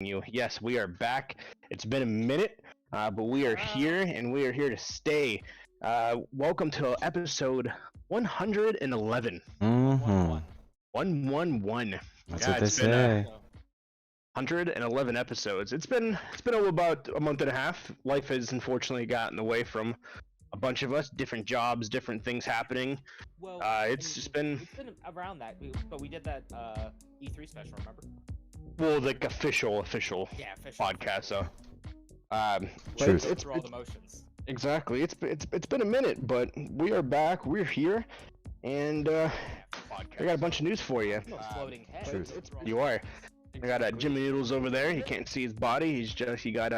you. Yes, we are back. It's been a minute, but we are here and we are here to stay. Welcome to episode 111. Mm-hmm. 111. That's Yeah, what they it's been say. 111 episodes. It's been about a month and a half. Life has unfortunately gotten away from a bunch of us, different jobs, different things happening. Well, It's just been it's been around that, but we did that E3 special, remember? like official Yeah, official. podcast. So but Truth. it's Through all the motions. exactly. It's been a minute, but we are back. We're here, and I got a bunch of news for you. No floating head. Truth. You are. I got Jimmy Noodles over there. He can't see his body. He got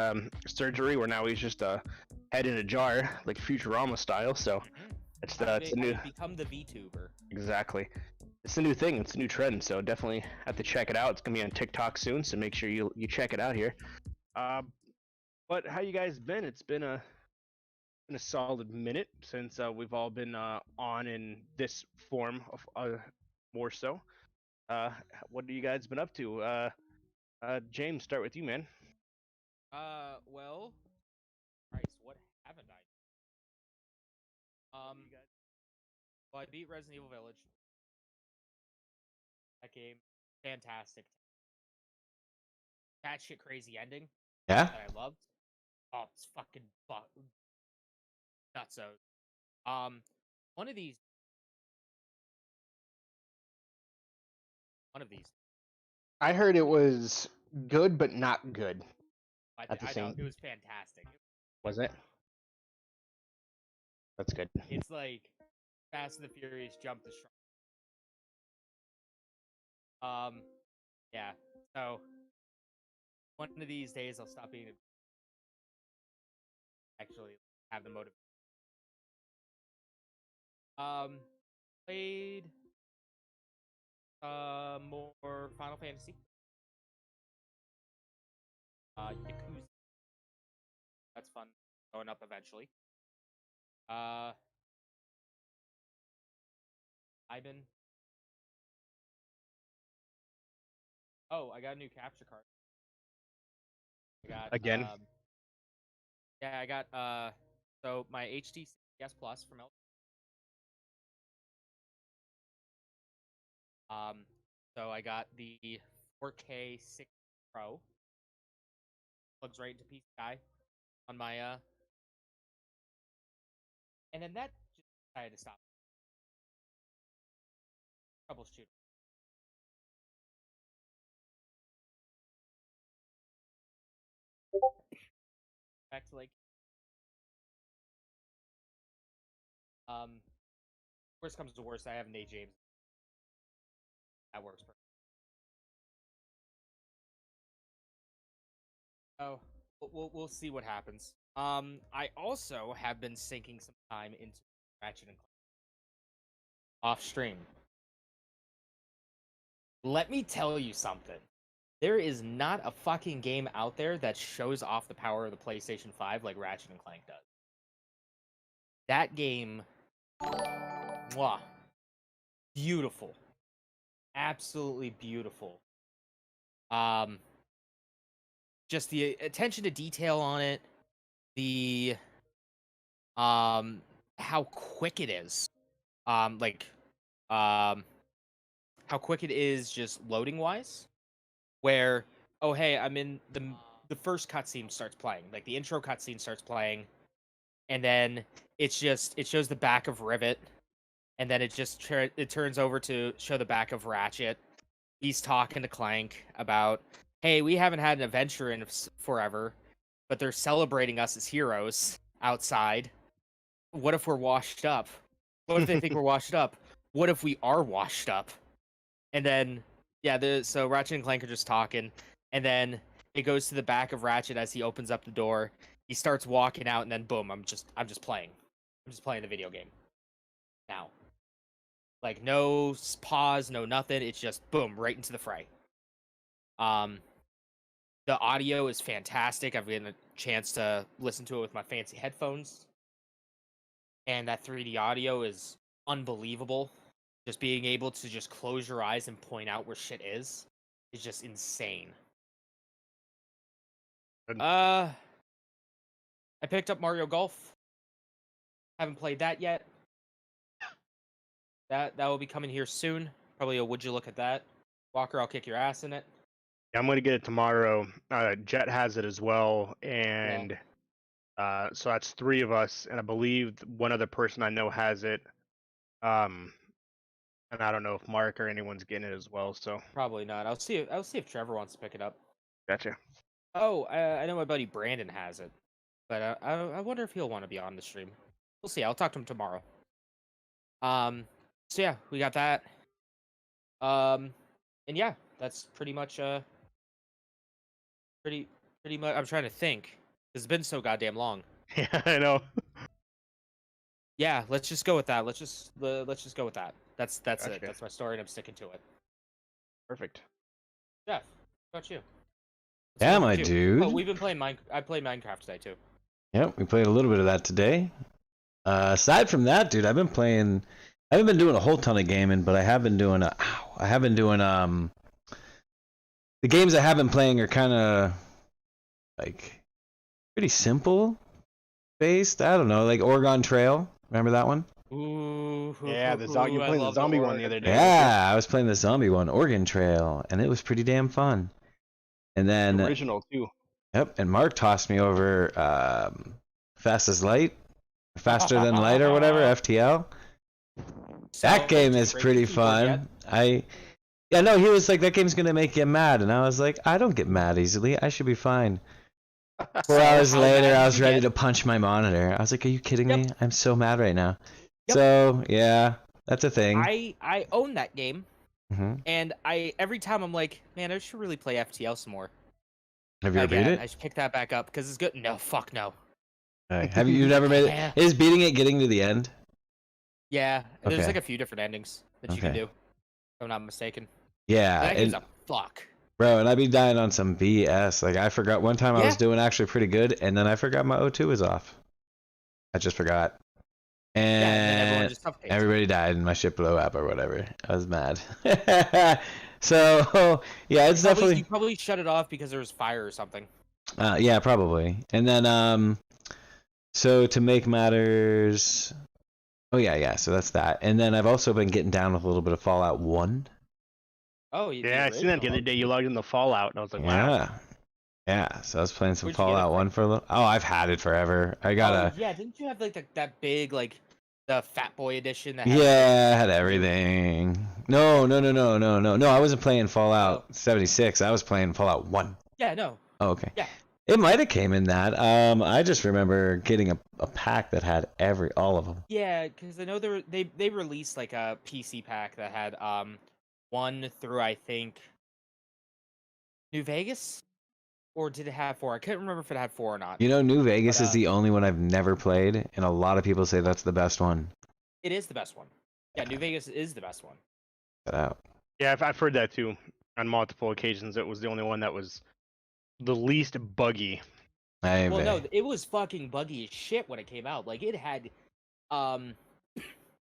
surgery where now he's just a head in a jar, like Futurama style. So it's a new Become the VTuber. exactly. It's a new thing. It's a new trend. So definitely have to check it out. It's gonna be on TikTok soon. So make sure you check it out here. But how you guys been? It's been a solid minute since we've all been on in this form of more so. What have you guys been up to? James, start with you, man. Well, Christ, what haven't I? Well, I beat Resident Evil Village. That game, fantastic. That shit crazy ending Yeah? that I loved. Oh, it's fucking nutso. One of these. I heard it was good, but not good. I thought it was fantastic. Was it? That's good. It's like Fast and the Furious jump the shark. Yeah. So one of these days I'll stop being actually have the motive. Played more Final Fantasy. Yakuza. That's fun. Going up eventually. Ivan. Oh, I got a new capture card. I got Again? yeah, I got so my HD CS Plus from so I got the 4K 6 Pro. Plugs right into PCI on my and then that just decided to stop. Troubleshoot. Back to like worst comes to worst, I have Nate James. That works perfect. Oh, we'll see what happens. I also have been sinking some time into Ratchet and Clank off stream. Let me tell you something. There is not a fucking game out there that shows off the power of the PlayStation 5 like Ratchet and Clank does. That game, mwah, beautiful, absolutely beautiful. Just the attention to detail on it, the how quick it is, how quick it is just loading wise. Where oh hey, I'm in the first cutscene starts playing, like the intro cutscene starts playing, and then it shows the back of Rivet, and then it turns over to show the back of Ratchet. He's talking to Clank about, hey, we haven't had an adventure in forever, but they're celebrating us as heroes outside. What if we're washed up? What if they think we're washed up? What if we are washed up? And then, yeah, so Ratchet and Clank are just talking, and then it goes to the back of Ratchet as he opens up the door. He starts walking out, and then boom, I'm just playing. I'm just playing the video game now. Like no pause, no nothing. It's just boom, right into the fray. The audio is fantastic. I've gotten a chance to listen to it with my fancy headphones, and that 3D audio is unbelievable. Just being able to just close your eyes and point out where shit is just insane. I picked up Mario Golf. Haven't played that yet. That will be coming here soon. Probably a would you look at that. Walker, I'll kick your ass in it. Yeah, I'm gonna get it tomorrow. Jet has it as well, and so that's 3 of us, and I believe one other person I know has it. And I don't know if Mark or anyone's getting it as well. So Probably not. I'll see if Trevor wants to pick it up. gotcha. Oh, I know my buddy Brandon has it, but I wonder if he'll want to be on the stream. We'll see. I'll talk to him tomorrow. So yeah, we got that. And yeah, that's pretty much pretty much. I'm trying to think. It's been so goddamn long. Yeah, I know. Yeah, let's just go with that. Let's just go with that. That's Gotcha. it. That's my story, and I'm sticking to it. Perfect. Jeff, what about you? Yeah, What's my up with you? dude. Oh, we've been playing I played Minecraft today too. Yep, we played a little bit of that today. Aside from that, dude, I haven't been doing a whole ton of gaming, but I have been doing the games I have been playing are kind of like pretty simple based. I don't know, like Oregon Trail. Remember that one? Ooh, Yeah, you were playing the zombie one the other day. Yeah, I was playing the zombie one, Oregon Trail, and it was pretty damn fun. And then Original too. Yep, and Mark tossed me over Faster Than Light or whatever, FTL. That game is pretty fun. He was like, that game's gonna make you mad, and I was like, I don't get mad easily. I should be fine. 4 hours later, I was ready to punch my monitor. I was like, are you kidding me? I'm so mad right now. Yep. So yeah, that's a thing. I own that game, hmm and every time I'm like, man, I should really play FTL some more. Have you ever beat Again, it? I should pick that back up because it's good. No, fuck no. Have you never made it? Yeah. Is beating it getting to the end? Yeah, there's Okay. like a few different endings that you can do. If I'm not mistaken. Yeah, That game's a fuck. bro, and I'd be dying on some BS. Like I forgot one time I was doing actually pretty good, and then I forgot my O2 was off. I just forgot, And then everyone and just suffocates. everybody died, and my ship blew up or whatever. I was mad. So yeah, it's definitely You probably shut it off because there was fire or something. yeah, probably. And then so to make matters, oh yeah, so that's that. And then I've also been getting down with a little bit of Fallout 1. Oh, you Yeah, I seen that the other day. You logged in the Fallout, and I was like, wow. Yeah. So I was playing some Where'd you get it Fallout 1 for a little. Oh, I've had it forever. I got Oh, yeah, didn't you have like that big the Fat Boy edition that had Yeah, I had everything. No. I wasn't playing Fallout 76. I was playing Fallout 1. Yeah, no. Oh, okay. Yeah. It might have came in that. I just remember getting a pack that had all of them. Yeah, because I know they released like a PC pack that had 1 through I think New Vegas, or did it have 4? I couldn't remember if it had 4 or not. You know, New Vegas But, is the only one I've never played, and a lot of people say that's the best one. It is the best one. Yeah, New Vegas is the best one. Check it out. Yeah, I've heard that too on multiple occasions. It was the only one that was the least buggy. Well, no, it was fucking buggy as shit when it came out. Like it had not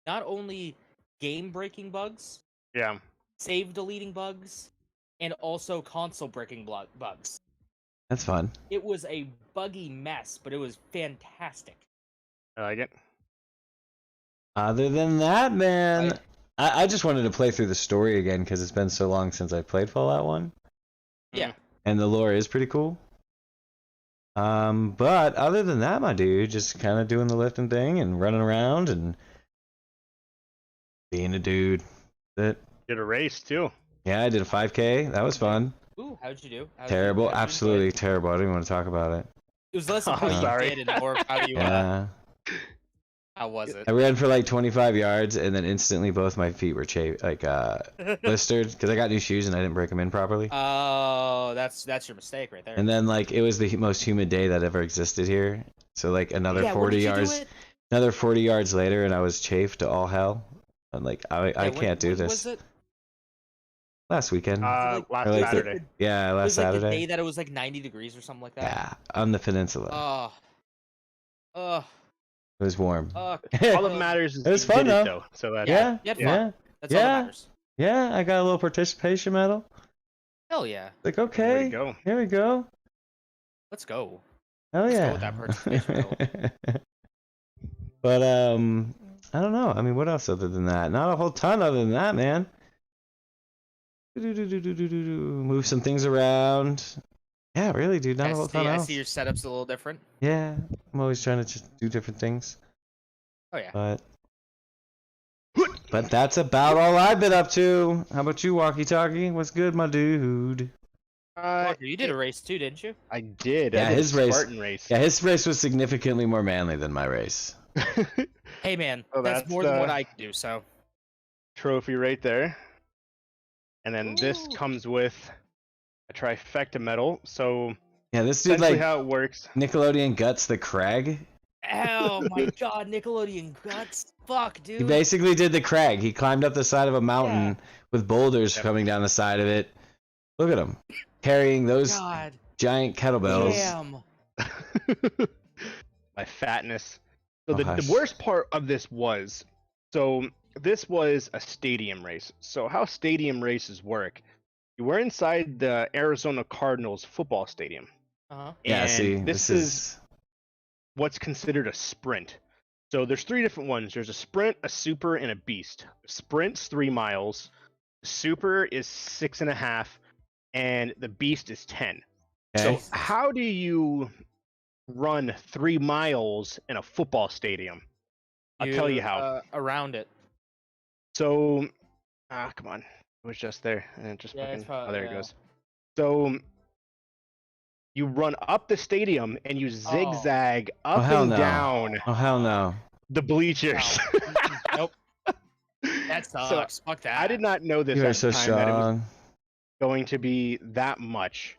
only game breaking bugs, Yeah. save deleting bugs, and also console breaking bugs. That's fun. It was a buggy mess, but it was fantastic. I like it. Other than that, man, Like- I just wanted to play through the story again because it's been so long since I played Fallout 1. Yeah. And the lore is pretty cool. But other than that, my dude, just kind of doing the lifting thing and running around and being a dude. Did a race too. Yeah, I did a 5K. That was fun. Ooh, how'd you do? Terrible, how'd you enjoy absolutely it? terrible. I don't even want to talk about it. It was less of Oh, how you sorry. did and more of how you. Yeah, How was it? I ran for like 25 yards and then instantly both my feet were blistered because I got new shoes and I didn't break them in properly. Oh, that's your mistake right there. And then like it was the most humid day that ever existed here. So like another Yeah, where 40 did you do yards, it? another 40 yards later, and I was chafed to all hell. I'm like, I can't do when this. Was it? Last weekend. Last Or, like, Saturday. Yeah, It last was like the Saturday. day that it was like 90 degrees or something like that. Yeah, on the peninsula. Oh, It was warm. All that matters is It was you fun, did it, though. So that's Yeah, you had fun. yeah, that's all that yeah. matters. yeah. I got a little participation medal. Hell yeah. Like, Way to okay, go. here we go. Let's go. Oh Let's go yeah. with that participation But I don't know. I mean, what else other than that? Not a whole ton other than that, man. Move some things around. Yeah, really, dude. Not a whole ton I else. see your setup's a little different. Yeah, I'm always trying to just do different things. Oh yeah. But that's about all I've been up to. How about you, Walkie Talkie? What's good, my dude? Walker, you did a race too, didn't you? I did. Yeah, I did his a race. Spartan race. Yeah, his race was significantly more manly than my race. Hey man, So that's that's more than what the- I can do. So Trophy right there. And then this Ooh. comes with a trifecta medal. So Yeah, this dude essentially like how it works. Nickelodeon Guts the Crag. oh my god, Nickelodeon guts. Fuck, dude. He basically did the Crag. He climbed up the side of a mountain with boulders Yep. coming down the side of it. Look at him carrying those God giant kettlebells. damn. My fatness. So Oh, the hush. worst part of this was, so this was a stadium race. So how stadium races work, you were inside the Arizona Cardinals football stadium. Uh-huh. Yeah, and see, this is what's considered a sprint. So there's three different ones. There's a sprint, a super, and a beast. Sprint's 3 miles, super is 6.5, and the beast is 10. okay. So how do you run 3 miles in a football stadium? I'll tell you how. Around it. So, come on, it was just there, and it just Yeah, it's fucking. probably- Oh, there it yeah. goes. So you run up the stadium and you zigzag up hell and no. down Oh hell no. the bleachers. Nope. That sucks. Fuck that. I did not know this You at are so the time that it was strong. going to be that much.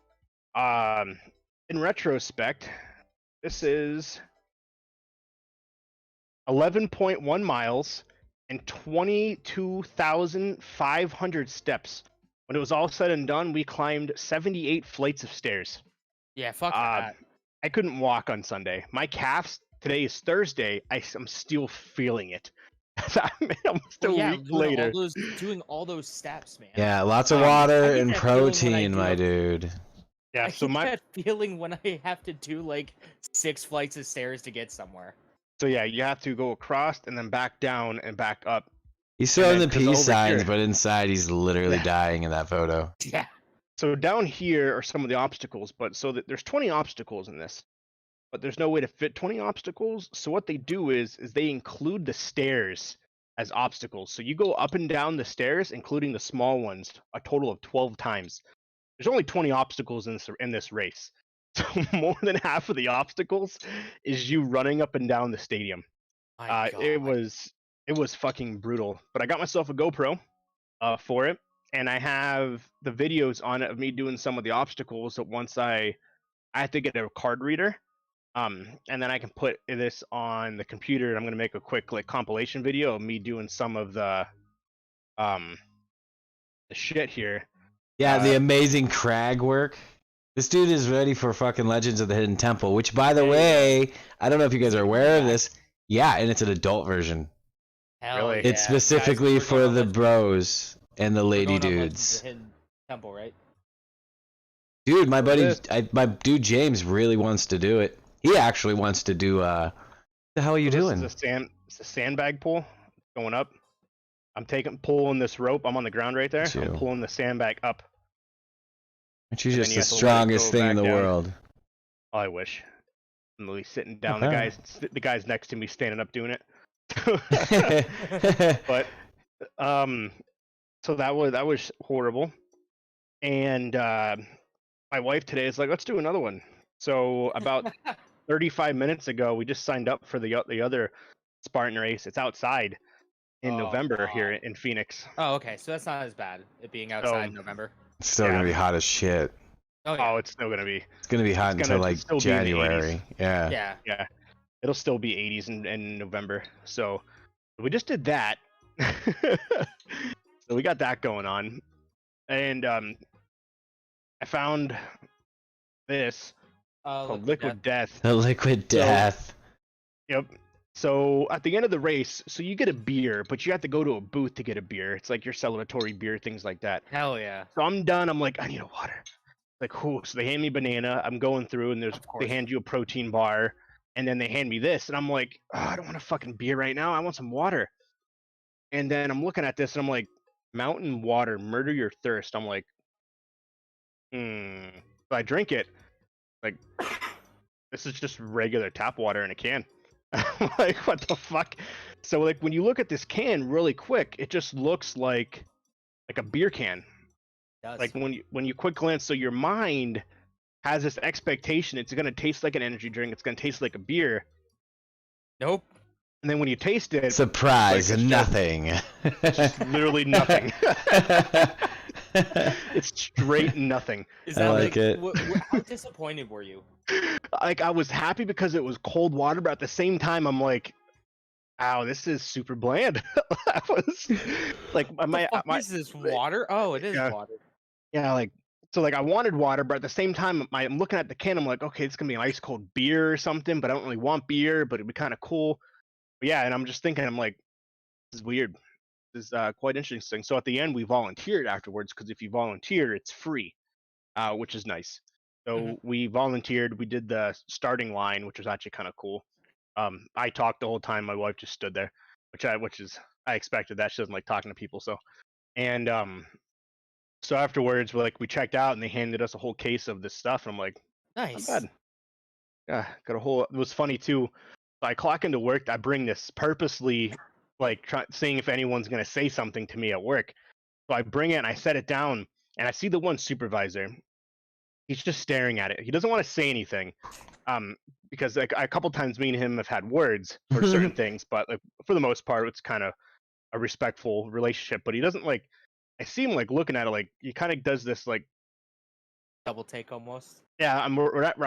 In retrospect, this is 11.1 miles and 22,500 steps. When it was all said and done, we climbed 78 flights of stairs. Yeah, fuck Uh, that. I couldn't walk on Sunday. My calves, today is Thursday, I'm still feeling it. Almost Well, a yeah, week later. doing all those steps, man. Yeah, lots of I water get and that feeling when I protein, do my it. dude. Yeah, I so get my that feeling when I have to do like 6 flights of stairs to get somewhere. so yeah, you have to go across and then back down and back up. He's throwing the then 'cause peace over signs, here- but inside he's literally Yeah. dying in that photo. Yeah. So down here are some of the obstacles, but so that there's 20 obstacles in this, but there's no way to fit 20 obstacles. So what they do is they include the stairs as obstacles. So you go up and down the stairs, including the small ones, a total of 12 times. There's only 20 obstacles in this race, so more than half of the obstacles is you running up and down the stadium. My It God. was fucking brutal. But I got myself a GoPro for it, and I have the videos on it of me doing some of the obstacles. That once I have to get a card reader, and then I can put this on the computer. And I'm gonna make a quick like compilation video of me doing some of the shit here. Yeah, the amazing crag work. This dude is ready for fucking Legends of the Hidden Temple, which, by the way, I don't know if you guys are aware of this. Yeah, and it's an adult version. Hell Really? yeah. It's specifically Guys, we're for going on the Legends- bros and the we're lady going on Legends of dudes. the Hidden Temple, right? Dude, my buddy, is. my dude James really wants to do it. He actually wants to do. What the hell are you So doing? It's a sandbag pull going up. I'm pulling this rope. I'm on the ground right there. That's you. I'm pulling the sandbag up. Aren't you and then just you the have to let it strongest go thing in back the down. world? Oh, I wish. I'm literally sitting down. Okay. The guys next to me standing up doing it. But so that was horrible. And my wife today is like, let's do another one. So about 35 minutes ago, we just signed up for the other Spartan race. It's outside in Oh, November here God. in Phoenix. Oh, okay. So that's not as bad. It being outside in November. It's still Yeah. gonna be hot as shit. Oh yeah. Oh, it's still gonna be. It's gonna be hot It's until gonna like still be in the 80s. January. Yeah. Yeah. Yeah, it'll still be 80s in November. So we just did that. So we got that going on, and I found this called Liquid Death. The liquid death. Yep. So at the end of the race, so you get a beer, but you have to go to a booth to get a beer. It's like your celebratory beer, things like that. Hell yeah. So I'm done. I'm like, I need a water. Like, who? So they hand me banana. I'm going through, and Of they course. hand you a protein bar, and then they hand me this, and I'm like, oh, I don't want a fucking beer right now. I want some water. And then I'm looking at this, and I'm like, mountain water, murder your thirst. I'm like, So I drink it. Like, this is just regular tap water in a can. I'm like, what the fuck? So like, when you look at this can really quick, it just looks like a beer can. It does. Like when you quick glance, so your mind has this expectation it's gonna taste like an energy drink, it's gonna taste like a beer, Nope. and then when you taste it, Surprise, it's nothing. just literally nothing. It's straight nothing. Is I that like it. How disappointed were you? Like, I was happy because it was cold water, but at the same time, I'm like, "Ow, this is super bland." I was like, Is this water? Oh, it is Yeah. water. Yeah, like, so like I wanted water, but at the same time, I'm looking at the can. I'm like, okay, it's gonna be an ice cold beer or something, but I don't really want beer, but it'd be kind of cool. But yeah, and I'm just thinking, I'm like, this is weird. This is quite interesting. So at the end, we volunteered afterwards because if you volunteer, it's free, which is nice. So we volunteered. We did the starting line, which was actually kind of cool. I talked the whole time. My wife just stood there, I expected that. She doesn't like talking to people, so and so afterwards, we checked out and they handed us a whole case of this stuff. And I'm like, Nice. not bad. Yeah, got a whole. It was funny too. I clock into work. I bring this purposely, seeing if anyone's gonna say something to me at work. So I bring it and I set it down, and I see the one supervisor. He's just staring at it. He doesn't want to say anything, because like a couple times me and him have had words for certain things, but like for the most part, it's kind of a respectful relationship. But he doesn't like. I see him like looking at it, like he kind of does this like. Double take almost. Yeah, I'm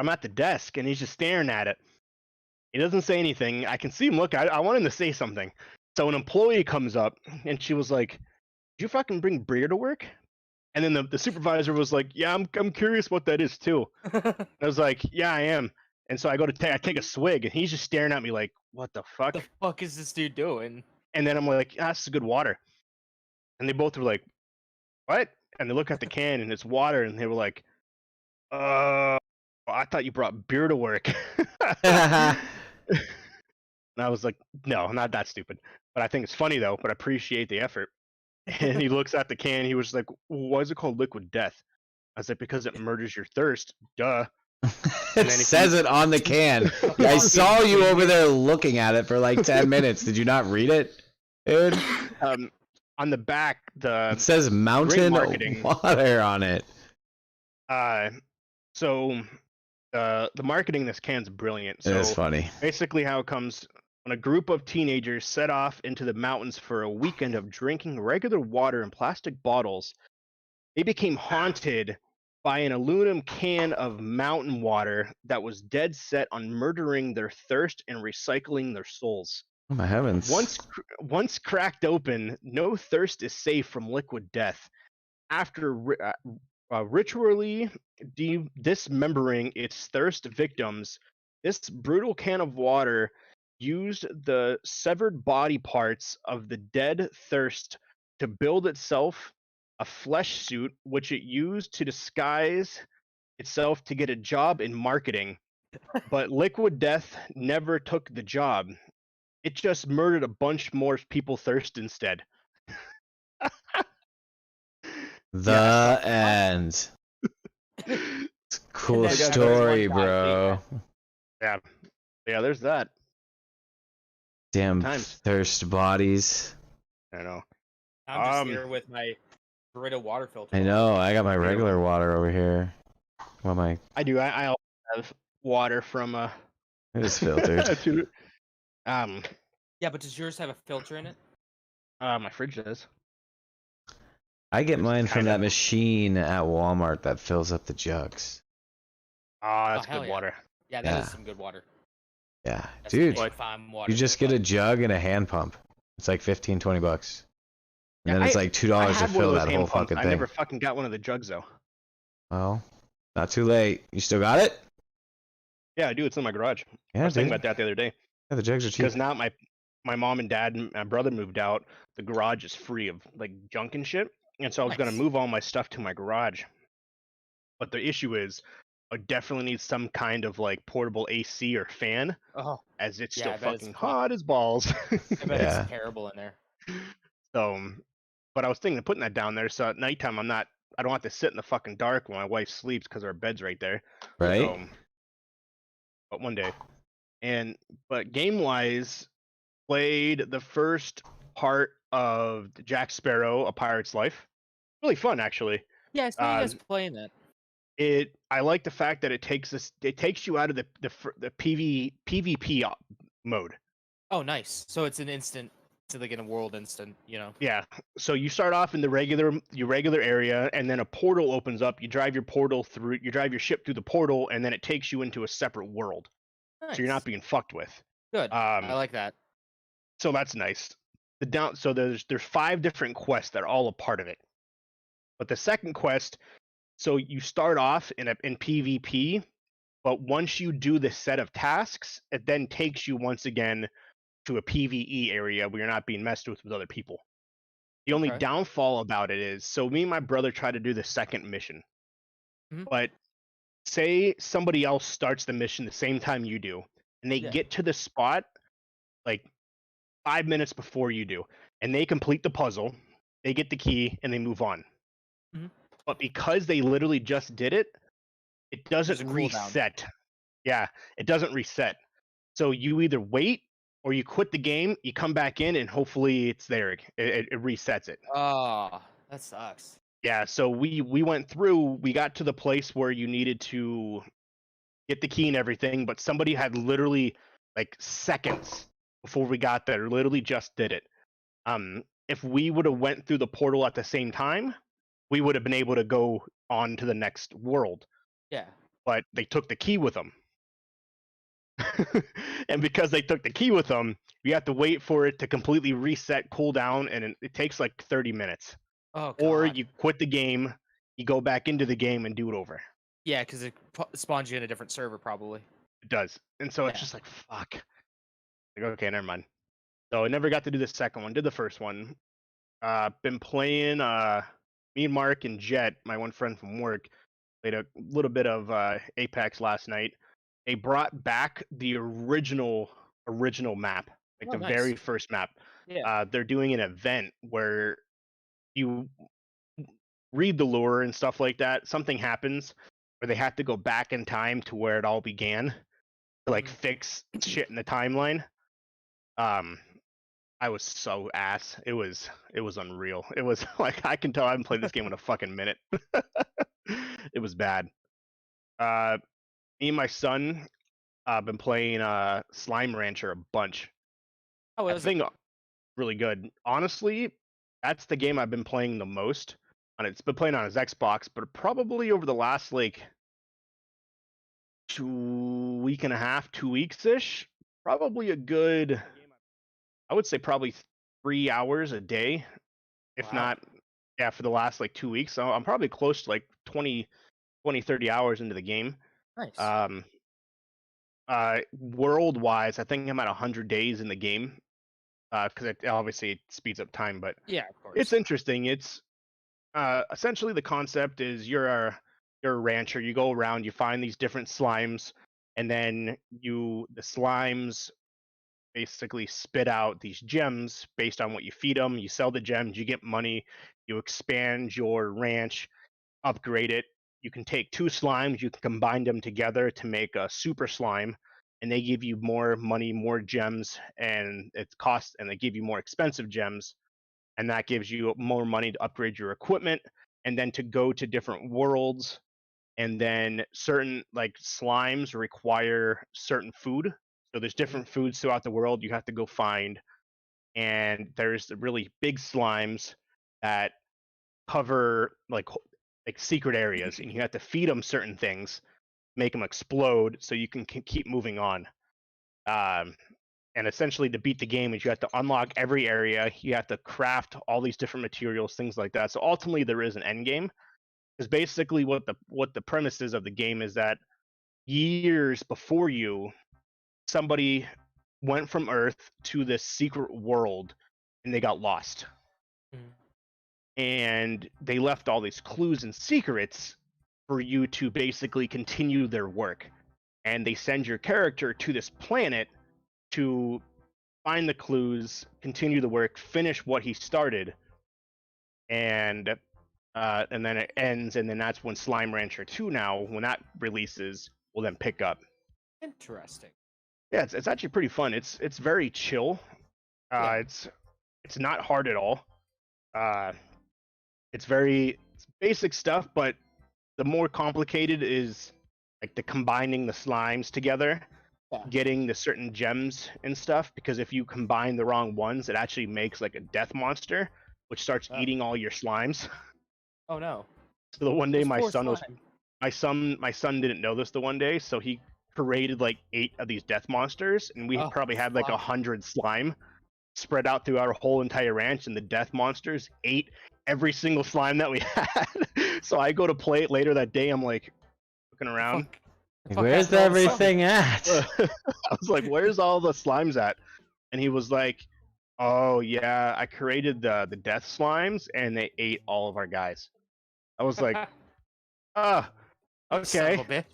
at the desk and he's just staring at it. He doesn't say anything. I can see him look. I want him to say something. So an employee comes up and she was like, "Did you fucking bring beer to work?" And then the supervisor was like, "Yeah, I'm curious what that is too." I was like, "Yeah, I am." And so I go to I take a swig and he's just staring at me like, "What the fuck?" The fuck is this dude doing? And then I'm like, "Ah, this is good water." And they both were like, "What?" And they look at the can and it's water and they were like, I thought you brought beer to work." And I was like, no, not that stupid. But I think it's funny though, but I appreciate the effort. And he looks at the can, he was like, why is it called Liquid Death? I was like, because it murders your thirst. Duh. It says it on the can. I saw you over there looking at it for like 10 minutes. Did you not read it, dude? On the back, It says mountain marketing. water on it. So the marketing in this can's brilliant. So It is funny. basically how it comes when a group of teenagers set off into the mountains for a weekend of drinking regular water in plastic bottles, they became haunted by an aluminum can of mountain water that was dead set on murdering their thirst and recycling their souls. Oh my heavens. Once cracked open, no thirst is safe from liquid death. After ritually dismembering its thirst victims, this brutal can of water used the severed body parts of the dead thirst to build itself a flesh suit, which it used to disguise itself to get a job in marketing. But Liquid Death never took the job. It just murdered a bunch more people thirst instead. The end. It's a cool And then story, everyone got bro. Yeah, there's that. Damn Times. thirst bodies. I know. I'm just here with my Brita water filter. I know. I got my regular water over here. Well, my I do. I also have water from it is filtered. Yeah, but does yours have a filter in it? My fridge does. I get mine from kinda- that machine at Walmart that fills up the jugs. That's hell good yeah. water. Yeah, that is Yeah. some good water. Yeah, That's dude. big, fine water. You just get a jug and a hand pump. It's like $15-20. And Yeah, then it's like $2 to I had one fill of those that hand whole pumps. fucking I thing. never fucking got one of the jugs though. Well, not too late. You still got it? Yeah, I do. It's in my garage. I Yeah, was thinking dude. about that the other day Yeah, the jugs are cheap. because now my mom and dad and my brother moved out. The garage is free of like junk and shit, and so I was gonna Nice. move all my stuff to my garage. But the issue is, I definitely need some kind of like portable AC or fan, Oh, as it's yeah, still I bet it's fucking hot as balls. I bet it's Yeah. terrible in there. So, but I was thinking of putting that down there, so at nighttime I don't have to sit in the fucking dark when my wife sleeps because our bed's right there. Right. So, but one day, but game wise, played the first part of Jack Sparrow: A Pirate's Life. Really fun, actually. Yeah, I saw you guys playing that. I like the fact that it takes you out of the PvP mode. Oh, nice. So it's an instant, it's like in a world instant, you know. Yeah. So you start off in your regular area, and then a portal opens up. You drive your ship through the portal, and then it takes you into a separate world. Nice. So you're not being fucked with. Good. I like that. So that's nice. So there's 5 different quests that are all a part of it. But the second quest, so you start off in PvP, but once you do the set of tasks, it then takes you once again to a PvE area where you're not being messed with other people. The only downfall about it is, so me and my brother try to do the second mission, but say somebody else starts the mission the same time you do, and they get to the spot like 5 minutes before you do, and they complete the puzzle, they get the key, and they move on. But because they literally just did it, it doesn't reset. Yeah, it doesn't reset. So you either wait or you quit the game, you come back in, and hopefully it's there. It resets it. Oh, that sucks. Yeah, so we went through, we got to the place where you needed to get the key and everything, but somebody had literally like seconds before we got there, literally just did it. If we would have went through the portal at the same time, we would have been able to go on to the next world. Yeah. But they took the key with them. And because they took the key with them, you have to wait for it to completely reset, cool down, and it takes like 30 minutes. Oh, God. Or you quit the game, you go back into the game and do it over. Yeah, because it spawns you in a different server, probably. It does. And so it's just like, fuck. Like, okay, never mind. So I never got to do the second one. Did the first one. Been playing, me and Mark and Jet, my one friend from work, played a little bit of Apex last night. They brought back the original map, like the very first map. Yeah. They're doing an event where you read the lore and stuff like that. Something happens where they have to go back in time to where it all began to like fix shit in the timeline. I was so ass. It was unreal. It was like, I can tell I haven't played this game in a fucking minute. It was bad. Me and my son been playing Slime Rancher a bunch. Oh, I think really good. Honestly, that's the game I've been playing the most. And it's been playing on his Xbox, but probably over the last like 2 weeks ish, probably a good, I would say probably 3 hours a day, if not, yeah, for the last like 2 weeks. So I'm probably close to like 20, 30 hours into the game. Nice. World wise, I think I'm at 100 days in the game. Because it obviously speeds up time, but yeah, of course. It's interesting. It's essentially the concept is you're a rancher. You go around, you find these different slimes, and then the slimes basically spit out these gems based on what you feed them. You sell the gems, you get money, you expand your ranch, upgrade it. You can take 2 slimes, you can combine them together to make a super slime, and they give you more money, more gems, and they give you more expensive gems, and that gives you more money to upgrade your equipment, and then to go to different worlds. And then certain like slimes require certain food, so there's different foods throughout the world you have to go find. And there's the really big slimes that cover like secret areas, and you have to feed them certain things, make them explode, so you can keep moving on. And essentially, to beat the game, is you have to unlock every area. You have to craft all these different materials, things like that. So ultimately, there is an end game. Because basically, what the premise is of the game is that years before you, somebody went from Earth to this secret world, and they got lost. And they left all these clues and secrets for you to basically continue their work. And they send your character to this planet to find the clues, continue the work, finish what he started, and then it ends, and then that's when Slime Rancher 2 now, when that releases, will then pick up. Interesting. Yeah, it's actually pretty fun. It's very chill. Yeah. It's not hard at all. It's basic stuff, but the more complicated is like the combining the slimes together, Yeah. getting the certain gems and stuff. Because if you combine the wrong ones, it actually makes like a death monster, which starts eating all your slimes. Oh no. So the one day Those my poor son didn't know this the one day, so he created like 8 of these death monsters, and we Oh, probably had like fuck. 100 slime spread out through our whole entire ranch, and the death monsters ate every single slime that we had. So I go to play it later that day. I'm like looking around. Where's everything at? I was like, "Where's all the slimes at?" And he was like, "Oh yeah, I created the death slimes, and they ate all of our guys." I was like, "Ah, okay." Son of a bitch.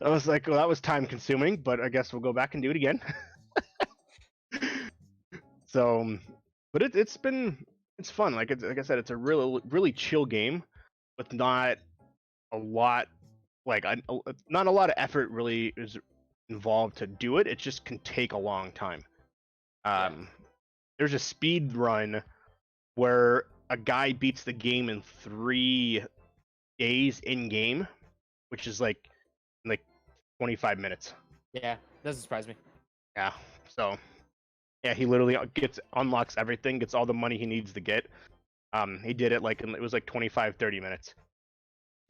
I was like, "Well, that was time consuming, but I guess we'll go back and do it again." So, but it's fun. Like I said, it's a really chill game, with not a lot not a lot of effort really is involved to do it. It just can take a long time. There's a speed run where a guy beats the game in 3 days in game, which is like 25 minutes. Yeah, doesn't surprise me. Yeah. So yeah, he literally unlocks everything, gets all the money he needs to get. He did it it was like 25-30 minutes.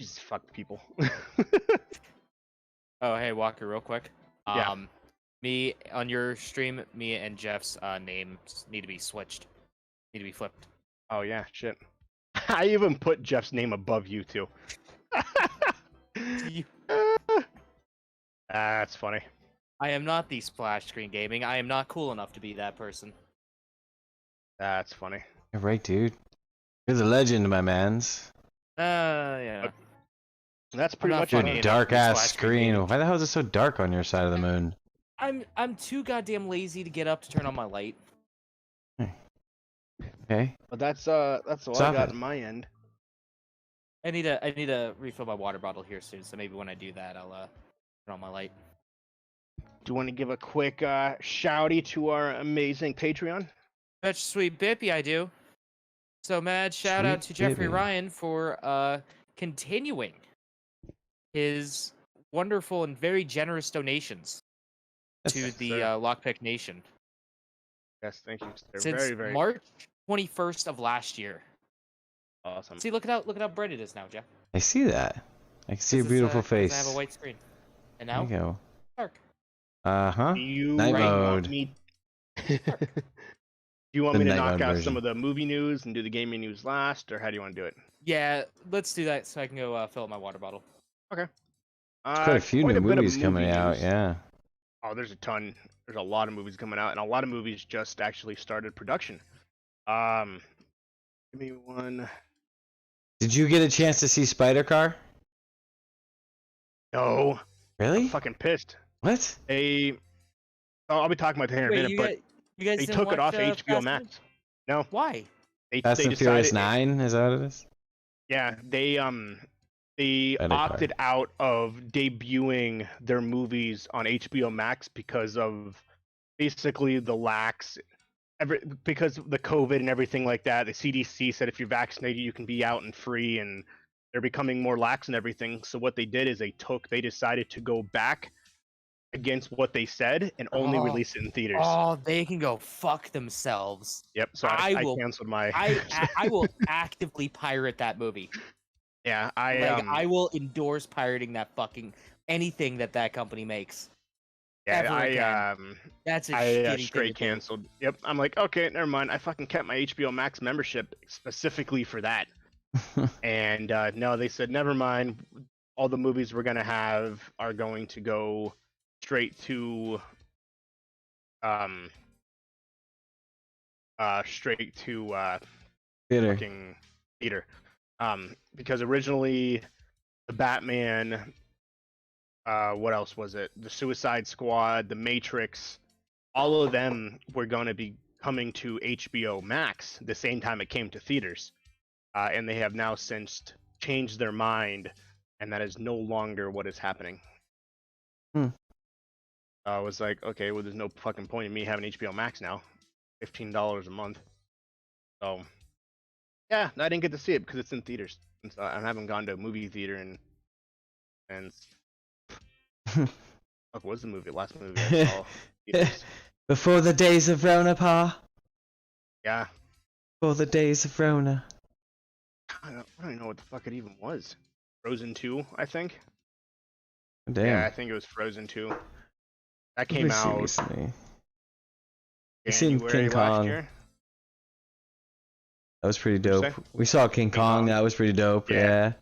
Jesus, fuck people. Oh, hey Walker, real quick. Yeah. Me on your stream, me and Jeff's names need to be switched. Need to be flipped. Oh yeah, shit. I even put Jeff's name above you too. That's funny. I am not the splash screen gaming. I am not cool enough to be that person. That's funny. You're right, dude. You're the legend, my mans. Yeah. That's pretty much Dude, it. dark ass Splash screen screen. gaming. Why the hell is it so dark on your side of the moon? I'm too goddamn lazy to get up to turn on my light. Okay. But that's all Stop I got it. on my end. I need to refill my water bottle here soon, so maybe when I do that, I'll turn on my light. Do you want to give a quick shouty to our amazing Patreon? Fetch Sweet Bippy, I do. So mad shout out to Sweet Jeffrey Bippy. Ryan for continuing his wonderful and very generous donations to Yes, the sir. Lockpick Nation Yes, thank you. Sir. since Very, very March 21st of last year. awesome. See, look at how bright it is now, Jeff. I see that. I can see your This is, beautiful 'cause I have a face. white screen, and There now you go. dark. Uh-huh. Do you Night want mode. me? Do you want The me to night knock mode out version. some of the movie news and do the gaming news last, or how do you want to do it? Yeah, let's do that so I can go fill up my water bottle. Okay. There's quite a few new bit of movies coming movie out, news. yeah. Oh, there's a ton. There's a lot of movies coming out, and a lot of movies just actually started production. Give me one. Did you get a chance to see Spider Car? No, I'm Really? fucking pissed. What? I'll be talking about that here in a minute, but you guys they didn't took it watch, off HBO Fast and- Max. No, Why? Fast they and Furious decided. 9? Is that what it is? Yeah, they Spider Car. opted out of debuting their movies on HBO Max because of basically the because of the COVID and everything like that. The CDC said if you're vaccinated, you can be out and free, and they're becoming more lax and everything. So what they did is they decided to go back against what they said and only Oh. release it in theaters. Oh, they can go fuck themselves. Yep. So I canceled my. I will actively pirate that movie. Yeah, I will endorse pirating that fucking anything that company makes. Ever again. That's a I shitty thing straight to do. canceled. Yep. I'm like, okay, never mind. I fucking kept my HBO Max membership specifically for that. And no, they said never mind. All the movies we're gonna have are going to go straight to Theater. fucking theater. Because originally the Batman, what else was it? The Suicide Squad, The Matrix, all of them were going to be coming to HBO Max the same time it came to theaters, and they have now since changed their mind, and that is no longer what is happening. I was like, okay, well, there's no fucking point in me having HBO Max now, $15 a month. So, yeah, I didn't get to see it because it's in theaters. And so I haven't gone to a movie theater and what was the last movie I saw? Theaters. Before the days of Rona, Pa. Yeah. Before the days of Rona. I don't even know what the fuck it even was. Frozen 2, I think. Damn. Yeah, I think it was Frozen 2. That came Let me see out recently. I seen January King last Kong. year. That was pretty What'd you dope. say? We saw King Kong. Kong. That was pretty dope. Yeah. Yeah.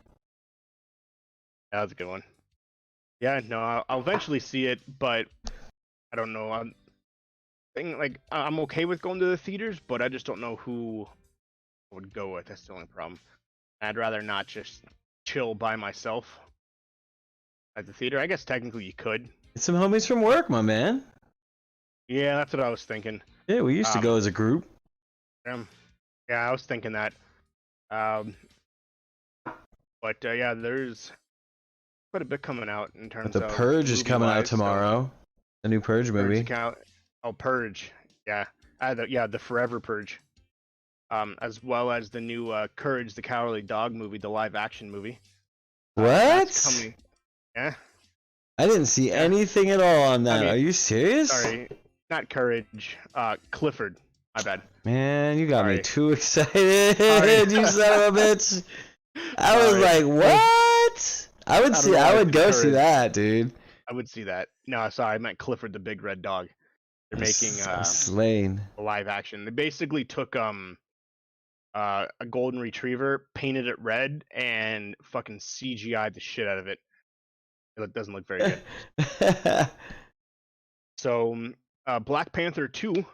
That was a good one. Yeah, no, I'll eventually see it, but I don't know. I'm okay with going to the theaters, but I just don't know who I would go with. That's the only problem. I'd rather not just chill by myself at the theater. I guess technically you could. It's some homies from work, my man. Yeah, that's what I was thinking. Yeah, we used to go as a group. Yeah, I was thinking that. But yeah, there's quite a bit coming out in terms The of Purge is coming out movie-wise, so- tomorrow. The new Purge movie. Purge. Yeah. The Forever Purge. As well as the new Courage the Cowardly Dog movie, the live action movie. That's What? coming. Yeah. I didn't see anything at all on that. I mean, Are you serious? Sorry, not Courage. Clifford. My bad. Man, you got me Sorry. too excited, Sorry. you son of a bitch. I was Sorry. like, what? I would don't know why I I would said go see Courage. that, dude. I would see that. No, sorry, I meant Clifford the Big Red Dog. They're making I'm slain. a live action. They basically took a golden retriever, painted it red, and fucking CGI'd the shit out of it. It doesn't look very good. So, Black Panther 2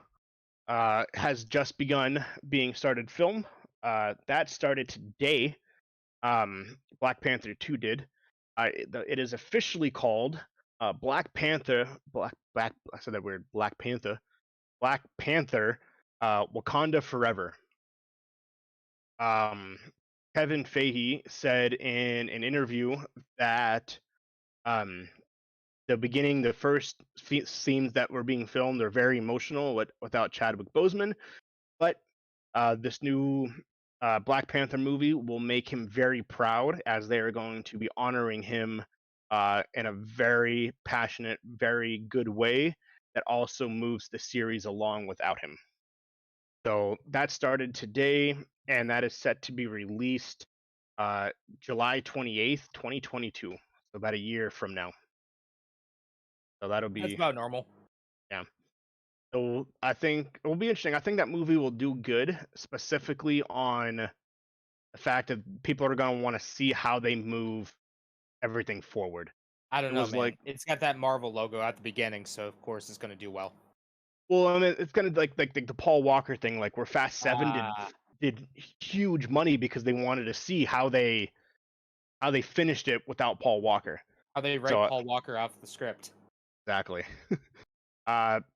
has just begun being started film. That started today. Black Panther 2 did. It is officially called Black Panther. I said that weird. Black Panther. Black Panther. Wakanda Forever. Kevin Feige said in an interview that the first scenes that were being filmed are very emotional without Chadwick Boseman, but this new Black Panther movie will make him very proud, as they are going to be honoring him in a very passionate, very good way that also moves the series along without him. So that started today, and that is set to be released July 28th, 2022. So about a year from now. So that'll be That's about normal. Yeah. So I think it will be interesting. I think that movie will do good, specifically on the fact that people are going to want to see how they move everything forward. I don't It know, was man. like- It's got that Marvel logo at the beginning, so of course it's gonna do well. Well, I mean, it's gonna like the Paul Walker thing, like where Fast 7 Ah. did huge money because they wanted to see how they finished it without Paul Walker. How they write So- Paul Walker off the script. Exactly.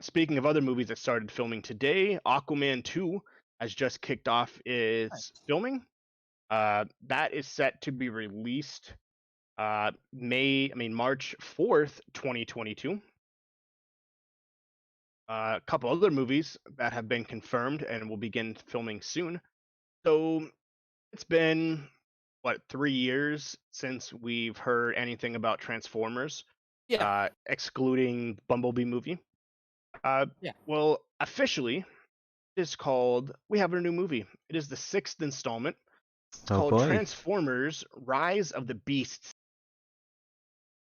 Speaking of other movies that started filming today, Aquaman 2 has just kicked off its Nice. filming. That is set to be released March 4th, 2022. A couple other movies that have been confirmed and will begin filming soon. So it's been 3 years since we've heard anything about Transformers, Yeah. excluding Bumblebee movie. Yeah. Well, officially, it is called. We have a new movie. It is the 6th installment. It's Oh called boy. Transformers: Rise of the Beasts.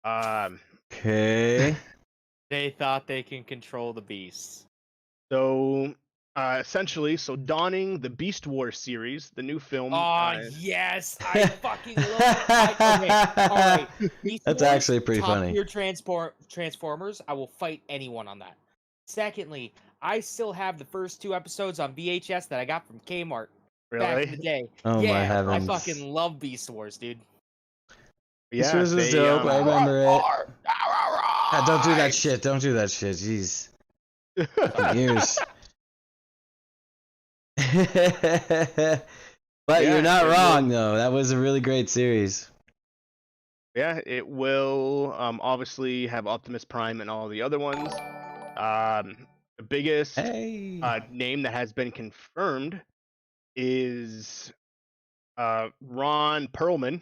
Okay. They thought they can control the beasts. So essentially, donning the Beast Wars series, the new film. Oh yes, I fucking love it. Okay, all right. Beast That's Wars, actually pretty top funny. tier Transformers. I will fight anyone on that. Secondly, I still have the first 2 episodes on VHS that I got from Kmart. back in Really? the day. Oh my Yeah, I heavens. fucking love Beast Wars, dude. This Yeah, was they dope. I remember it. Don't do that Right. shit. Don't do that shit. Jeez. Fucking ears. But you're Yeah, not it wrong will. though. That was a really great series. Yeah, it will obviously have Optimus Prime and all the other ones. The biggest Hey. name that has been confirmed is Ron Perlman.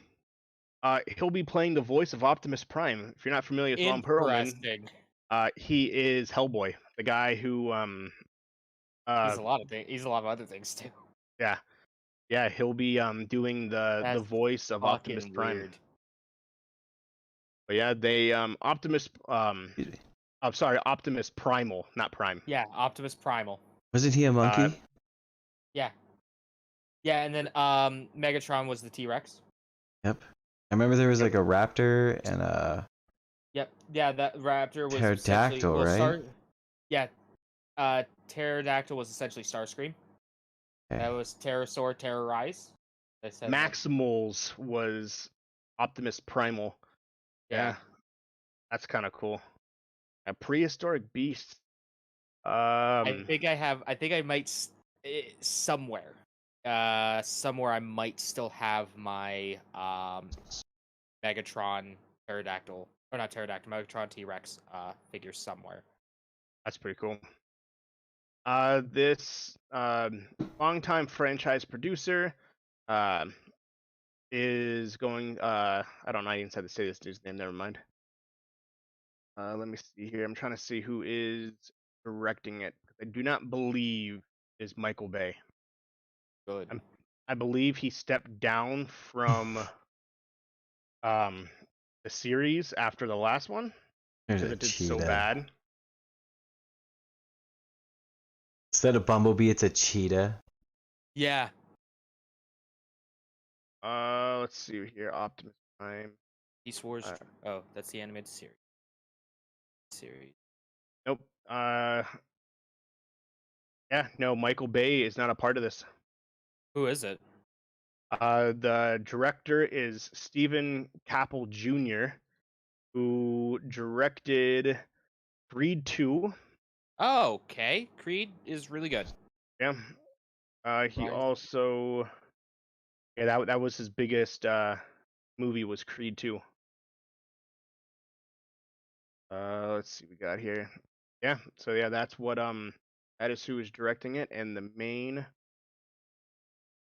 He'll be playing the voice of Optimus Prime. If you're not familiar with Ron Perlman, Interesting. he is Hellboy, the guy who He's a lot of things. He's a lot of other things too. yeah, yeah, he'll be doing the That's voice of Optimus fucking Prime. weird. But yeah, they Optimus Excuse me. I'm sorry, Optimus Primal, not Prime. Yeah, Optimus Primal. Wasn't he a monkey? Yeah. Yeah, and then Megatron was the T-Rex. Yep. I remember there was like a raptor and a Yep. Yeah, that raptor was pterodactyl, right? Yeah. Pterodactyl was essentially Starscream. Okay. That was Pterosaur Terrorize. I said that. Maximals was Optimus Primal. Yeah, that's kind of cool. A prehistoric beast. I think I might somewhere. Somewhere I might still have my Megatron Pterodactyl, or not Pterodactyl, Megatron T-Rex figure somewhere. That's pretty cool. This longtime franchise producer is going. I don't know. I didn't have to say this dude's name. Never mind. Let me see here. I'm trying to see who is directing it. I do not believe is Michael Bay. Good. I believe he stepped down from the series after the last one There's because a it did so cheetah. bad. Instead of Bumblebee, it's a cheetah. Yeah. Let's see here. Optimus Prime. Beast Wars. Uh, Oh, that's the animated series. Nope. Yeah, no. Michael Bay is not a part of this. Who is it? The director is Stephen Caple Jr., who directed Creed 2. Oh, okay. Creed is really good. Yeah. He Ryan- also, yeah, that was his biggest movie was Creed 2. Let's see what we got here. Yeah, so yeah, that's what that is who is directing it, and the main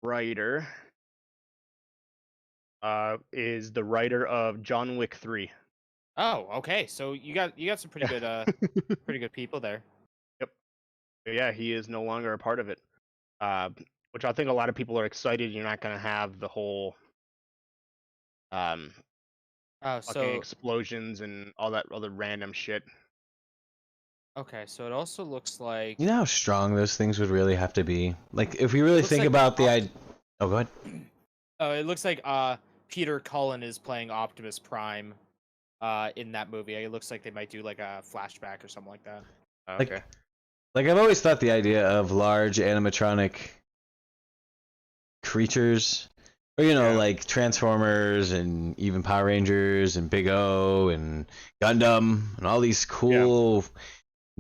writer is the writer of John Wick 3. Oh, okay. So you got some pretty good pretty good people there. Yep. Yeah, he is no longer a part of it. Which I think a lot of people are excited you're not gonna have the whole Oh, fucking so explosions and all that other random shit. okay, so it also looks like You know how strong those things would really have to be? Like, if we really Looks think like about the idea. Oh, go ahead. it looks like Peter Cullen is playing Optimus Prime in that movie. It looks like they might do like a flashback or something like that. Okay. Like, I've always thought the idea of large animatronic creatures, or Yeah. like Transformers and even Power Rangers and Big O and Gundam and all these cool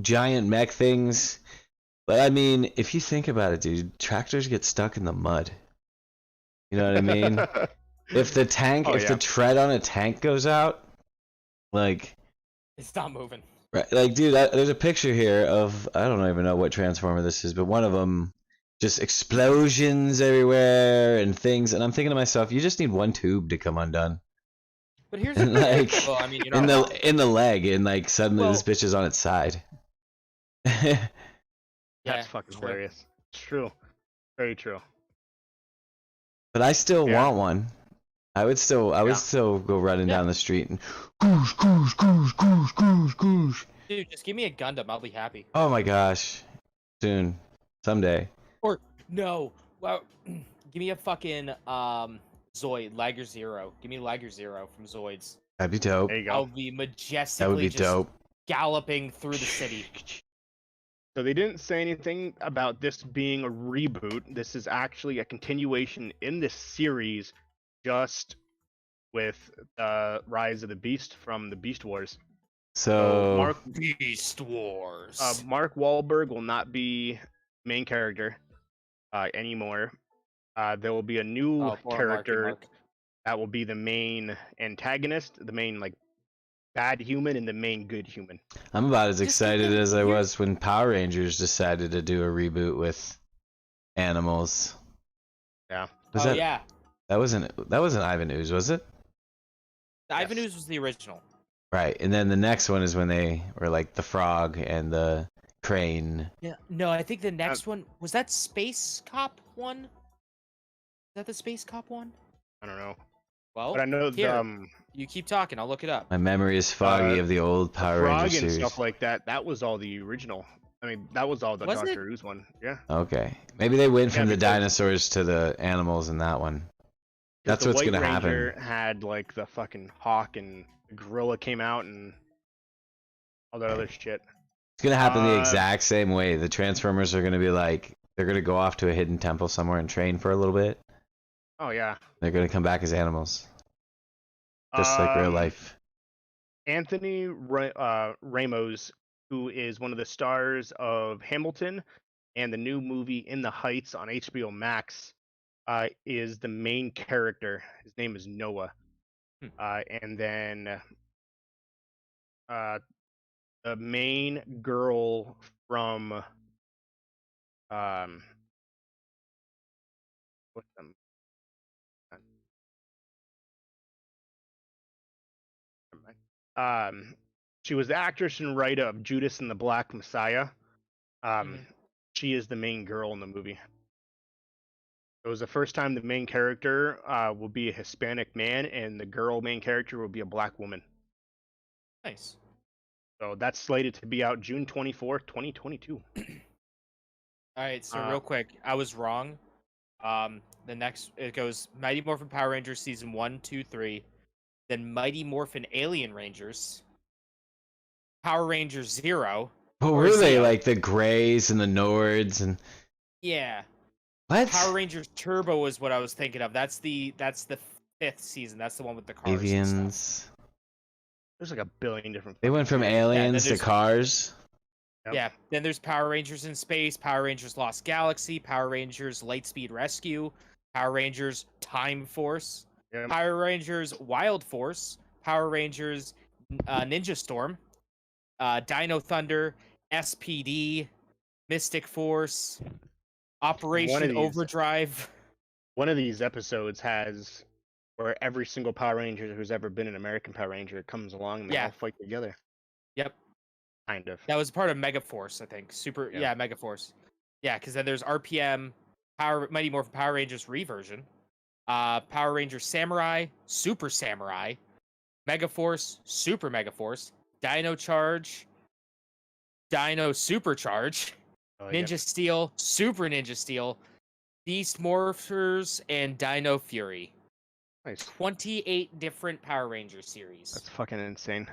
giant mech things. But I mean, if you think about it, dude, tractors get stuck in the mud. You know what I mean? If the tread on a tank goes out, like, It's not moving. right, like, dude, there's a picture here of, I don't even know what Transformer this is, but one of them, just explosions everywhere and things, and I'm thinking to myself, you just need one tube to come undone. But here's And the like, thing. Well, I mean, you're not wrong. in the leg, and like suddenly this Well- bitch is on its side. That's Yeah, fucking true. hilarious. It's true. Very true. But I still Yeah. want one. I would still go running Yeah. down the street and goosh, goosh, goosh, goosh, goosh, goosh. Dude, just give me a Gundam. I'll be happy. Oh my gosh. Soon. Someday. Or no, well, give me a fucking Zoid Liger Zero. Give me Liger Zero from Zoids. That'd be dope. There you I'll go. be majestically That would be just dope. galloping through the city. So they didn't say anything about this being a reboot. This is actually a continuation in this series, just with Rise of the Beast from the Beast Wars. So Beast Wars. Mark Wahlberg will not be main character anymore. There will be a new character that will be the main antagonist, the main like bad human, and the main good human. I'm about as excited as I was when Power Rangers decided to do a reboot with animals. Yeah. Yeah. That wasn't Ivan Ooze, was it? Ivan Ooze was the original. Right, and then the next one is when they were like the frog and the crane. Yeah. No, I think the next one was that Space Cop one. Is that the Space Cop one? I don't know. Well, but I know you keep talking. I'll look it up. My memory is foggy of the old Power Frog Rangers and series. stuff like that. That was all the original. I mean, that was all the Dr. Ooze one. Yeah. Okay, maybe they went from the dinosaurs to the animals in that one. That's what's gonna happen. The White Ranger had like the fucking hawk and the gorilla came out and all that other shit. It's gonna happen the exact same way. The Transformers are gonna be like, they're gonna go off to a hidden temple somewhere and train for a little bit. Oh yeah. They're gonna come back as animals, just like real life. Anthony Ramos, who is one of the stars of Hamilton and the new movie In the Heights on HBO Max, is the main character. His name is Noah. And then the main girl from what's them? She was the actress and writer of Judas and the Black Messiah. She is the main girl in the movie. It was the first time the main character will be a Hispanic man, and the girl main character will be a black woman. Nice. So that's slated to be out June 24th, 2022. All right, so real quick, I was wrong. The next, it goes Mighty Morphin Power Rangers Season 1, 2, 3. Then Mighty Morphin Alien Rangers. Power Rangers Zero. What were they, like the Greys and the Nords and... Yeah. What? Power Rangers Turbo is what I was thinking of. That's the 5th season. That's the one with the cars. Avians. There's like a billion different... They went from aliens to cars? Yep. Yeah, then there's Power Rangers in Space, Power Rangers Lost Galaxy, Power Rangers Lightspeed Rescue, Power Rangers Time Force, Power Rangers Wild Force, Power Rangers Ninja Storm, Dino Thunder, SPD, Mystic Force, Operation Overdrive. One of these episodes has where every single Power Ranger who's ever been an American Power Ranger comes along and they all fight together. Yep. Kind of. That was part of Megaforce, I think. Megaforce. Yeah, because then there's RPM, Mighty Morphin Power Rangers Reversion, Power Rangers Samurai, Super Samurai, Megaforce, Super Megaforce, Dino Charge, Dino Supercharge, Ninja Steel, Super Ninja Steel, Beast Morphers, and Dino Fury. Nice. 28 different Power Ranger series. That's fucking insane.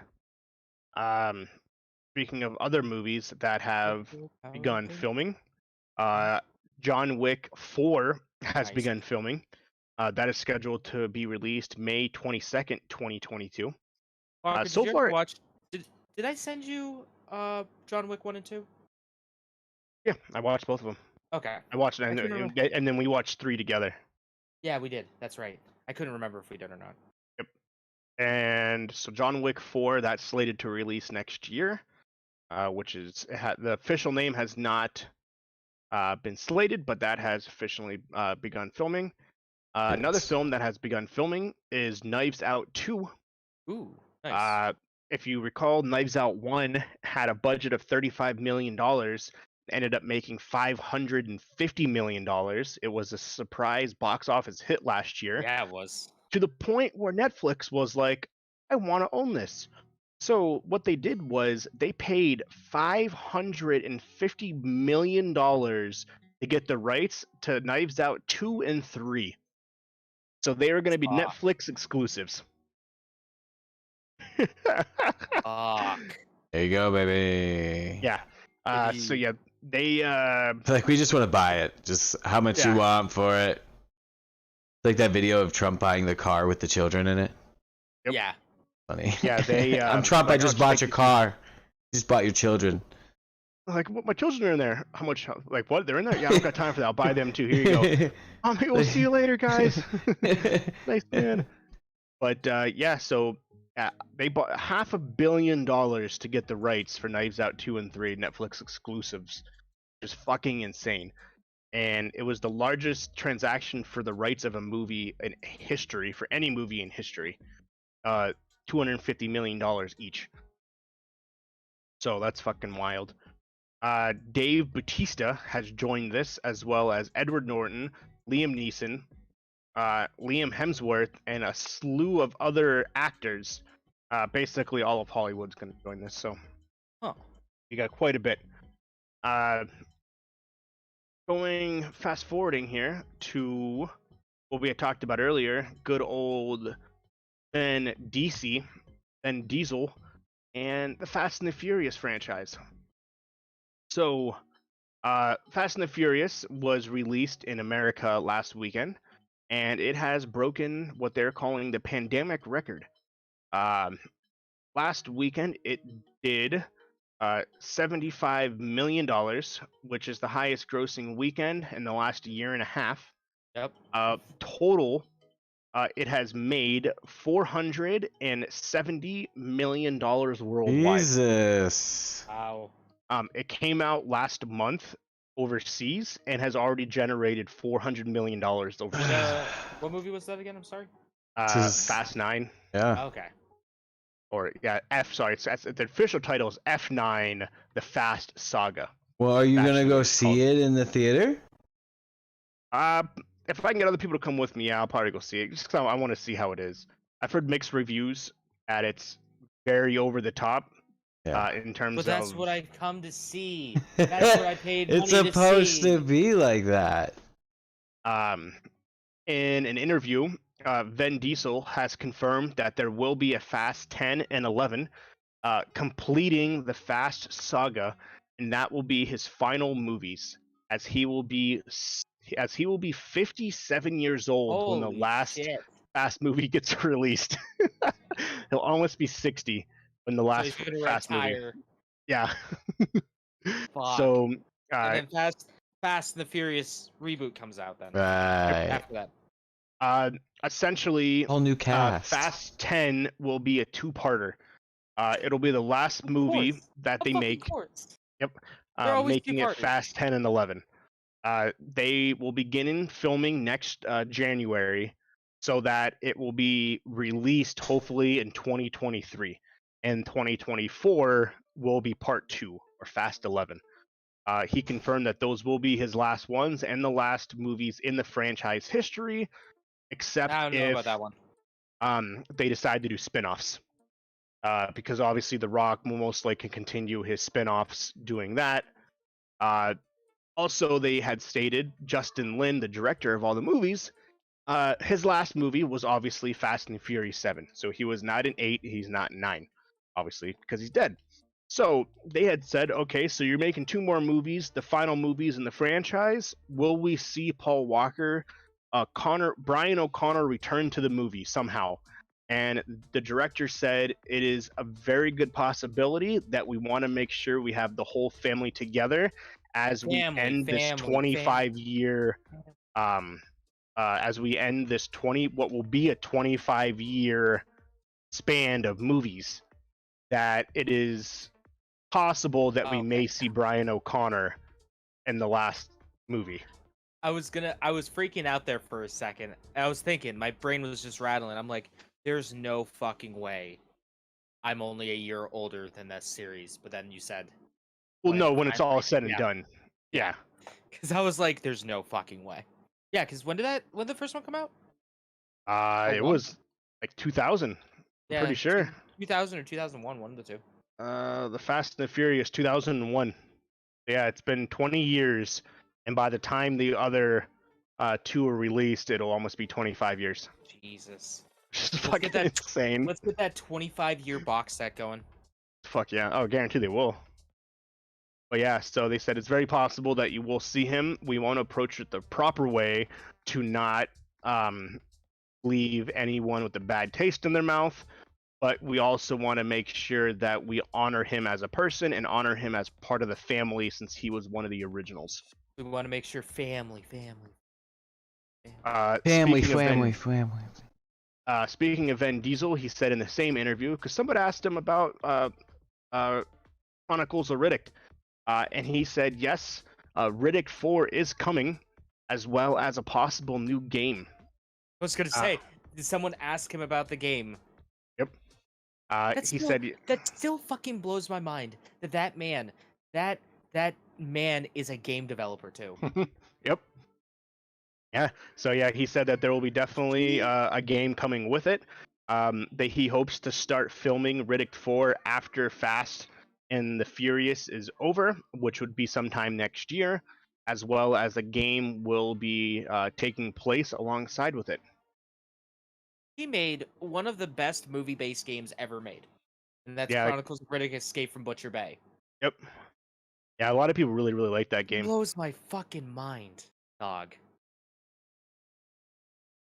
Speaking of other movies that have begun filming, John Wick 4 has begun filming. That is scheduled to be released May 22nd, 2022. So far, did I send you John Wick 1 and 2? Yeah, I watched both of them. Okay. I watched it, and then we watched 3 together. Yeah, we did. That's right. I couldn't remember if we did or not. Yep. And so John Wick 4, that's slated to release next year, which is the official name has not been slated, but that has officially begun filming. Another film that has begun filming is Knives Out 2. Ooh, nice. If you recall, Knives Out 1 had a budget of $35 million, ended up making $550 million. It was a surprise box office hit last year. Yeah, it was. To the point where Netflix was like, I want to own this. So what they did was they paid $550 million to get the rights to Knives Out 2 and 3. So they are going to be Netflix exclusives. Fuck. There you go, baby. Yeah. So yeah, they Like, we just want to buy it. Just how much you Yeah. want for it. Like that video of Trump buying the car with the children in it. Yep. Yeah. Funny. Yeah, they, I'm Trump. I like, just just bought like your you- car. Just bought your children. like what, my children are in there. How much? Like what? They're in there? Yeah, I don't got time for that. I'll buy them too. Here you go. We'll see you later, guys. Nice man. But yeah, so they bought $500 million to get the rights for Knives Out 2 and 3 Netflix exclusives. Just fucking insane. And it was the largest transaction for the rights of a movie in history, for any movie in history. $250 million each. So that's fucking wild. Dave Bautista has joined this, as well as Edward Norton, Liam Neeson, Liam Hemsworth, and a slew of other actors. Basically, all of Hollywood's going to join this, so Huh. you got quite a bit. Going fast forwarding here to what we had talked about earlier, good old Vin Diesel, and the Fast and the Furious franchise. So, Fast and the Furious was released in America last weekend, and it has broken what they're calling the pandemic record. Last weekend, it did $75 million, which is the highest grossing weekend in the last year and a half. Yep. Total, it has made $470 million worldwide. Jesus. Wow. It came out last month overseas and has already generated $400 million overseas. What movie was that again? I'm sorry. Fast 9. Yeah. Okay. Or yeah, Sorry, the official title is F9: The Fast Saga. Well, are you That's gonna what go it's see called. it in the theater? If I can get other people to come with me, yeah, I'll probably go see it. Just 'cause I want to see how it is. I've heard mixed reviews that it's very over the top. Yeah. In terms But that's of what I come to see. That's what I paid It's money to supposed see. to be like that. in an interview, Vin Diesel has confirmed that there will be a Fast 10 and 11, completing the Fast saga, and that will be his final movies, as he will be 57 years old when the Holy last shit. Fast movie gets released. He'll almost be 60 when the So last he's gonna Fast movie. retire. Yeah. Fuck. So And then Fast and the Furious reboot comes out then. Right. After that. essentially, Whole new cast. Fast 10 will be a two-parter. It'll be the last movie course. that they Of make, course. They're always making it two-parters. Fast 10 and 11. They will begin filming next January, so that it will be released hopefully in 2023. And 2024 will be part 2, or Fast 11. He confirmed that those will be his last ones and the last movies in the franchise history, except I don't know if about that one. they decide to do spin-offs. Because obviously The Rock will most likely continue his spin-offs doing that. Also, they had stated Justin Lin, the director of all the movies, his last movie was obviously Fast and Furious 7. So he was not in 8, he's not in 9, obviously, because he's dead. So they had said, okay, so you're making 2 more movies, the final movies in the franchise. Will we see Paul Walker, Brian O'Connor return to the movie somehow? And the director said it is a very good possibility that we want to make sure we have the whole family together as we end this 25-year, as we end this what will be a 25-year span of movies, that it is possible that we may see Brian O'Connor in the last movie. I was freaking out there for a second. I was thinking, my brain was just rattling. I'm like, there's no fucking way I'm only a year older than that series. But then you said, well, no, when it's all said and done. Yeah. Because I was like, there's no fucking way. Yeah, because when did the first one come out? It was like 2000. I'm pretty sure. 2000 or 2001, one of the two. The Fast and the Furious 2001. Yeah, it's been 20 years, and by the time the other 2 are released, it'll almost be 25 years. Jesus. Just fucking insane. Let's get that 25-year box set going. Fuck yeah. Oh, guarantee they will. But yeah, so they said it's very possible that you will see him. We want to approach it the proper way to not um, leave anyone with a bad taste in their mouth. But we also want to make sure that we honor him as a person and honor him as part of the family since he was one of the originals. We want to make sure family. Family, Speaking of family, Vin, family. speaking of Vin Diesel, he said in the same interview because somebody asked him about Chronicles of Riddick, and he said yes, Riddick 4 is coming, as well as a possible new game. I was gonna say, did someone ask him about the game? Yep. He Still, said that still fucking blows my mind that man is a game developer too. Yep. Yeah. So yeah, he said that there will be definitely a game coming with it. That he hopes to start filming Riddick 4 after Fast and the Furious is over, which would be sometime next year, as well as a game will be taking place alongside with it. He made one of the best movie-based games ever made, and that's Yeah. Chronicles of Riddick: Escape from Butcher Bay. Yep. Yeah, a lot of people really, really like that game. Blows my fucking mind, dog.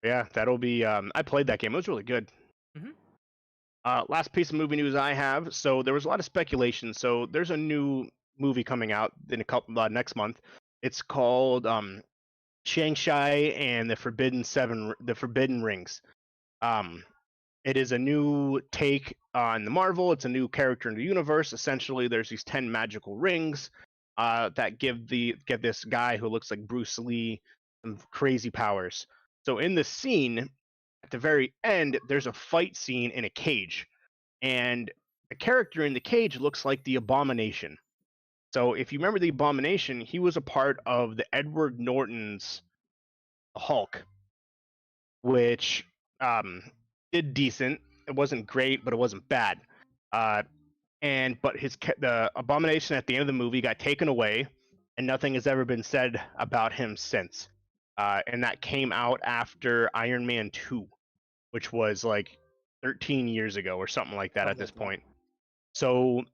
Yeah, that'll be. I played that game. It was really good. Mhm. Last piece of movie news I have. So there was a lot of speculation. So there's a new movie coming out in a couple next month. It's called Shang-Chi and the Forbidden Rings. It is a new take on the Marvel. It's a new character in the universe. Essentially, there's these 10 magical rings that give this guy who looks like Bruce Lee some crazy powers. So in the scene, at the very end, there's a fight scene in a cage, and the character in the cage looks like the Abomination. So if you remember the Abomination, he was a part of the Edward Norton's Hulk, which did decent. It wasn't great, but it wasn't bad. But the Abomination at the end of the movie got taken away, and nothing has ever been said about him since. And that came out after Iron Man 2, which was like 13 years ago or something like that at this point. So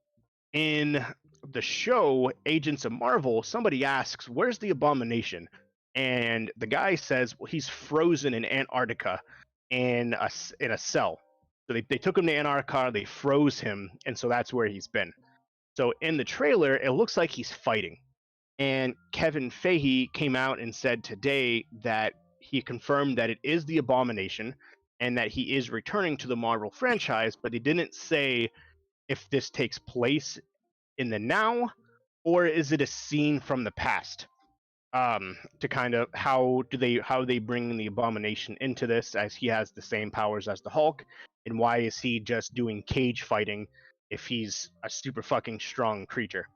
in the show Agents of Marvel, somebody asks, "Where's the Abomination?" And the guy says, "Well, he's frozen in Antarctica in a cell." So they took him to Antarctica, they froze him, and so that's where he's been. So in the trailer, it looks like he's fighting. And Kevin Feige came out and said today that he confirmed that it is the Abomination and that he is returning to the Marvel franchise, but he didn't say if this takes place in the now or is it a scene from the past. To kind of how they bring the Abomination into this, as he has the same powers as the Hulk, and why is he just doing cage fighting if he's a super fucking strong creature?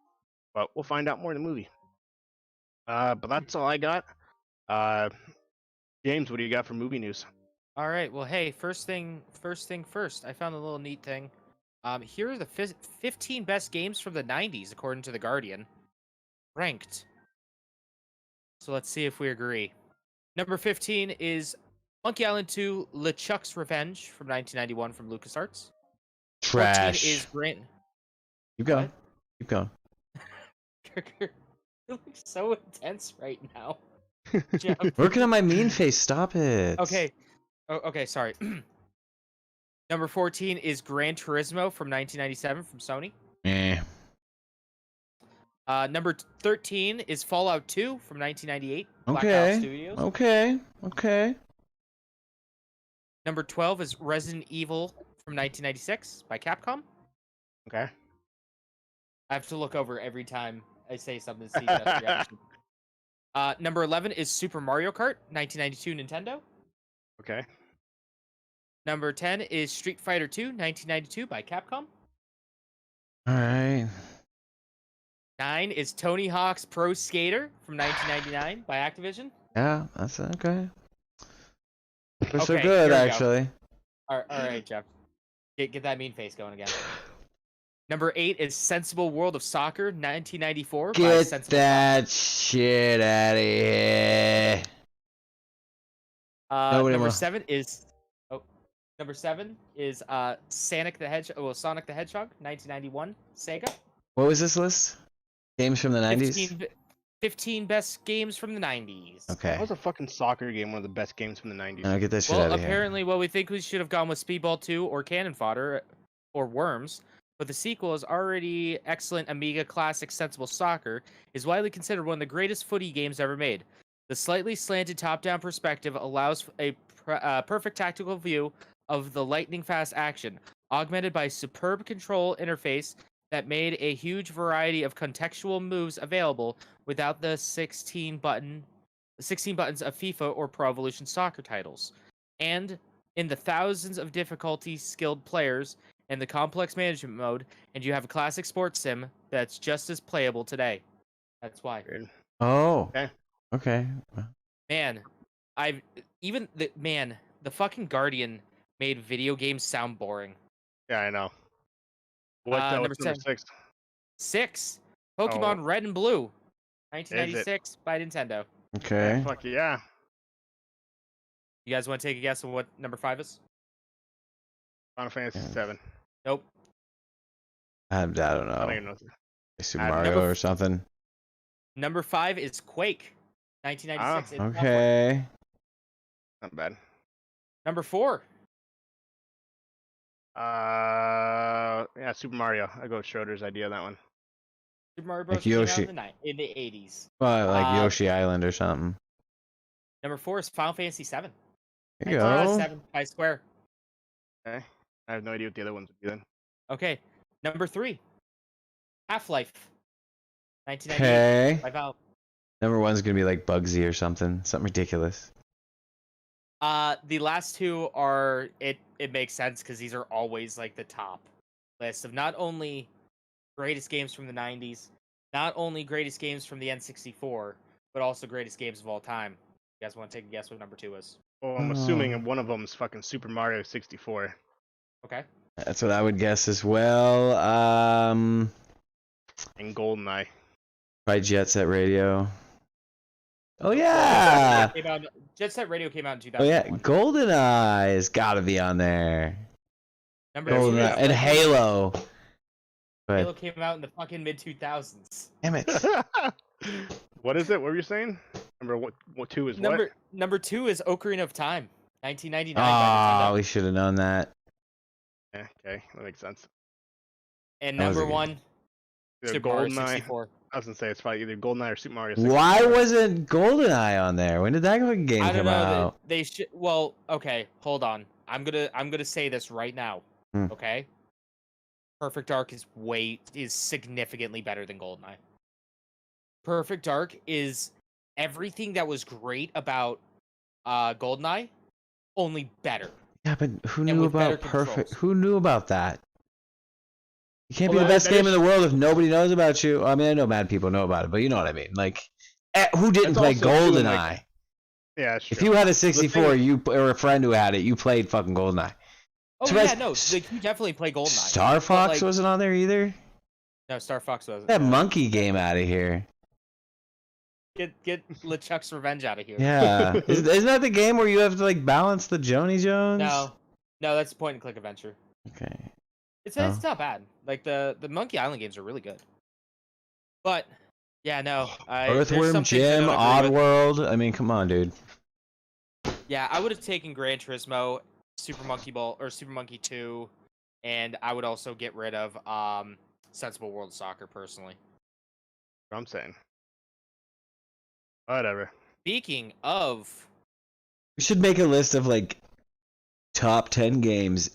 But we'll find out more in the movie. But that's all I got. James, what do you got for movie news? All right. Well, hey, first thing first. I found a little neat thing. Here are the 15 best games from the 90s according to The Guardian, ranked. So let's see if we agree. Number 15 is Monkey Island 2: LeChuck's Revenge from 1991 from LucasArts. Trash. 14 is Grand. Keep going. What? Keep going. You look so intense right now. Working on my mean face. Stop it. Okay. Oh, okay, sorry. Number 14 is Gran Turismo from 1997 from Sony. Eh. Number 13 is Fallout 2 from 1998. Black Okay. Ops Studios. Okay. Number 12 is Resident Evil from 1996 by Capcom. Okay. I have to look over every time I say something to see that reaction. Number 11 is Super Mario Kart 1992 Nintendo. Okay. Number 10 is Street Fighter 2 1992 by Capcom. All right. 9 is Tony Hawk's Pro Skater from 1999 by Activision. Yeah, that's okay. They're so Okay, good, here we go. actually. All right, Jeff. Get that mean face going again. Number 8 is Sensible World of Soccer 1994 by Get Sensible that shit out of here. Soccer. Nobody Number 7 is Sonic the Hedgehog 1991 Sega. What was this list? Games from the 90s? 15 best games from the 90s. Okay. That was a fucking soccer game, one of the best games from the 90s. I'll get that shit Well, out of here. apparently, we think we should have gone with Speedball 2 or Cannon Fodder or Worms, but the sequel is already excellent. Amiga classic Sensible Soccer is widely considered one of the greatest footy games ever made. The slightly slanted top-down perspective allows a perfect tactical view of the lightning-fast action, augmented by superb control interface that made a huge variety of contextual moves available without the 16 buttons of FIFA or Pro Evolution Soccer titles. And in the thousands of difficulty skilled players and the complex management mode, and you have a classic sports sim that's just as playable today. That's why. Oh. Okay. Okay. Man, the fucking Guardian made video games sound boring. Yeah, I know. What's number 6? 6. Pokemon Red and Blue. 1996 by Nintendo. Okay. Fuck yeah. You guys want to take a guess on what number 5 is? Final Fantasy 7. Nope. I don't know. I don't even know. Super Mario or something. Number 5 is Quake. 1996. Okay. Not bad. Number 4. Yeah, Super Mario. I go with Schroeder's idea on that one. Super Mario Bros. Like Yoshi. Came out in the 80s. Well, like Yoshi Island or something. Number 4 is Final Fantasy 7. There you go. 7 by Square. Okay. I have no idea what the other ones would be then. Okay. Number 3. Half-Life. 1998 by Valve. Number 1's gonna be like Bugsy or something ridiculous. The last 2 are it makes sense because these are always like the top list of not only greatest games from the 90s, not only greatest games from the N64, but also greatest games of all time. You guys want to take a guess what number 2 is? Well, I'm assuming one of them is fucking Super Mario 64. Okay. That's what I would guess as well. And GoldenEye. Probably Jet Set Radio. Oh yeah. Jet Set Radio came out in 2001. Oh yeah, GoldenEye has got to be on there. Number 2 GoldenEye and Halo. But Halo came out in the fucking mid 2000s. damn it. What is it? What were you saying? Number 2 is what? Number 2 is Ocarina of Time, 1999 by Oh, Nintendo. we should have known that. Yeah, okay, that makes sense. And That was number a good 1, Either Super Mario GoldenEye. 64. I was gonna say it's probably either GoldenEye or Super Mario 64. Why wasn't GoldenEye on there? When did that fucking game I don't come know. out? They should. Well, okay, hold on. I'm gonna say this right now. Hmm. Okay. Perfect Dark is significantly better than GoldenEye. Perfect Dark is everything that was great about GoldenEye, only better. Yeah, but who And knew with better about Perfect? controls. Who knew about that? You can't be Well, the best that game in is- the world if nobody knows about you. I mean, I know mad people know about it, but you know what I mean. Like, who didn't That's play also true, GoldenEye? like- Yeah, that's If true. you had a thing 64, is- you or a friend who had it, you played fucking GoldenEye. Oh Surprise- yeah, no, like, you definitely play GoldenEye. Star But, Fox like, wasn't on there either. No, Star Fox wasn't. That monkey game out of here. Get LeChuck's Revenge out of here. Yeah, isn't that the game where you have to like balance the Joni Jones? No, that's point and click adventure. Okay. It's Oh. it's not bad. Like the Monkey Island games are really good. But yeah, no. there's some Earthworm things I Jim, don't agree with. Oddworld. I mean, come on, dude. Yeah, I would have taken Gran Turismo, Super Monkey Ball, or Super Monkey 2, and I would also get rid of Sensible World Soccer personally. What I'm saying. Whatever. Speaking of, We should make a list of like top 10 games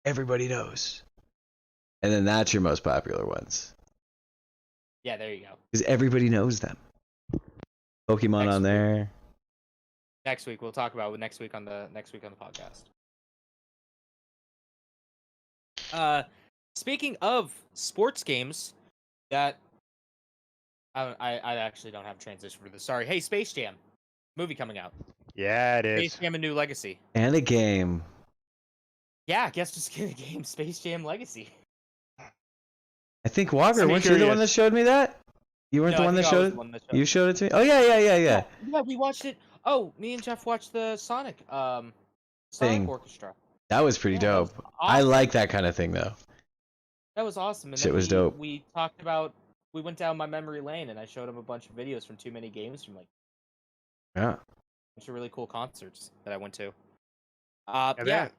everybody knows, and then that's your most popular ones yeah, there you go. because everybody knows them. Pokemon Next on week. there. Next week we'll talk about next week on the podcast. Speaking of sports games, that I actually don't have a transition for this. Sorry. Hey, Space Jam movie coming out. Yeah, it Space is. Jam: A New Legacy. And a game. Yeah, I guess just get a game. Space Jam Legacy. I think Walker, I'm weren't you the one that curious. showed me that? You weren't No, the I one that think I was showed the it? one that showed You it. showed it to me? Oh yeah. Yeah, we watched it. Oh, me and Jeff watched the Sonic Thing. Orchestra. That was pretty Yeah, that was dope. I awesome. like that kind of thing though. That was awesome. And Shit then was dope. We talked about we went down my memory lane, and I showed him a bunch of videos from too many games from like Yeah. a bunch of really cool concerts that I went to. Yeah, Yeah, Do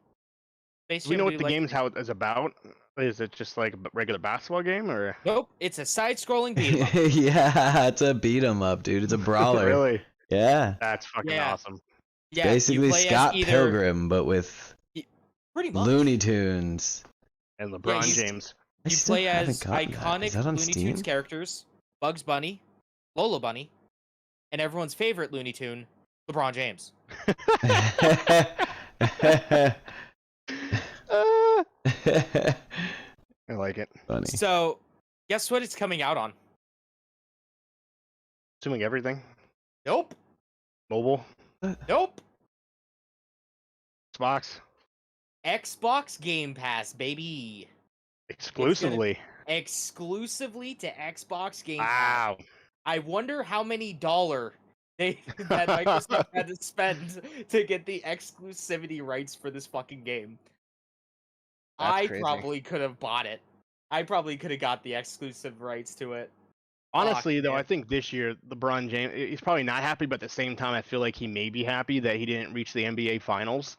Space we Jam know will what be the like game's how is about? Is it just like a regular basketball game, or Nope, it's a side-scrolling beat 'em up. Yeah, it's a beat 'em up, dude. It's a brawler. really? Yeah. That's fucking Yeah. awesome. Yeah, you Basically play as Scott either Pilgrim, but with pretty much. Looney Tunes. And Yeah, LeBron you- James. I You still play haven't as gotten that. iconic Is that on Looney Steam? Tunes characters, Bugs Bunny, Lola Bunny, and everyone's favorite Looney Tune, LeBron James. I like it. Funny. So, guess what it's coming out on? Assuming everything. Nope. Mobile. Nope. Xbox. Xbox Game Pass, baby. Exclusively. Exclusively to Xbox Game Pass. Wow. I wonder how many dollar that Microsoft had to spend to get the exclusivity rights for this fucking game. That's I crazy. probably could have bought it. I probably could have got the exclusive rights to it. Honestly, though, man. I think this year LeBron James, he's probably not happy, but at the same time, I feel like he may be happy that he didn't reach the NBA Finals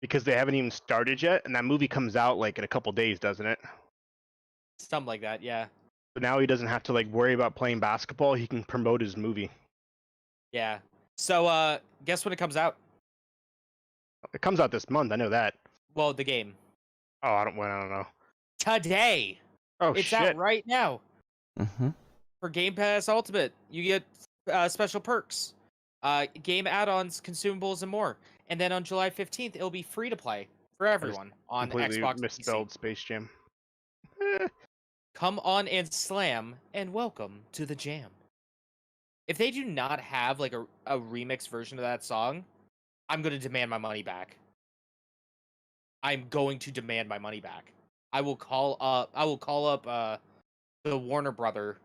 because they haven't even started yet, and that movie comes out like in a couple days, doesn't it? Something like that, yeah. So now he doesn't have to like worry about playing basketball. He can promote his movie. Yeah. So, guess when it comes out? It comes out this month. I know that. Well, the game. Oh, I don't know. Today. Oh It's shit! out right now. Mm-hmm. For Game Pass Ultimate, you get special perks, game add-ons, consumables, and more. And then on July 15th, it'll be free to play for everyone on Completely Xbox misspelled PC. Space Jam. Come on and slam, and welcome to the jam. If they do not have like a remix version of that song, I'm going to demand my money back. I'm going to demand my money back. I will call up the Warner Brother,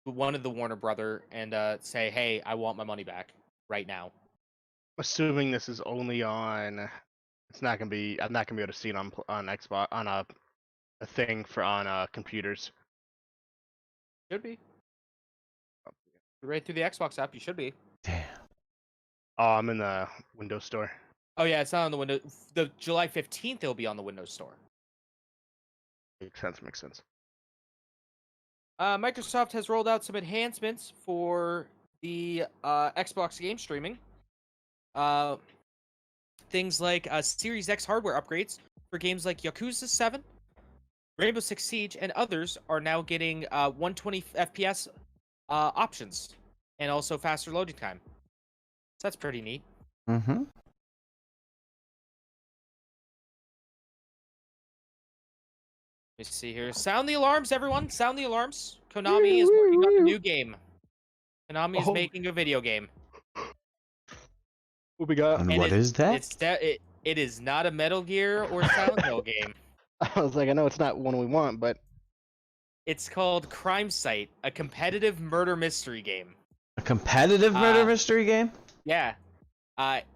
one of the Warner Brother, and say, "Hey, I want my money back right now." Assuming this is only on, it's not gonna be. I'm not gonna be able to see it on Xbox on a thing for on computers. Should be. Right through the Xbox app, you should be. Damn. Oh, I'm in the Windows Store. Oh yeah, it's not on the Windows. The July 15th, it'll be on the Windows Store. Makes sense. Microsoft has rolled out some enhancements for the Xbox game streaming. Things like Series X hardware upgrades for games like Yakuza 7, Rainbow Six Siege, and others are now getting 120 FPS options, and also faster loading time. So that's pretty neat. Mm-hmm. Let me see here. Sound the alarms, everyone! Sound the alarms! Konami is working on a new game. Konami is making a video game. What we got? And And what is that? It is not a Metal Gear or Silent Hill game. I was like, I know it's not one we want, but It's called Crime Site, a competitive murder mystery game. A competitive murder mystery game? Yeah.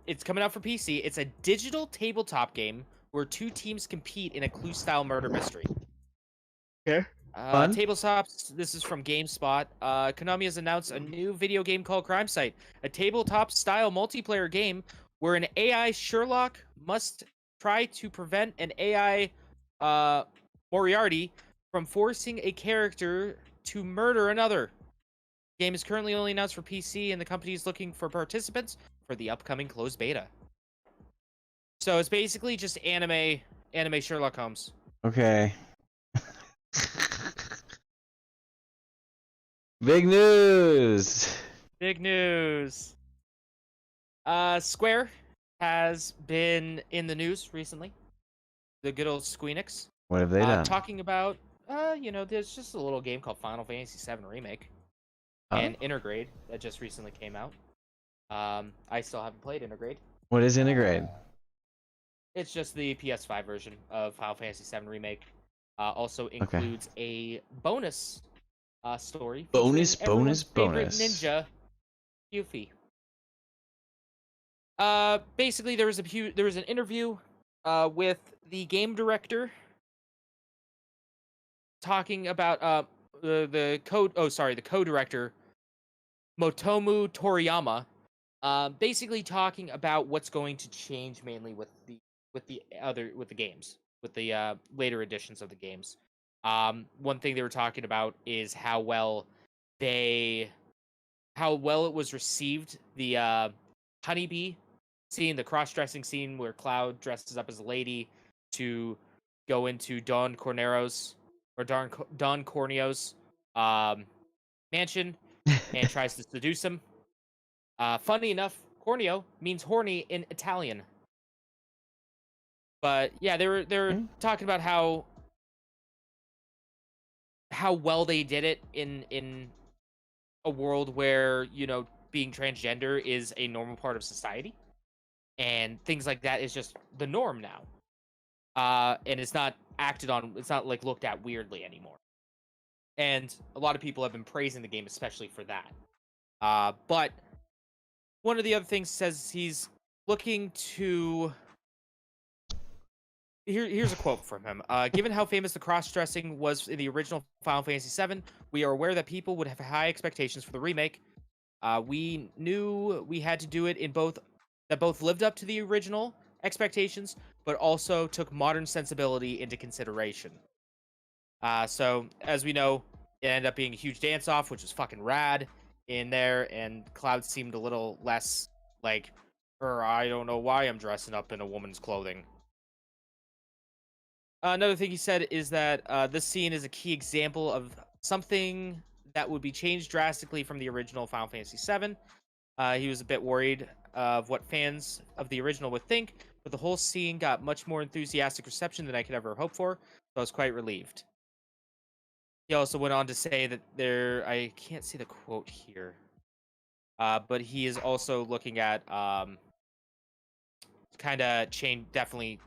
It's coming out for PC. It's a digital tabletop game where two teams compete in a Clue-style murder mystery. Okay. Fun. Tabletops, this is from GameSpot. Konami has announced a new video game called Crime Site, a tabletop-style multiplayer game where an AI Sherlock must try to prevent an AI Moriarty from forcing a character to murder another. The game is currently only announced for PC, and the company is looking for participants for the upcoming closed beta. So it's basically just anime Sherlock Holmes. Okay. Big news. Big news. Square has been in the news recently. The good old Squeenix. What have they done? Talking about, there's just a little game called Final Fantasy VII Remake Oh. and Intergrade that just recently came out. I still haven't played Intergrade. What is Integrate? It's just the PS5 version of Final Fantasy VII Remake. Also includes a bonus story. Bonus, featuring everyone's bonus, favorite ninja, Yuffie. Basically, there was an interview with the game director talking about the co-director Motomu Toriyama, basically talking about what's going to change mainly with the games, with the later editions of the games. One thing they were talking about is how well it was received. The honeybee scene, the cross-dressing scene where Cloud dresses up as a lady to go into Don Corneo's mansion and tries to seduce him. Funny enough, Corneo means horny in Italian. But yeah, they were talking about how well they did it in a world where, you know, being transgender is a normal part of society, and things like that is just the norm now. And it's not acted on. It's not like looked at weirdly anymore. And a lot of people have been praising the game, especially for that. But one of the other things says he's looking to. Here's a quote from him. Given how famous the cross-dressing was in the original Final Fantasy VII, we are aware that people would have high expectations for the remake. We knew we had to do it that both lived up to the original expectations, but also took modern sensibility into consideration. So, as we know, it ended up being a huge dance-off, which was fucking rad in there, and Cloud seemed a little less like, I don't know why I'm dressing up in a woman's clothing. Another thing he said is that this scene is a key example of something that would be changed drastically from the original Final Fantasy VII. He was a bit worried of what fans of the original would think, but the whole scene got much more enthusiastic reception than I could ever hope for, so I was quite relieved. He also went on to say that I can't see the quote here, but he is also looking at kind of definitely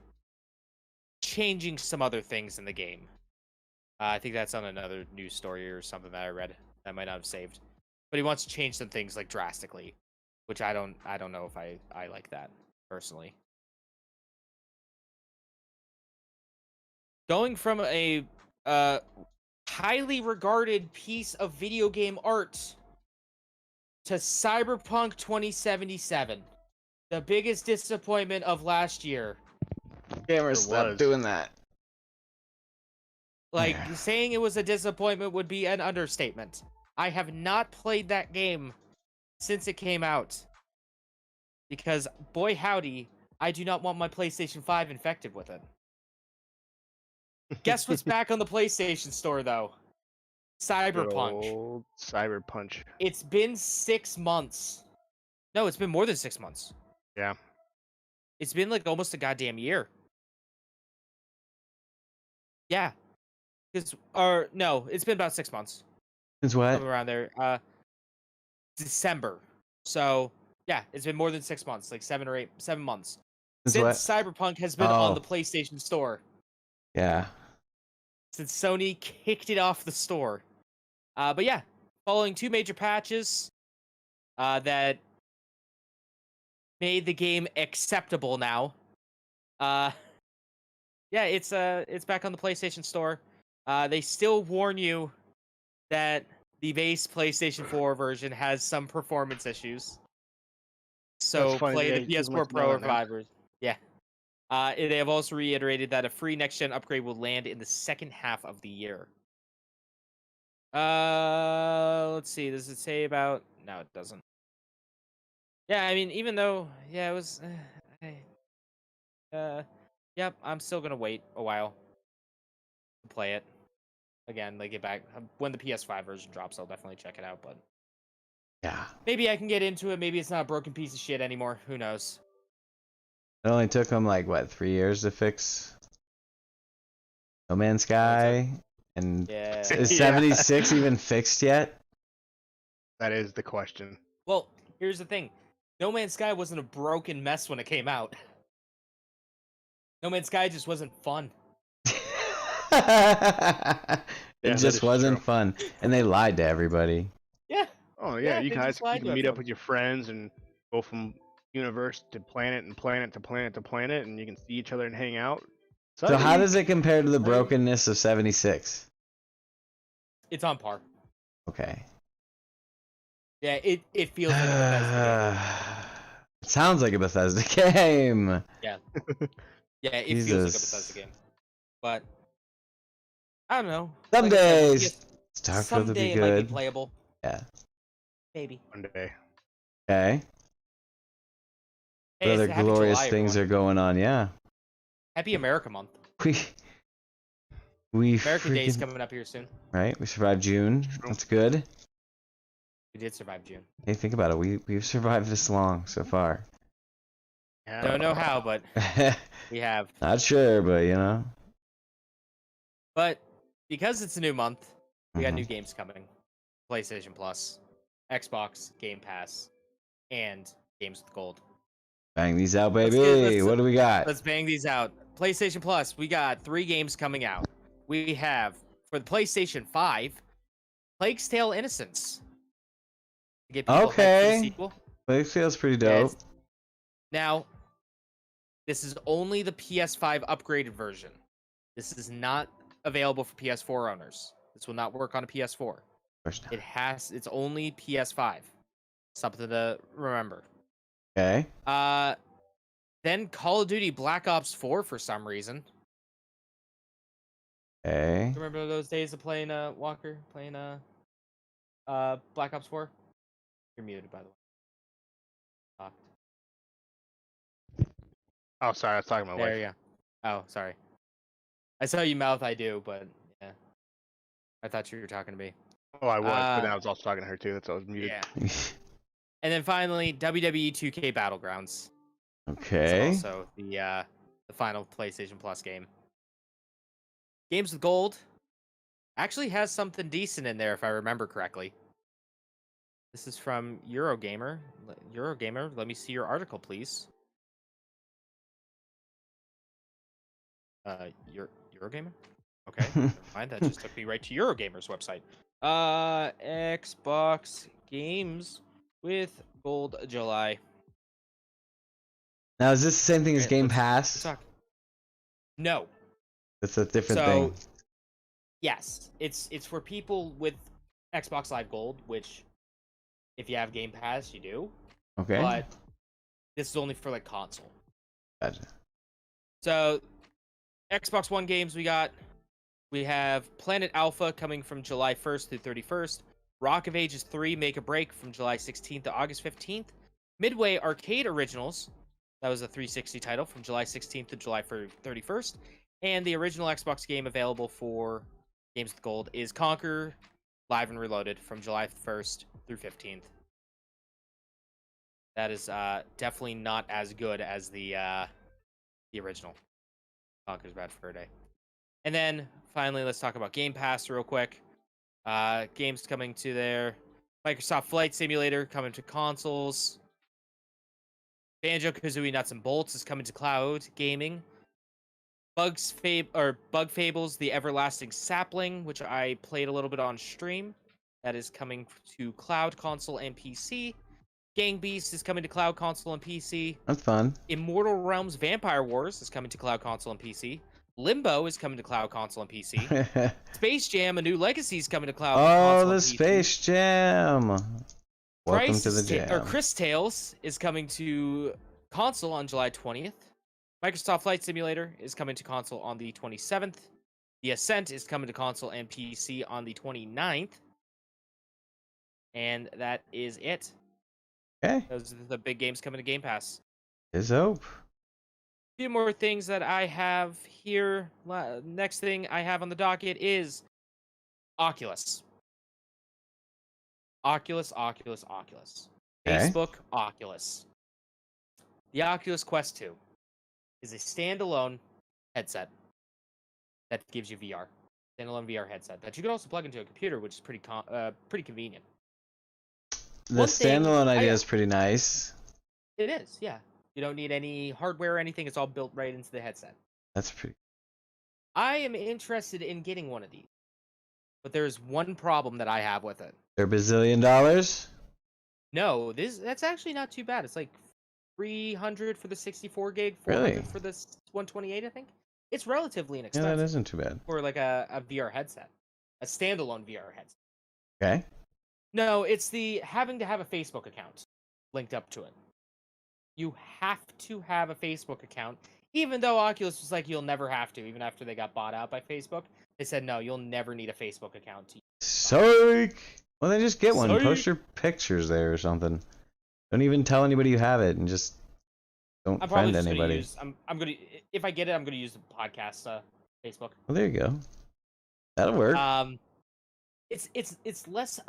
changing some other things in the game. I think that's on another news story or something that I read that I might not have saved. But he wants to change some things like drastically, which I don't know if I like that personally. Going from a highly regarded piece of video game art to Cyberpunk 2077, the biggest disappointment of last year. Gamers, stop doing that. Like, saying it was a disappointment would be an understatement. I have not played that game since it came out. Because, boy howdy, I do not want my PlayStation 5 infected with it. Guess what's back on the PlayStation Store, though? Cyberpunk. Cyberpunk. It's been 6 months. No, it's been more than 6 months. Yeah. It's been like almost a goddamn year. Yeah. It's been about 6 months. It's what? Somewhere around there. December. So, yeah, it's been more than 6 months, like 7 months. It's Since what? Cyberpunk has been on the PlayStation Store. Yeah. Since Sony kicked it off the store. But yeah, following 2 major patches that made the game acceptable now. Yeah, it's back on the PlayStation Store. They still warn you that the base PlayStation 4 version has some performance issues. So play the PS4 Pro or Vibers. Yeah. They have also reiterated that a free next-gen upgrade will land in the second half of the year. Let's see. Does it say about... No, it doesn't. Yeah, I mean, even though... Yeah, it was... Yep, I'm still gonna wait a while to play it. Again, like, get back... When the PS5 version drops, I'll definitely check it out, but... Yeah. Maybe I can get into it. Maybe it's not a broken piece of shit anymore. Who knows? It only took them, like, what, 3 years to fix No Man's Sky? And Yeah. is 76 even fixed yet? That is the question. Well, here's the thing. No Man's Sky wasn't a broken mess when it came out. No Man's Sky just wasn't fun. It just wasn't fun. And they lied to everybody. Yeah. Oh, yeah, you they guys just lied can to meet up everyone. with your friends and go from universe to planet and planet to planet to planet, and you can see each other and hang out. So how does it compare to the brokenness of 76? it's on par. Okay. Yeah, it feels like a Bethesda It sounds like a Bethesda game. game. Yeah. Yeah, it feels like a Bethesda game. But I don't know. Some Like I said, we'll days Starfield would someday be it might be good. playable. Yeah. Maybe. One day. Okay. Hey, What other it's happy glorious July, things everyone. are going on? Yeah. Happy America Month. We America Day's freaking coming up here soon. right. We survived June. That's good. We did survive June. Hey, think about it. We've survived this long so far. Yeah. Don't know how, but we have. Not sure, but you know. But because it's a new month, we got Mhm. new games coming. PlayStation Plus, Xbox, Game Pass, and Games with Gold. Bang these out, Let's baby. get- What do we got? Let's bang these out. PlayStation Plus, we got 3 games coming out. We have, for the PlayStation 5, Plague's Tale Innocence. To get people hyped for the Okay. sequel. It feels pretty Yeah, dope. Now, this is only the PS5 upgraded version. This is not available for PS4 owners. This will not work on a PS4. Of course not. It's only PS5. Something to remember. Okay. Then Call of Duty Black Ops 4 for some reason. Okay. Remember those days of playing Walker? Playing Black Ops 4? You're muted, by the way. Talk. Oh, sorry, I was talking to my There wife. you go. Oh, sorry. I saw you mouth I do, but yeah. I thought you were talking to me. Oh, I was, but then I was also talking to her too. That's why I was muted. Yeah. And then finally, WWE 2K Battlegrounds. Okay. It's also the final PlayStation Plus game. Games with Gold actually has something decent in there, if I remember correctly. This is from Eurogamer. Eurogamer, let me see your article, please. Eurogamer? Okay, never mind. That just took me right to Eurogamer's website. Xbox games with Gold July. Now, is this the same thing as Okay, Game let's Pass? talk. No. It's a different So, thing. yes, it's for people with Xbox Live Gold, which if you have Game Pass, you do. Okay. But this is only for like console. Gotcha. So, Xbox One games we have Planet Alpha coming from July 1st through 31st. Rock of Ages 3 Make a Break from July 16th to August 15th. Midway Arcade Originals, that was a 360 title, from July 16th to July 31st. And the original Xbox game available for Games with Gold is Conquer Live and Reloaded from July 1st through 15th. That is definitely not as good as the original. Conquer's Bad Fur Day. And then finally, let's talk about Game Pass real quick. Games coming to there. Microsoft Flight Simulator coming to consoles. Banjo-Kazooie Nuts and Bolts is coming to cloud gaming. Bug Fables: The Everlasting Sapling, which I played a little bit on stream, that is coming to cloud, console, and PC. Gang Beasts is coming to cloud, console, and PC. That's fun. Immortal Realms: Vampire Wars is coming to cloud, console, and PC. Limbo is coming to cloud, console, and PC. Space Jam: A New Legacy is coming to cloud, console, the and PC. Space Jam. Welcome to the Crisis jam. Chris Tales is coming to console on July 20th. Microsoft Flight Simulator is coming to console on the 27th. The Ascent is coming to console and PC on the 29th. And that is it. Okay. Those are the big games coming to Game Pass. Is hope. A few more things that I have here. Next thing I have on the docket is Oculus. Oculus. Okay. Facebook Oculus. The Oculus Quest 2 is a standalone headset that gives you VR. Standalone VR headset that you can also plug into a computer, which is pretty convenient. The One thing standalone idea is pretty nice. It is, yeah. You don't need any hardware or anything. It's all built right into the headset. That's pretty. I am interested in getting one of these, but there's one problem that I have with it. They're $1 billion? No, that's actually not too bad. It's like 300 for the 64 gig, 400 Really? for the 128, I think. It's relatively Yeah, inexpensive that isn't too bad. for like a VR headset. a standalone VR headset. Okay. No, it's the having to have a Facebook account linked up to it. You have to have a Facebook account, even though Oculus was like, you'll never have to, even after they got bought out by Facebook. They said, no, you'll never need a Facebook account to use Psych! Well, then just get one. Psych! Post your pictures there or something. Don't even tell anybody you have it, and just don't I'm probably friend just anybody. gonna use. I'm gonna, if I get it, I'm gonna use the podcast Facebook. Well, there you go. That'll work. It's less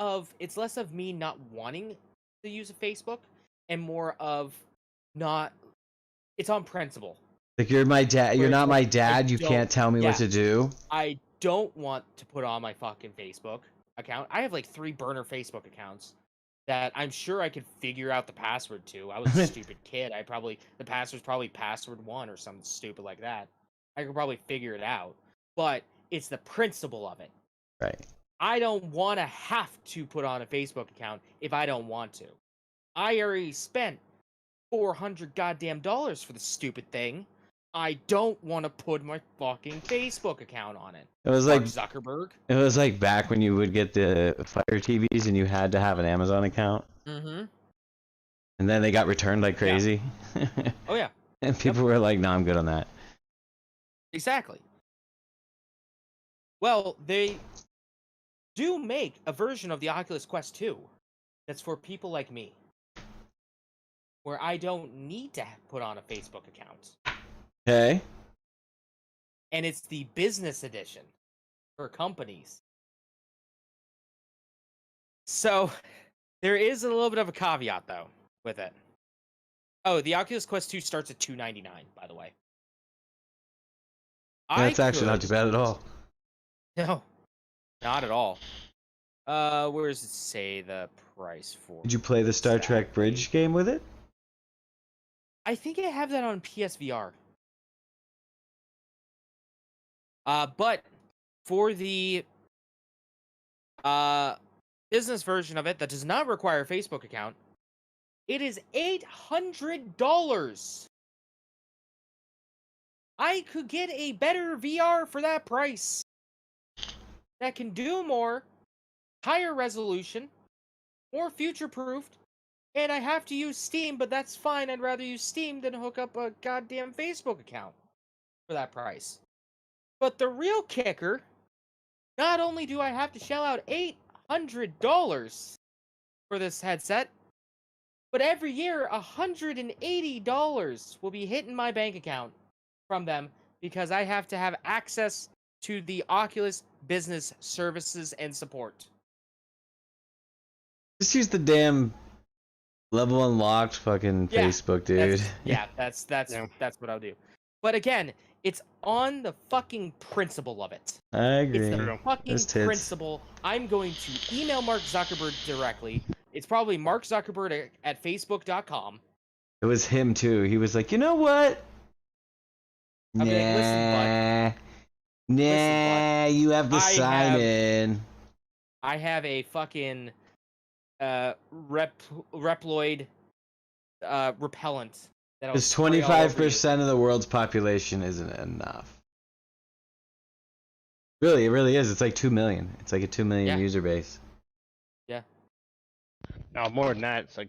of me not wanting to use a Facebook and more of not. It's on principle. Like you're my dad. You're not my dad. You don't- can't tell me what yeah. to do. I don't want to put on my fucking Facebook account. I have like 3 burner Facebook accounts that I'm sure I could figure out the password to. I was a stupid kid. The password's probably password 1 or something stupid like that. I could probably figure it out. But it's the principle of it. Right. I don't want to have to put on a Facebook account if I don't want to. I already spent $400 goddamn dollars for the stupid thing. I don't want to put my fucking Facebook account on it. It was Mark like Zuckerberg. it was like back when you would get the Fire TVs and you had to have an Amazon account, Mm-hmm. and then they got returned like crazy. Oh yeah, And people were like, "No, I'm good on that." exactly. Well, they do make a version of the Oculus Quest 2 that's for people like me, where I don't need to put on a Facebook account. Okay. And it's the business edition for companies. So there is a little bit of a caveat though with it. Oh, the Oculus Quest 2 starts at $299, by the way. That's actually not too bad at all. No, not at all. Where does it say the price for? Did you play the Star Trek Bridge game with it? I think I have that on PSVR. But for the business version of it that does not require a Facebook account, it is $800. I could get a better VR for that price that can do more, higher resolution, more future-proofed, and I have to use Steam, but that's fine. I'd rather use Steam than hook up a goddamn Facebook account for that price. But the real kicker, not only do I have to shell out $800 for this headset, but every year $180 will be hitting my bank account from them because I have to have access to the Oculus business services and support. Just use the damn level unlocked fucking Yeah, Facebook, dude. That's what I'll do. But again, it's on the fucking principle of it. I agree. It's the fucking Those tits. principle. I'm going to email Mark Zuckerberg directly. It's probably Mark Zuckerberg at Facebook.com. It was him too. He was like, you know what? I'll be like, Nah, Listen, you have to I sign have- in. I have a fucking Reploid repellent. Because 25% of the world's population isn't enough. Really, it really is. It's like 2 million. It's like a 2 million Yeah. user base. No, more than that. It's like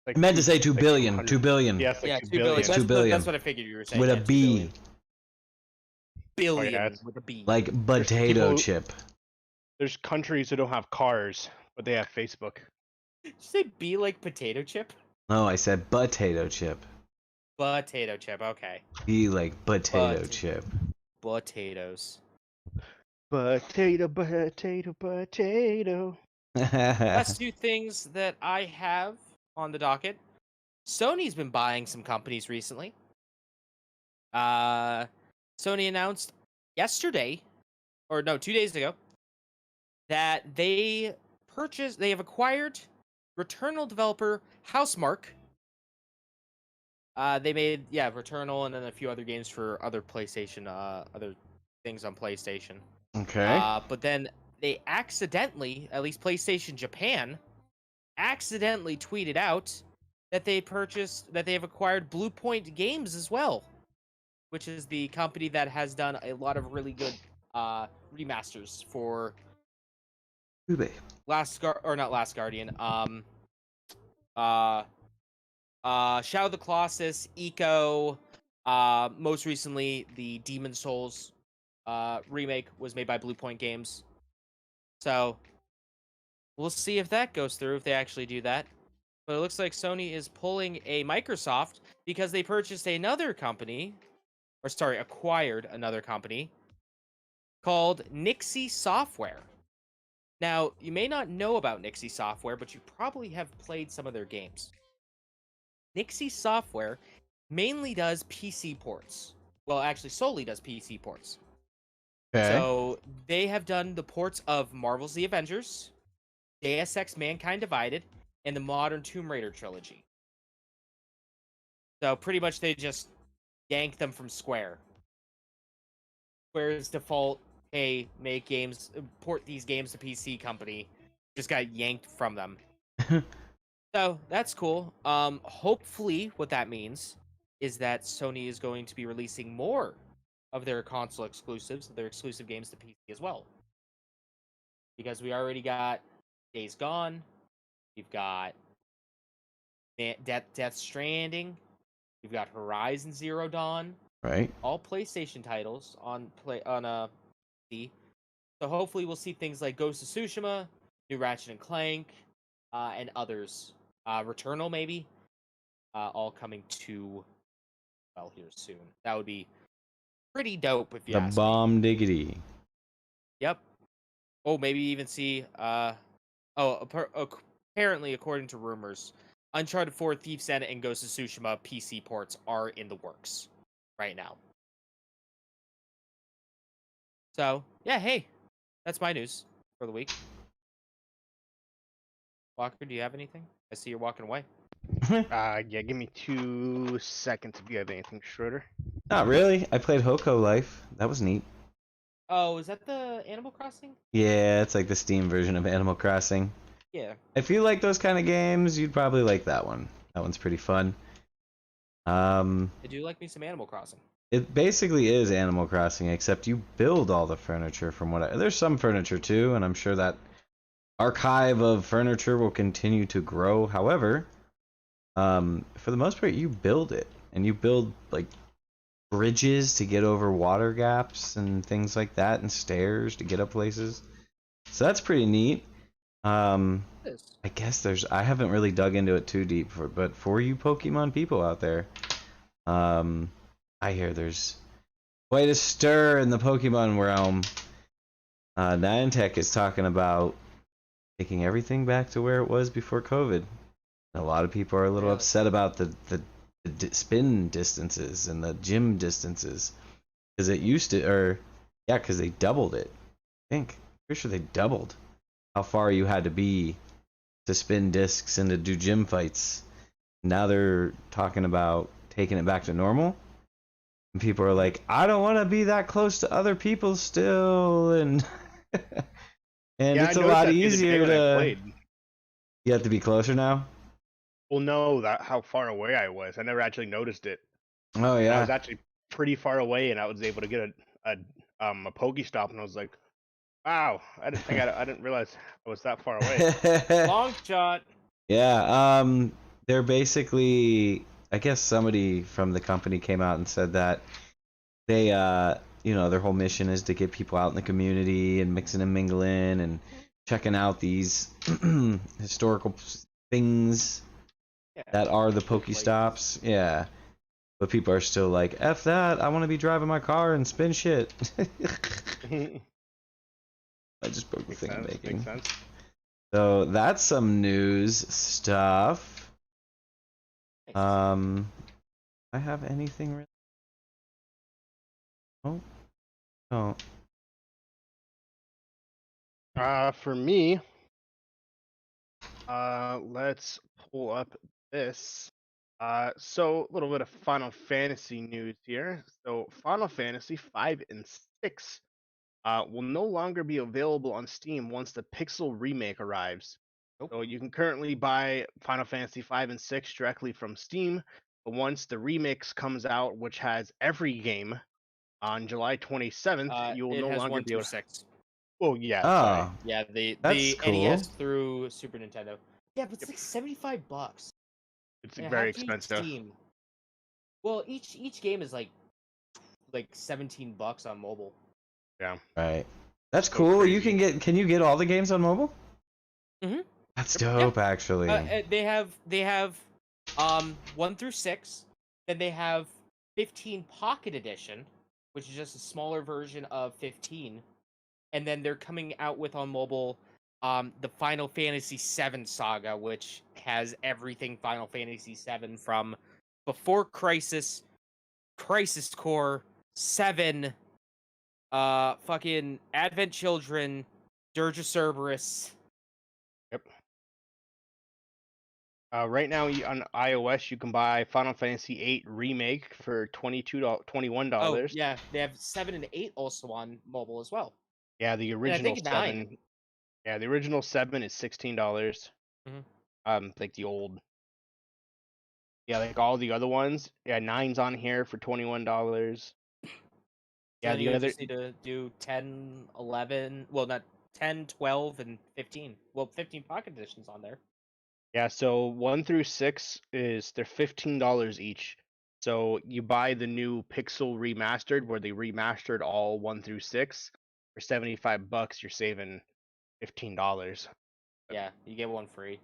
I meant to say 2 like billion. 200. 2 billion. Yeah, it's like Yeah, 2 2 billion. billion. That's 2 billion. That's what I figured you were saying. With yeah, a 2 B. billion. Billion Oh, yeah, it's- with a B. Like potato people- chip. There's countries who don't have cars, but they have Facebook. Did you say B like potato chip? No, I said potato chip. Potato chip. Okay. Be like potato But- chip. Potatoes. Potato, potato, potato. Last 2 things that I have on the docket. Sony's been buying some companies recently. Sony announced yesterday, or no, 2 days ago, that they have acquired Returnal developer Housemarque. They made Returnal and then a few other games for other PlayStation, other things on PlayStation. Okay. But then they accidentally, at least PlayStation Japan, accidentally tweeted out that they have acquired Blue Point Games as well, which is the company that has done a lot of really good remasters for Ube. Not Last Guardian. Shadow of the Colossus, Eco. Most recently, the Demon Souls remake was made by Blue Point Games. So we'll see if that goes through, if they actually do that. But it looks like Sony is pulling a Microsoft because they purchased another company, or sorry, acquired another company called Nixie Software. Now, you may not know about Nixie Software, but you probably have played some of their games. Nixie Software mainly does PC ports. Well, actually, solely does PC ports. Okay. So they have done the ports of Marvel's The Avengers, Deus Ex Mankind Divided, and the modern Tomb Raider trilogy. So pretty much they just yanked them from Square. Square's default, hey, make games, port these games to PC company, just got yanked from them. So that's cool. Hopefully, what that means is that Sony is going to be releasing more of their console exclusives, their exclusive games to PC as well. Because we already got Days Gone, we've got Death Stranding, we've got Horizon Zero Dawn, Right. all PlayStation titles on PC. So hopefully we'll see things like Ghost of Tsushima, new Ratchet and Clank, and others. Returnal maybe, all coming to here soon. That would be pretty dope if you The ask me. bomb diggity. Yep. Oh, maybe even see. Apparently, according to rumors, Uncharted 4, Thief's End, and Ghost of Tsushima PC ports are in the works right now. So yeah, hey, that's my news for the week. Walker, do you have anything? I see you're walking away. Yeah, give me 2 seconds if you have anything, Schroeder. Not really. I played Hoko Life. That was neat. Oh, is that the Animal Crossing? Yeah, it's like the Steam version of Animal Crossing. Yeah. If you like those kind of games, you'd probably like that one. That one's pretty fun. I do like me some Animal Crossing. It basically is Animal Crossing, except you build all the furniture from there's some furniture too, and I'm sure that archive of furniture will continue to grow. However, for the most part, you build it, and you build like bridges to get over water gaps and things like that, and stairs to get up places. So that's pretty neat. I guess I haven't really dug into it too deep, but for you Pokemon people out there, I hear there's quite a stir in the Pokemon realm. Niantic is talking about taking everything back to where it was before COVID. A lot of people are a little upset about the spin distances and the gym distances, because it used to, because they doubled it. I think, pretty sure they doubled how far you had to be to spin discs and to do gym fights. Now they're talking about taking it back to normal. And people are like, I don't want to be that close to other people still, and it's a lot easier to. You have to be closer now. Well, no, how far away I was. I never actually noticed it. Oh yeah. I was actually pretty far away, and I was able to get a Pokestop, and I was like, wow, I didn't realize I was that far away. Long shot. Yeah. They're basically, I guess somebody from the company came out and said that they, their whole mission is to get people out in the community and mixing and mingling and checking out these historical things that are the Pokestops. Yeah. But people are still like, F that, I want to be driving my car and spin shit. I just broke the thing I'm making. Makes sense. So that's some news stuff. I have anything really? Oh. For me, let's pull up this. So a little bit of Final Fantasy news here. So Final Fantasy 5 and 6 will no longer be available on Steam once the Pixel remake arrives. Nope. So you can currently buy Final Fantasy 5 and 6 directly from Steam, but once the remix comes out, which has every game, on July 27th, you will no longer be able to. Oh yeah, sorry. Oh, Yeah, the that's cool. NES through Super Nintendo. Yeah, but it's like $75. It's Yeah, very how can you expensive. Steam? Well, each game is like $17 on mobile. Yeah. Right. That's So cool. You crazy. can you get all the games on mobile? Mm-hmm. That's Yep. dope, actually. They have 1 through 6. Then they have 15 Pocket Edition, which is just a smaller version of 15. And then they're coming out with on mobile the Final Fantasy VII Saga, which has everything Final Fantasy VII from before Crisis, Crisis Core, 7, fucking Advent Children, Dirge of Cerberus. Yep. Right now on iOS, you can buy Final Fantasy VIII Remake for $21. Oh yeah, they have 7 and 8 also on mobile as well. Yeah, the And I original think 9. 7. Yeah, the original 7 is $16. Mhm. Like the old. Yeah, like all the other ones. Yeah, 9's on here for $21. So Yeah, then the you would other. just need to do 10, 11, well not 10, 12, and 15. Well, 15 Pocket Editions on there. Yeah, so 1 through 6 they're $15 each. So you buy the new Pixel Remastered, where they remastered all 1 through 6 for $75. You're saving $15. Yeah, you get one free.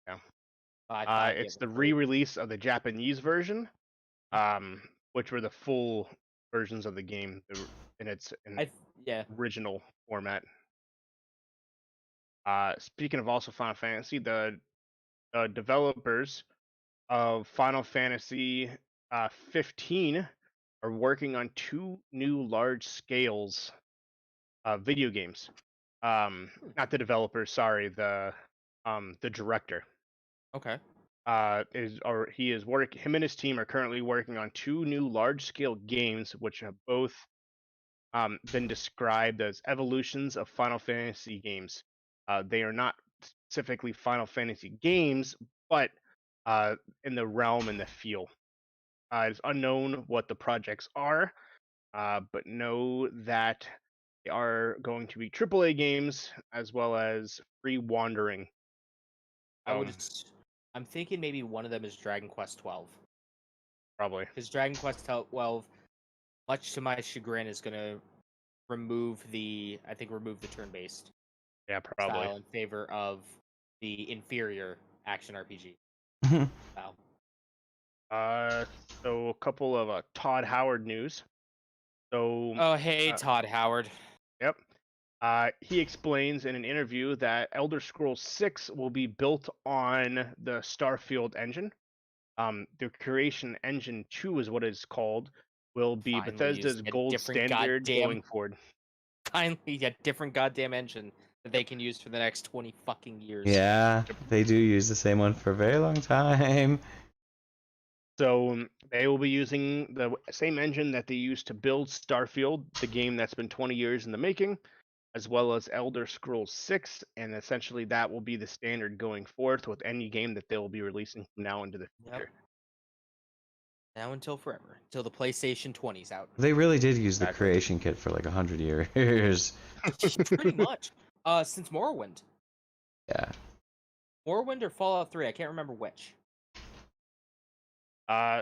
Yeah. I thought I'd get It's the one free. re-release of the Japanese version, which were the full versions of the game in its Yeah. original format. Speaking of also Final Fantasy, the developers of Final Fantasy 15 are working on 2 new large scales video games. Not the developers, sorry, the director. Okay. Him and his team are currently working on 2 new large scale games, which have both been described as evolutions of Final Fantasy games. They are not specifically Final Fantasy games, but in the realm and the feel. It's unknown what the projects are, but know that they are going to be AAA games as well as free wandering. I'm thinking maybe one of them is Dragon Quest 12. Probably. Because Dragon Quest 12, much to my chagrin, is gonna remove the turn-based Probably. style in favor of the inferior action RPG style. So a couple of Todd Howard news. So Oh, hey, Todd Howard. Yep. He explains in an interview that Elder Scrolls 6 will be built on the Starfield engine. The Creation Engine 2 is what it's called. Will be Finally Bethesda's using a gold different standard goddamn- going forward. Finally, a different goddamn engine that they can use for the next 20 fucking years. Yeah, they do use the same one for a very long time. So they will be using the same engine that they used to build Starfield, the game that's been 20 years in the making, as well as Elder Scrolls 6, and essentially that will be the standard going forth with any game that they will be releasing from now into the future. Yep. Now until forever, until the PlayStation 20's out. They really did use the creation kit for like 100 years. Pretty much. Since Morrowind. Yeah. Morrowind or Fallout 3, I can't remember which.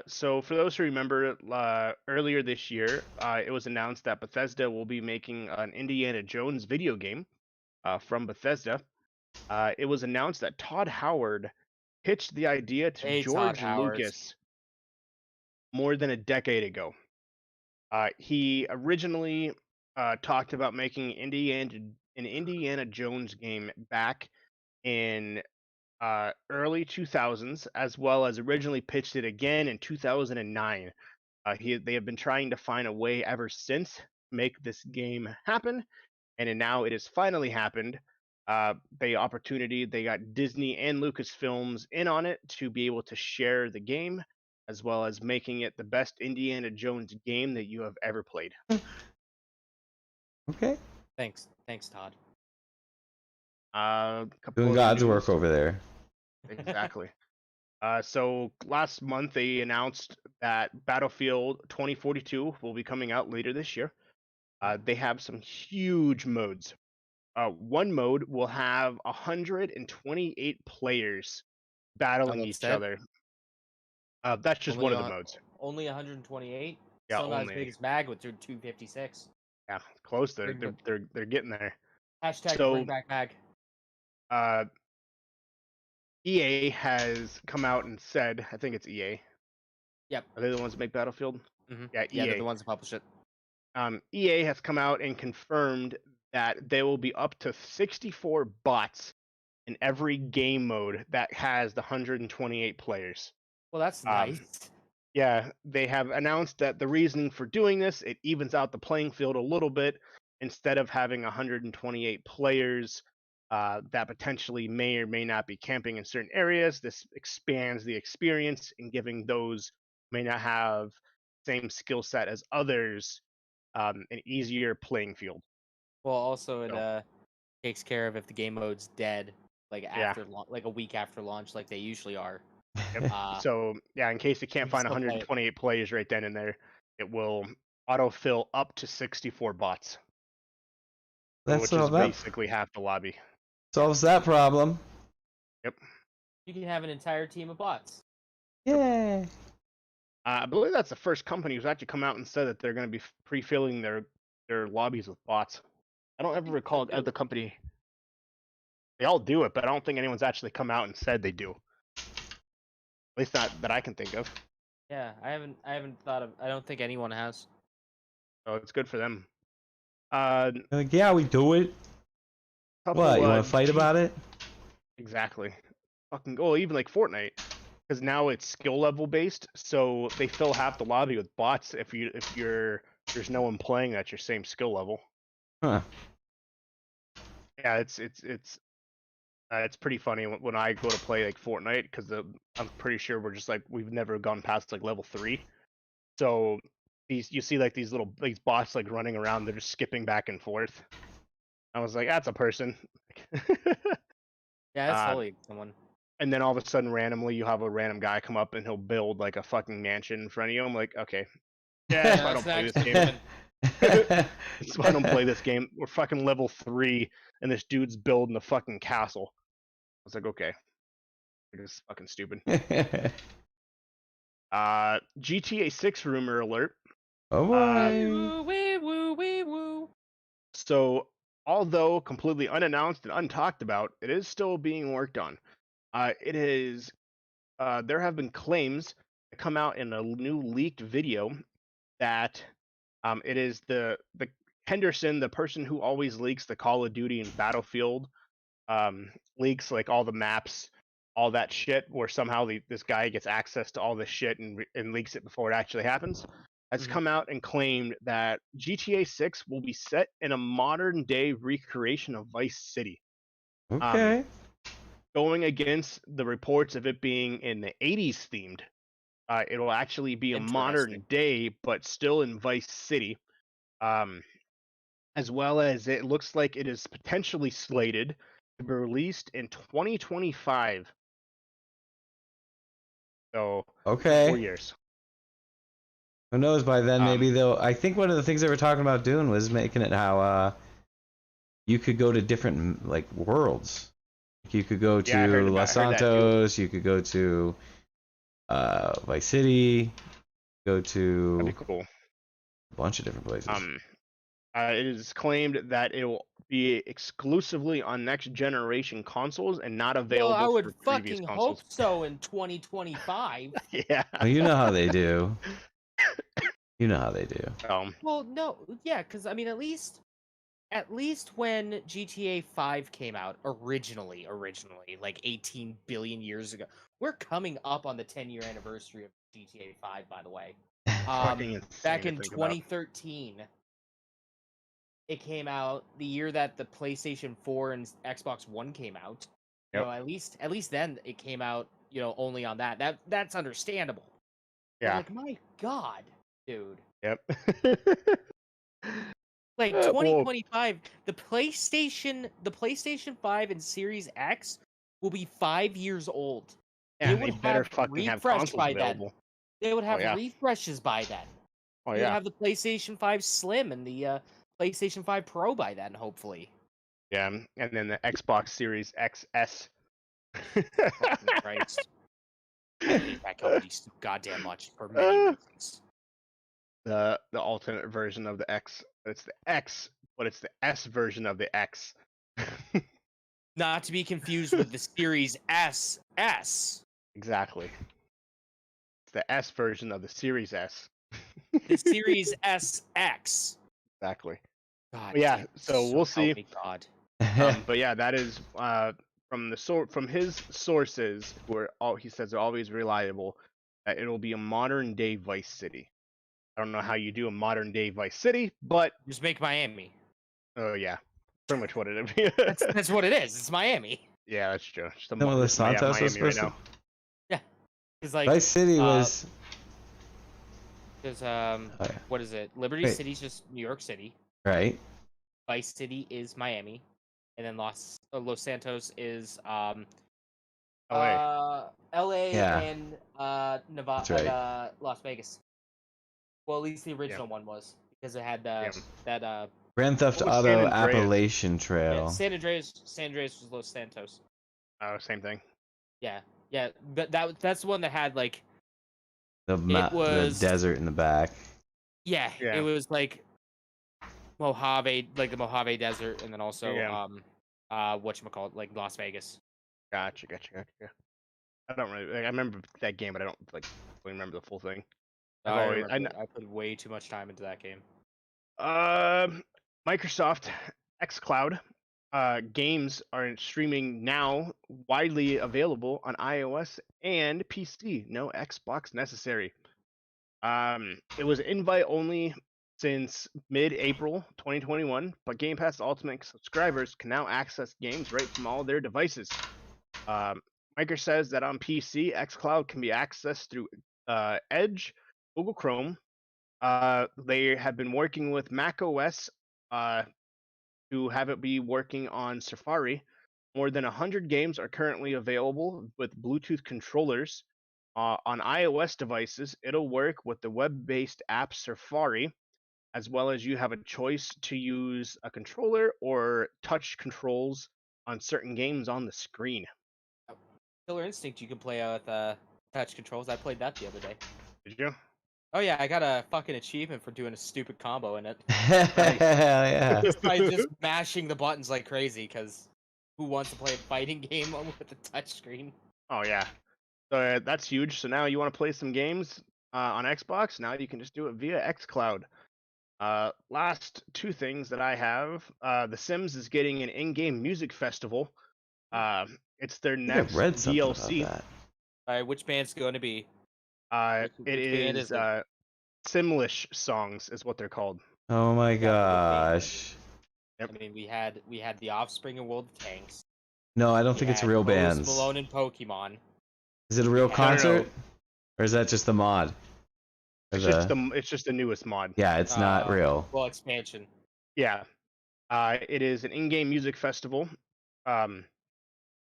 So for those who remember, earlier this year, it was announced that Bethesda will be making an Indiana Jones video game from Bethesda. It was announced that Todd Howard pitched the idea to George Lucas more than a decade ago. He originally talked about making an Indiana Jones game back in early 2000s, as well as originally pitched it again in 2009. They have been trying to find a way ever since to make this game happen, and now it has finally happened. They got Disney and Lucasfilms in on it to be able to share the game, as well as making it the best Indiana Jones game that you have ever played. Okay. Thanks, Todd. Doing God's work over there. Exactly. So last month they announced that Battlefield 2042 will be coming out later this year. They have some huge modes. one mode will have 128 players battling that's each it? other. That's just one of the modes. Only 128. Yeah, Still not as only. big as Mag with 256. Yeah, close. They're Bring back- they're getting there. Hashtag So, bring back Mag. uh, EA has come out and said, I think it's EA. Yep. Are they the ones that make Battlefield? Mm-hmm. Yeah, Yeah, they're EA. the ones that publish it. EA has come out and confirmed that there will be up to 64 bots in every game mode that has the 128 players. Well, that's nice. Yeah, they have announced that the reasoning for doing this, it evens out the playing field a little bit. Instead of having 128 players that potentially may or may not be camping in certain areas, this expands the experience in giving those who may not have same skill set as others an easier playing field. Well, also So, it takes care of if the game mode's dead, like yeah. after like a week after launch, like they usually are. Yep. So yeah, in case you can't can find still play it. 128 players right then and there, it will autofill up to 64 bots, which is basically half the lobby. Solves that problem. Yep. You can have an entire team of bots. Yay. I believe that's the first company who's actually come out and said that they're going to be pre-filling their lobbies with bots. I don't ever recall the company. They all do it, but I don't think anyone's actually come out and said they do. At least not that I can think of. Yeah, I haven't thought of. I don't think anyone has. So it's good for them. Like, yeah, we do it. What? You want to fight about it? Exactly. Fucking go. Even like Fortnite, because now it's skill level based, so they fill half the lobby with bots if there's no one playing at your same skill level. Huh. Yeah, it's pretty funny when I go to play like Fortnite, because I'm pretty sure we've never gone past like level 3. So you see like these bots like running around, they're just skipping back and forth. I was like, that's a person. Yeah, that's totally someone. And then all of a sudden, randomly, you have a random guy come up and he'll build like a fucking mansion in front of you. I'm like, okay, yeah, that's why I don't play this game. That's why I don't play this game. We're fucking level 3, and this dude's building a fucking castle. I was like, okay, this is fucking stupid. GTA 6 rumor alert. Oh boy. Wee woo, wee woo. So, although completely unannounced and untalked about, it is still being worked on. It is. There have been claims that come out in a new leaked video that it is the Henderson, the person who always leaks the Call of Duty and Battlefield leaks, like all the maps, all that shit, where somehow this guy gets access to all this shit and leaks it before it actually happens, has come out and claimed that GTA 6 will be set in a modern day recreation of Vice City. Okay. Going against the reports of it being in the 80s themed. It will actually be a modern day, but still in Vice City. As well as it looks like it is potentially slated to be released in 2025. So, okay. 4 years. Who knows? By then, maybe they'll. I think one of the things they were talking about doing was making it how you could go to different like worlds. You could go to Los Santos. You could go to Vice City. Go to That'd be cool. A bunch of different places. It is claimed that it will be exclusively on next generation consoles and not available I would for previous fucking consoles. hope so in 2025. Yeah. Well, you know how they do. You know how they do. Well, no, yeah, because I mean, at least when GTA 5 came out originally, like 18 billion years ago, we're coming up on the 10-year anniversary of GTA 5, by the way. Back in 2013, it came out the year that the PlayStation 4 and Xbox One came out. Yep. You know, at least then it came out, you know, only on that. That's understandable. Yeah. But, like, my God, dude. Yep. Like 2025, the PlayStation 5 and Series X will be 5 years old. Yeah, they better fucking have consoles available. They would have refreshes by then. Oh yeah. They would have the PlayStation 5 Slim and the PlayStation 5 Pro by then, hopefully. Yeah, and then the Xbox Series XS. Fucking Christ. I hate that company so goddamn much for many reasons. The alternate version of the X. It's the X, but it's the S version of the X. Not to be confused with the Series S. Exactly. It's the S version of the Series S. The Series SX. Exactly. God But yeah, damn, so we'll see. help me God. But yeah, that is from his sources, who are he says are always reliable, that it'll be a modern day Vice City. I don't know how you do a modern day Vice City, but Just make Miami. oh yeah, pretty much what it is. That's what it is. It's Miami. Yeah, that's true. Just Some of the Santos was Miami right supposed to. now. Yeah. It's like Vice City was. there's yeah. what is it? Liberty Wait. City's just New York City. Right. Vice City is Miami, and then Los Santos is LA. LA Yeah. and Nevada, That's right. Las Vegas. Well, at least the original one was, because it had Yeah. that Grand Theft What was Auto San Andreas? Appalachian yeah, Trail. San Andreas was Los Santos. Oh, same thing. Yeah, but that's the one that had like The was- desert in the back. yeah, Yeah. it was like Mojave, like the Mojave Desert, and then also Yeah. whatchamacallit, like Las Vegas. Gotcha. I don't really. Like, I remember that game, but I don't really remember the full thing. I put way too much time into that game. Microsoft xCloud games are streaming now, widely available on iOS and PC. No Xbox necessary. It was invite only since mid-April 2021, but Game Pass Ultimate subscribers can now access games right from all their devices. Microsoft says that on PC, xCloud can be accessed through Edge, Google Chrome. They have been working with Mac OS to have it be working on Safari. More than 100 games are currently available with Bluetooth controllers. On iOS devices, it'll work with the web-based app Safari, as well as you have a choice to use a controller or touch controls on certain games on the screen. Killer Instinct, you can play with touch controls. I played that the other day. Did you? Oh yeah, I got a fucking achievement for doing a stupid combo in it. Hell yeah. By just mashing the buttons like crazy, because who wants to play a fighting game with a touch screen? Oh yeah. So that's huge. So now you want to play some games on Xbox? Now you can just do it via xCloud. Last two things that I have. The Sims is getting an in-game music festival. It's their next read something DLC. about that. All right, which band's going to be? It Which band is is it? Simlish songs is what they're called. Oh my Yeah, but gosh. Yep. I mean, we had the Offspring and World of Tanks. No, I don't We think it's had real Post bands. Malone and Pokemon. Is it a real No, no, concert? Or is that just the mod? Or It's just the newest mod. Yeah, it's not real. Well, expansion. Yeah. It is an in-game music festival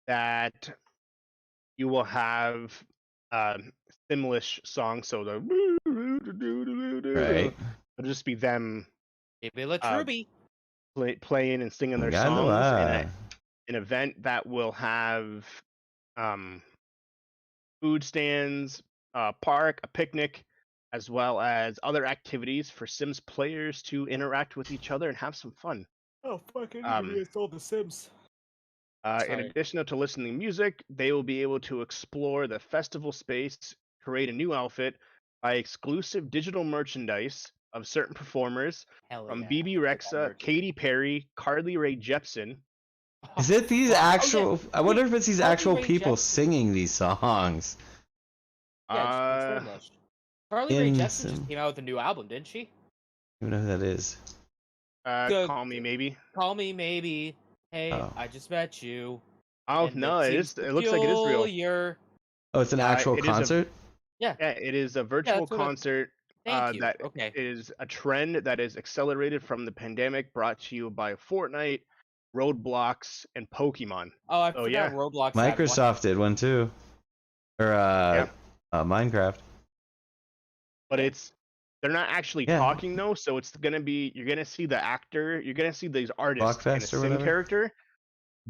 that you will have Simlish songs, so the Right. it'll just be them Truby. playing and singing their Uganda, songs wow. in an event that will have food stands, a park, a picnic, as well as other activities for Sims players to interact with each other and have some fun. Oh fucking! Reinstalled The Sims. In Sorry. addition to listening to music, they will be able to explore the festival space, create a new outfit, buy exclusive digital merchandise of certain performers from BB Rexa, Katy Perry, Carly Rae Jepsen. Is it these actual? I wonder if it's these Carly actual Rae people Jepsen. singing these songs. Yeah, it's Simlish. Carly Rae in Jepsen Sim- just came out with a new album, didn't she? I don't know who that is. Call Me Maybe. Call Me Maybe. Hey, Oh. I just met you. Oh and no, it seems is. It looks like it is real. peculiar. Oh, it's an actual it is a- concert? Yeah, it is a virtual that's what I- concert Thank you. that Okay. is a trend that is accelerated from the pandemic, brought to you by Fortnite, Roblox, and Pokemon. Oh, I Oh, forgot yeah. Roblox. had one. Microsoft did one too. Or Minecraft. But it's They're not actually Yeah. talking though, so it's gonna be you're gonna see the actor, you're gonna see these artists in a Blockfest or sim whatever. character,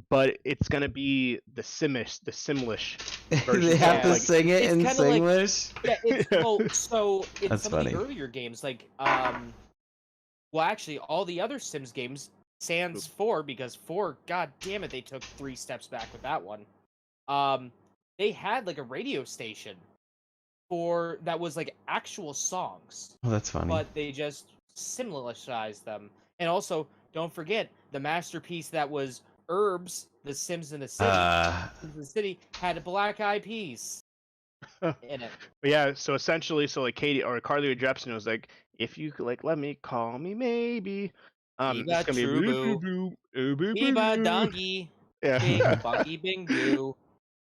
but it's gonna be the Simlish version. They so have it's to Yeah. like sing it It's in kinda like- Singlish. Yeah, it's well, so in That's some of funny. the earlier games, like well, actually, all the other Sims games, sans 4, because 4, god damn it, they took 3 steps back with that one. They had like a radio station for that was like actual songs, Oh, that's funny. but they just Simlishized them. And also, don't forget the masterpiece that was Herbs, The Sims in the City. Sims in the City had Black Eyed Peas in it. But yeah, so essentially, so like Katie or Carly Rae Jepsen was like, if you could like let me call me maybe. It's Biba gonna be Trubu. Biba Donkey. Yeah. Bing Bunky Bingu.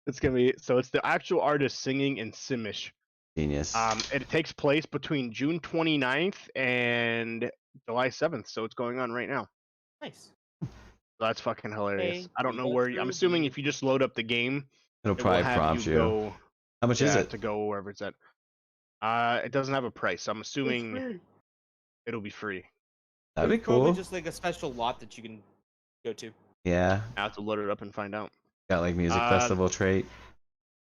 It's gonna be so it's the actual artist singing in Simish. Genius. It takes place between June 29th and July 7th, so it's going on right now. Nice. So that's fucking hilarious. Hey, I don't know Biba where. I'm assuming Trubu. if you just load up the game, It'll it will probably have prompt you. go. How much is Yeah, it? to go wherever it's at. It doesn't have a price. So I'm assuming it'll be free. That'd be There's probably cool. just like a special lot that you can go to. Yeah. I have to load it up and find out. Got like music festival trait.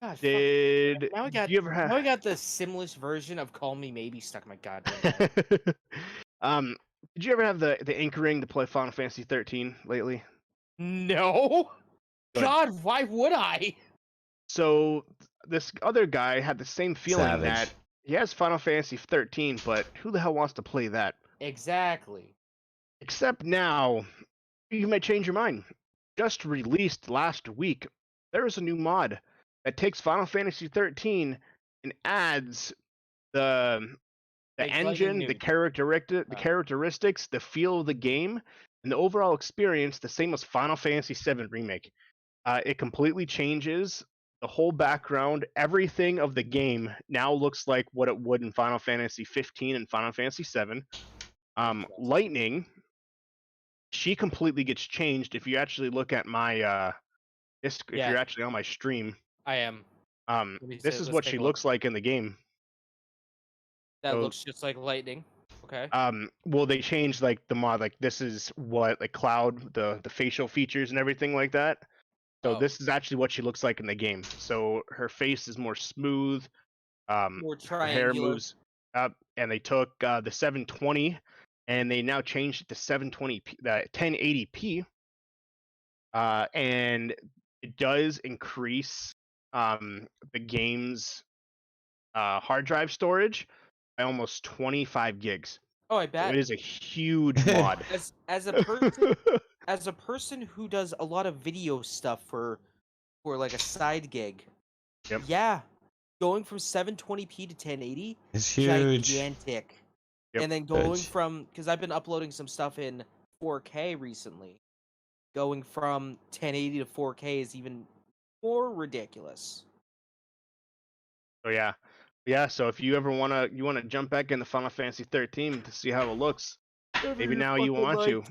Gosh, fuck. Did Now we got you ever have? now we got the Simlish version of Call Me Maybe stuck in my goddamn head. Did you ever have the anchoring to play Final Fantasy 13 lately? No. Good. God, why would I? So this other guy had the same feeling Savage. that he has Final Fantasy 13, but who the hell wants to play that? Exactly. Except now, you might change your mind. Just released last week, there is a new mod that takes Final Fantasy 13 and adds the Makes lightning engine, new. the characteristics, the feel of the game, and the overall experience the same as Final Fantasy 7 Remake. It completely changes the whole background. Everything of the game now looks like what it would in Final Fantasy 15 and Final Fantasy 7. Lightning, she completely gets changed. If you actually look at my if Yeah. you're actually on my stream, I am. me this see- is let's what take she a look. looks like in the game. That So- looks just like lightning. Okay. Well, they changed like the mod, like this is what like Cloud, the facial features and everything like that. So Oh. this is actually what she looks like in the game. So her face is more smooth. More Her hair triangular. moves up, and they took the 720, and they now changed it to 720p, the 1080p, and it does increase the game's hard drive storage by almost 25 gigs. Oh, I So bet. it is a huge mod. As a person who does a lot of video stuff for like a side gig. Yep. Yeah. Going from 720p to 1080, It's huge. gigantic. Yep. And then going Huge. from, because I've been uploading some stuff in 4K recently, going from 1080 to 4K is even more ridiculous. So yeah. So if you ever wanna jump back into Final Fantasy 13 to see how it looks, maybe now you want to.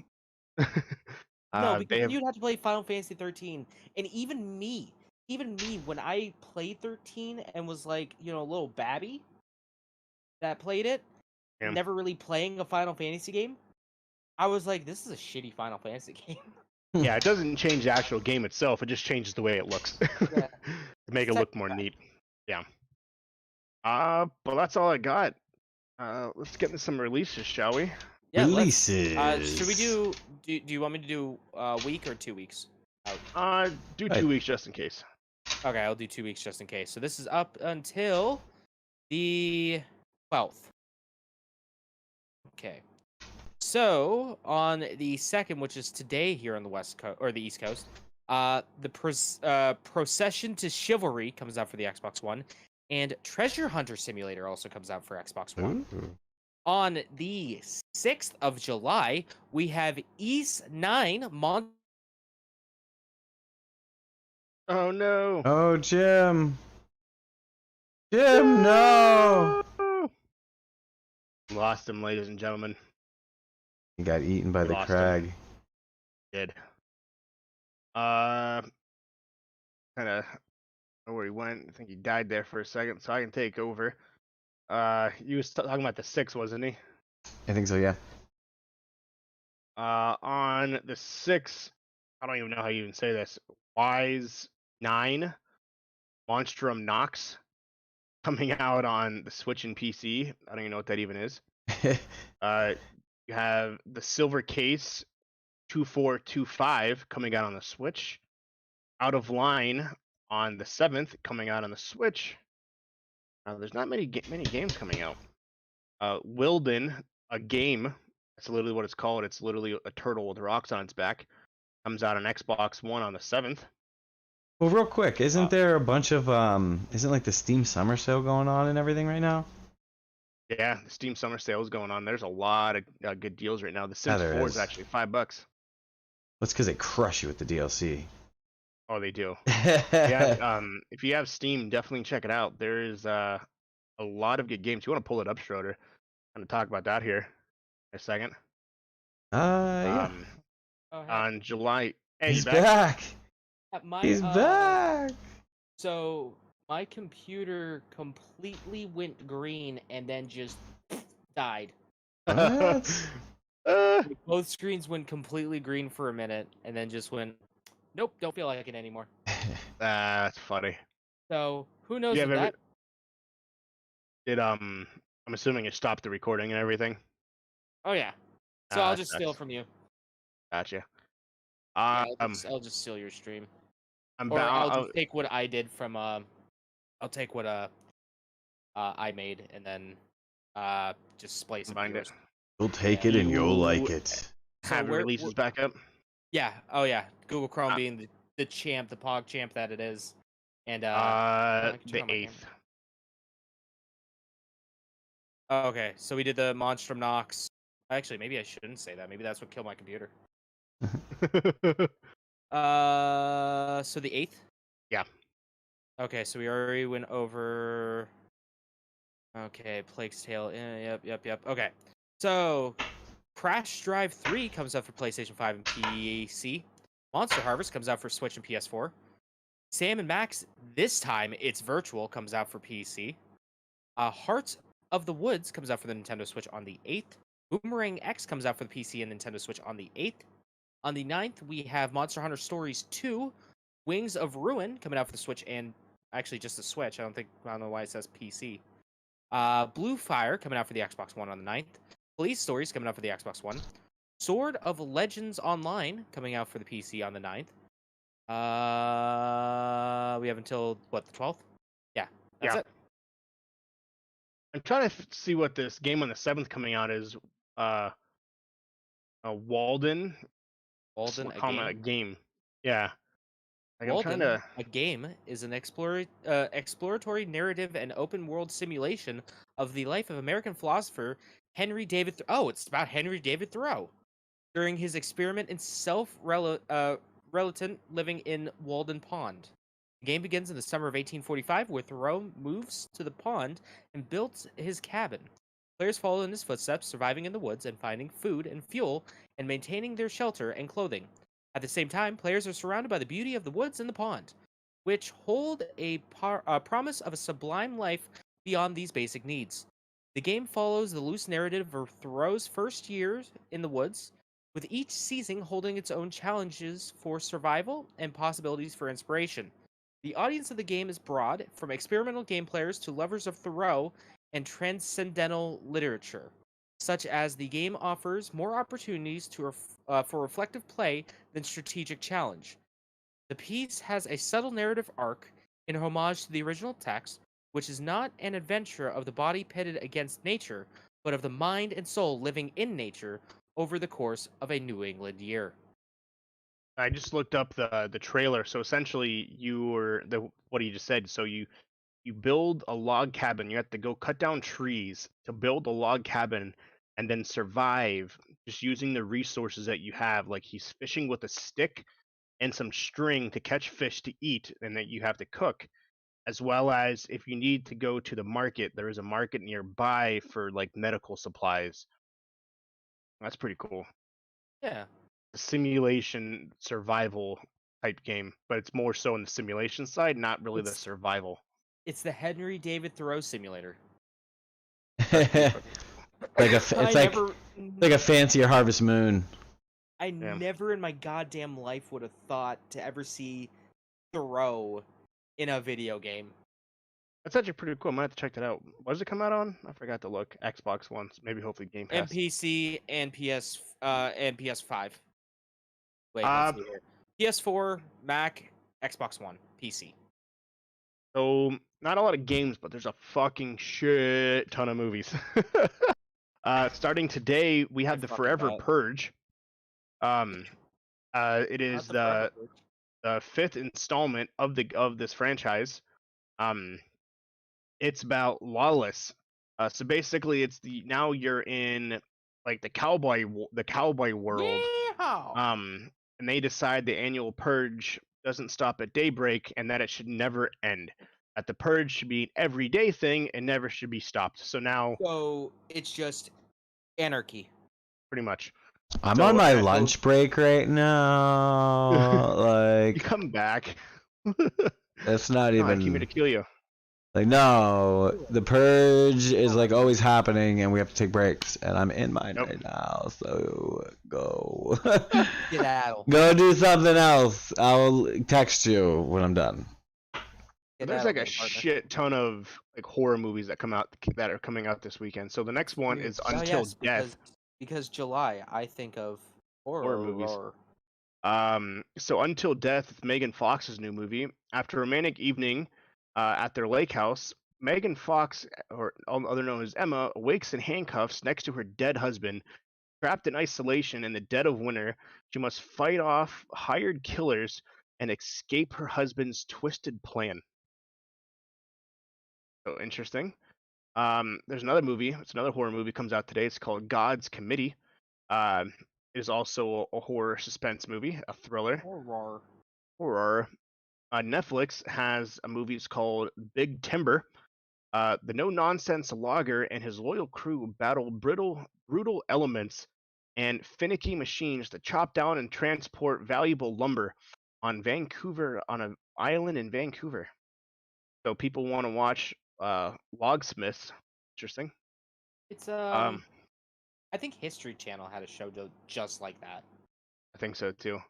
No, They because have, you'd have to play Final Fantasy 13, and even me, when I played 13 and was like, a little babby that played it, Yeah. never really playing a Final Fantasy game, I was like, this is a shitty Final Fantasy game. yeah, it doesn't change the actual game itself. It just changes the way it looks Yeah. to make it look more neat. Yeah. But that's all I got. Let's get into some releases, shall we? Yeah, Releases. should we do you want me to do a week or 2 weeks? Do Right. 2 weeks just in case. Okay, I'll do 2 weeks just in case. So this is up until the 12th. Okay. So on the 2nd, which is today here on the West Coast or the East Coast, the Procession to Chivalry comes out for the Xbox One, and Treasure Hunter Simulator also comes out for Xbox One. Ooh. On the 6th of July, we have Ys 9 Oh no. Oh, Jim. Jim, no. Lost him, ladies and gentlemen. He got eaten by the Lost him. crag. Did. Kind of know where he went. I think he died there for a second, so I can take over. You was talking about the 6, wasn't he? I think so. Yeah. On the 6, I don't even know how you even say this. Wise 9, Monstrum Nox, coming out on the Switch and PC. I don't even know what that even is. You have the Silver Case 2425 coming out on the Switch. Out of Line on the 7th, coming out on the Switch. There's not many games coming out. Wilden, a game. That's literally what it's called. It's literally a turtle with rocks on its back. Comes out on Xbox One on the 7th. Well, real quick, isn't there a bunch of isn't like the Steam Summer Sale going on and everything right now? Yeah, the Steam Summer Sale is going on. There's a lot of good deals right now. The Sims there 4 is. is actually $5. That's because they crush you with the DLC. Oh, they do. Yeah. If you have Steam, definitely check it out. There is a lot of good games. You want to pull it up, Schroeder? I'm gonna talk about that here in a second. Yeah. Oh, hey. On July. Hey, He's you back? My, He's back. So my computer completely went green and then just died. What? Both screens went completely green for a minute and then just went, nope, don't feel like it anymore. That's funny. So who knows Yeah, with that? I'm assuming it stopped the recording and everything. Oh yeah. So I'll just steal from you. Gotcha. Yeah, I'll just steal your stream. I'll just take what I did from I'll take what I made and then just splice it. You'll take it and you'll like it. Have the releases back up? Yeah. Oh yeah. Google Chrome being the champ, the Pog champ that it is. And the 8th. Oh, okay, so we did the Monstrum Nox. Actually, maybe I shouldn't say that. Maybe that's what killed my computer. So the 8th? Yeah. Okay, so we already went over. Okay, Plague's Tale. Yep. Okay. So Crash Drive 3 comes out for PlayStation 5 and PC. Monster Harvest comes out for Switch and PS4. Sam and Max, this time it's virtual, comes out for PC. Hearts of the Woods comes out for the Nintendo Switch on the 8th. Boomerang X comes out for the PC and Nintendo Switch on the 8th. On the 9th, we have Monster Hunter Stories 2, Wings of Ruin coming out for the Switch and actually just the Switch. I don't know why it says PC. Blue Fire coming out for the Xbox One on the 9th. Police Stories coming out for the Xbox One. Sword of Legends Online coming out for the PC on the 9th. We have until what, the 12th? Yeah, that's it. I'm trying to see what this game on the 7th coming out is. Walden. Walden, a game. Yeah. Like, Walden, a game, is an exploratory narrative and open world simulation of the life of American philosopher Henry David. It's about Henry David Thoreau during his experiment in self-relatant living in Walden Pond. The game begins in the summer of 1845, where Thoreau moves to the pond and builds his cabin. Players follow in his footsteps, surviving in the woods and finding food and fuel and maintaining their shelter and clothing. At the same time, players are surrounded by the beauty of the woods and the pond, which hold a promise of a sublime life beyond these basic needs. The game follows the loose narrative of Thoreau's first years in the woods, with each season holding its own challenges for survival and possibilities for inspiration. The audience of the game is broad, from experimental game players to lovers of Thoreau and transcendental literature, such as the game offers more opportunities for reflective play than strategic challenge. The piece has a subtle narrative arc in homage to the original text, which is not an adventure of the body pitted against nature, but of the mind and soul living in nature over the course of a New England year. I just looked up the trailer. So essentially, what you just said. So you build a log cabin. You have to go cut down trees to build a log cabin, and then survive just using the resources that you have. Like, he's fishing with a stick and some string to catch fish to eat, and that you have to cook. As well as, if you need to go to the market, there is a market nearby for like medical supplies. That's pretty cool. Yeah. Simulation survival type game, but it's more so in the simulation side, not really the survival. It's the Henry David Thoreau simulator. It's like a fancier Harvest Moon. I never in my goddamn life would have thought to ever see Thoreau in a video game. That's actually pretty cool. I might have to check that out. What does it come out on? I forgot to look. Xbox One, maybe hopefully Game Pass. And PC and PS5. Wait, let's see here. PS4, Mac, Xbox One, PC. So not a lot of games, but there's a fucking shit ton of movies. Starting today, we have the Forever Purge. It is the fifth installment of this franchise. It's about Lawless. So basically, now you're in like the cowboy world. Yeehaw! And they decide the annual purge doesn't stop at daybreak, and that it should never end. That the purge should be an everyday thing and never should be stopped. So it's just anarchy. Pretty much. I'm on my lunch break right now. Like you come back. That's not even. I came here to kill you. Like no, the purge is like always happening, and we have to take breaks. And I'm in mine right now, so go. Get out. Go do something else. I'll text you when I'm done. There's like a shit ton of like horror movies that are coming out this weekend. So the next one is Until Death. Because July, I think of horror movies. So Until Death, it's Megan Fox's new movie. After a romantic evening at their lake house, Megan Fox, or otherwise known as Emma, awakes in handcuffs next to her dead husband. Trapped in isolation in the dead of winter, she must fight off hired killers and escape her husband's twisted plan. So interesting. There's another movie. It's another horror movie comes out today. It's called God's Committee. It is also a horror suspense movie, a thriller. Horror. Netflix has a movie. It's called Big Timber. The no-nonsense logger and his loyal crew battle brutal elements and finicky machines to chop down and transport valuable lumber on an island in Vancouver. So people want to watch Logsmiths. Interesting. It's I think History Channel had a show just like that. I think so too.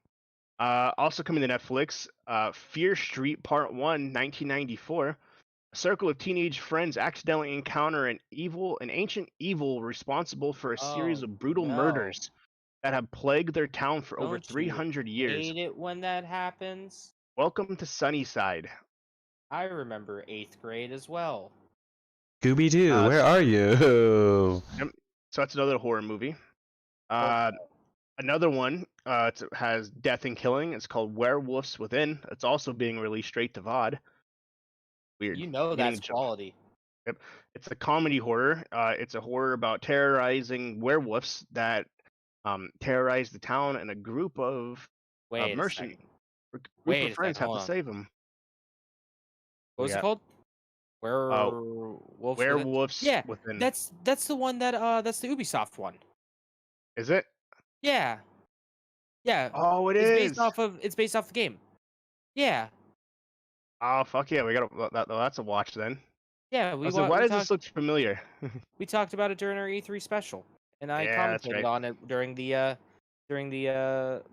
Also coming to Netflix, Fear Street Part 1, 1994. A circle of teenage friends accidentally encounter an ancient evil responsible for a series of brutal murders that have plagued their town for over 300 years. Hate it when that happens. Welcome to Sunnyside. I remember 8th grade as well. Scooby-Doo, where are you? So that's another horror movie. Another one has death and killing. It's called Werewolves Within. It's also being released straight to VOD. Weird. You know that's quality. Yep. It's a comedy horror. It's a horror about terrorizing werewolves that terrorize the town, and a group of mercenaries. Group of friends have to save them. What was it called? Werewolves Within. That's the one that's the Ubisoft one. Is it? Yeah. Yeah. Oh, it's based off the game. Yeah. Oh fuck yeah, we got that's a watch then. Yeah, why does this look familiar? We talked about it during our E3 special, and I commented on it during the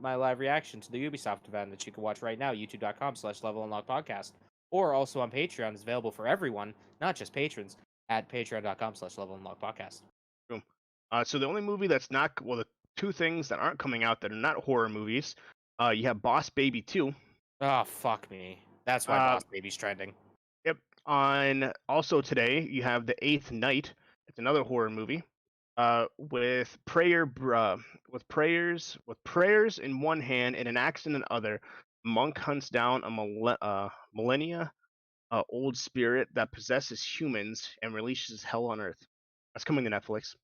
my live reaction to the Ubisoft event that you can watch right now, youtube.com/levelandlockpodcast, or also on Patreon. It's available for everyone, not just patrons, at patreon.com/levelandlockpodcast. Boom. So the only movie that's not the two things that aren't coming out that are not horror movies, you have Boss Baby 2. Oh fuck me. That's why Boss Baby's trending. Yep. On also today, you have The Eighth Night. It's another horror movie. With prayers in one hand and an axe in another, a monk hunts down a millennia old spirit that possesses humans and releases hell on earth. That's coming to Netflix.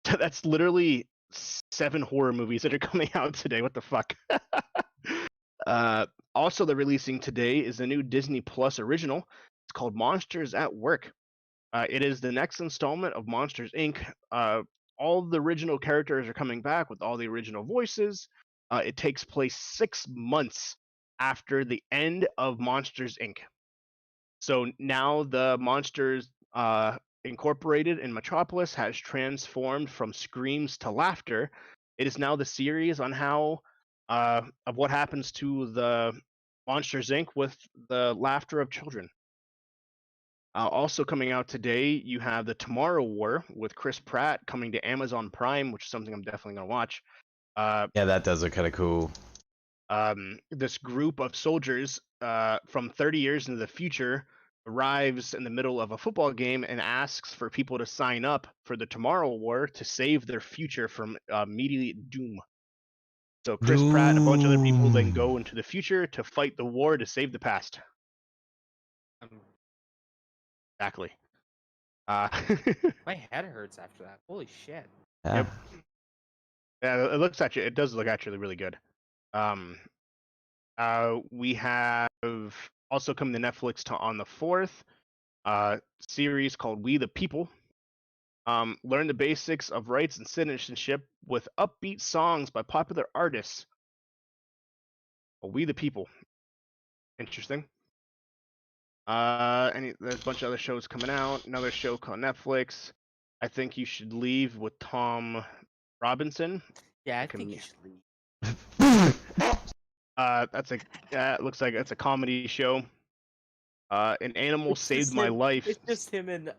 That's literally 7 horror movies that are coming out today. What the fuck? Also, they're releasing today is the new Disney Plus original. It's called Monsters at Work. It is the next installment of Monsters, Inc. All the original characters are coming back with all the original voices. It takes place 6 months after the end of Monsters, Inc. So now the monsters Incorporated in Metropolis has transformed from screams to laughter. It is now the series on how of what happens to the Monsters Inc. with the laughter of children. Also coming out today, you have the Tomorrow War with Chris Pratt coming to Amazon Prime, which is something I'm definitely gonna watch. Yeah, that does look kind of cool. This group of soldiers from 30 years into the future arrives in the middle of a football game and asks for people to sign up for the Tomorrow War to save their future from immediate doom. So Chris Pratt and a bunch of other people then go into the future to fight the war to save the past. Exactly. My head hurts after that. Holy shit. Yeah. Yep. Yeah, it does look actually really good. We have also come to Netflix on the 4th, series called We the People. Learn the basics of rights and citizenship with upbeat songs by popular artists. We the People. Interesting. There's a bunch of other shows coming out. Another show called Netflix. I Think You Should Leave with Tom Robinson. Yeah, I think you should leave. It looks like it's a comedy show. An animal saved my life. It's just him in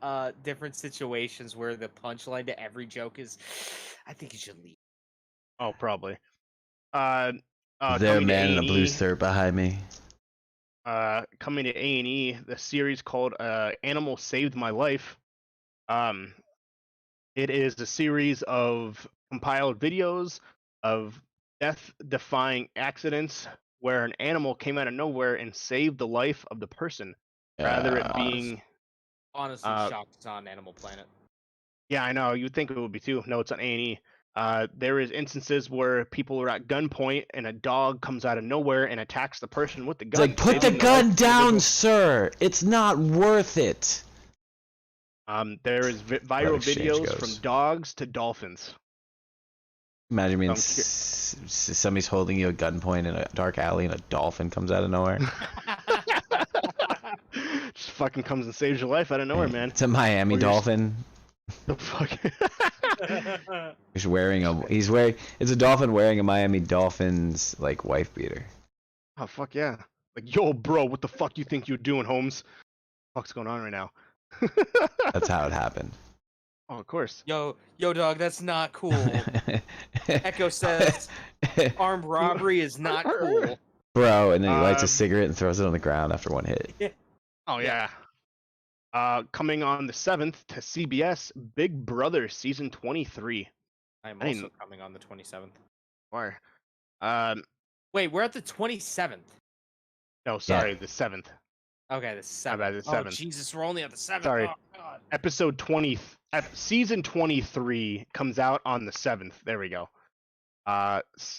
different situations where the punchline to every joke is, "I think you should leave." Oh, probably. There, man in a blue shirt behind me. Coming to A&E, the series called Animal Saved My Life. It is a series of compiled videos of death-defying accidents where an animal came out of nowhere and saved the life of the person, rather it being... Honestly, shocked it's on Animal Planet. Yeah, I know. You'd think it would be too. No, it's on A&E. There is instances where people are at gunpoint and a dog comes out of nowhere and attacks the person with the gun. It's like, put the gun down, sir. It's not worth it. There is viral videos from dogs to dolphins. Imagine being somebody's holding you at gunpoint in a dark alley and a dolphin comes out of nowhere. Just fucking comes and saves your life out of nowhere, man. It's a Miami dolphin. The fuck? It's a dolphin wearing a Miami Dolphins like wife beater. Oh fuck yeah! Like, yo, bro, what the fuck you think you're doing, Holmes? What the fuck's going on right now? That's how it happened. Oh, of course. Yo, dog, that's not cool. Echo says armed robbery is not cool. Bro, and then he lights a cigarette and throws it on the ground after one hit. Oh yeah. Coming on the 7th to CBS, Big Brother season 23. I'm also coming on the 27th. Why? Wait, we're at the 27th. No, sorry, the 7th. Okay, the 7th. The 7th. Oh, Jesus, we're only at the 7th. Sorry. Oh, God. Episode 20, season 23 comes out on the 7th. There we go.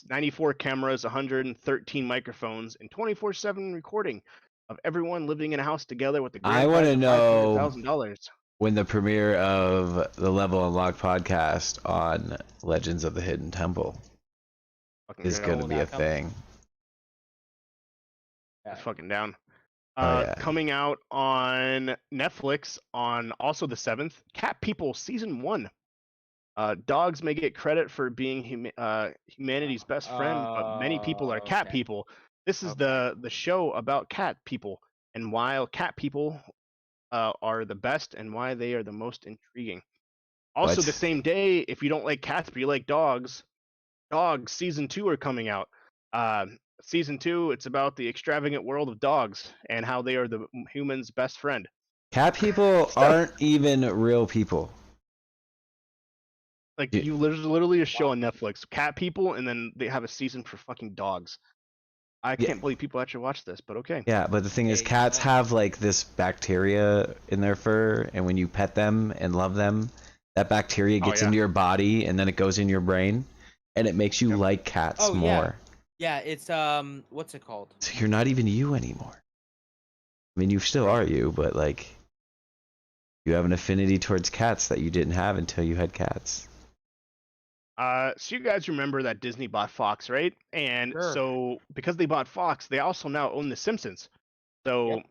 94 cameras, 113 microphones, and 24/7 recording of everyone living in a house together with the I want to know $500,000 when the premiere of the Level Unlocked podcast on Legends of the Hidden Temple is going to be a thing. Yeah. Fucking down. Yeah. Coming out on Netflix on also the 7th, Cat People season 1. Dogs may get credit for being humanity's best friend, but many people are cat people. This is the show about cat people and why cat people are the best and why they are the most intriguing. Also, the same day, if you don't like cats but you like dogs, Dogs season 2 are coming out. Season 2, it's about the extravagant world of dogs and how they are the human's best friend. Cat people aren't even real people. Like, you literally a show on Netflix, cat people, and then they have a season for fucking dogs. I can't believe people actually watch this, but okay. Yeah, but the thing is, cats have like this bacteria in their fur, and when you pet them and love them, that bacteria gets into your body, and then it goes in your brain, and it makes you like cats more. Yeah, it's what's it called? So you're not even you anymore. I mean, you still are you, but like, you have an affinity towards cats that you didn't have until you had cats. So you guys remember that Disney bought Fox, right? And so because they bought Fox, they also now own The Simpsons. So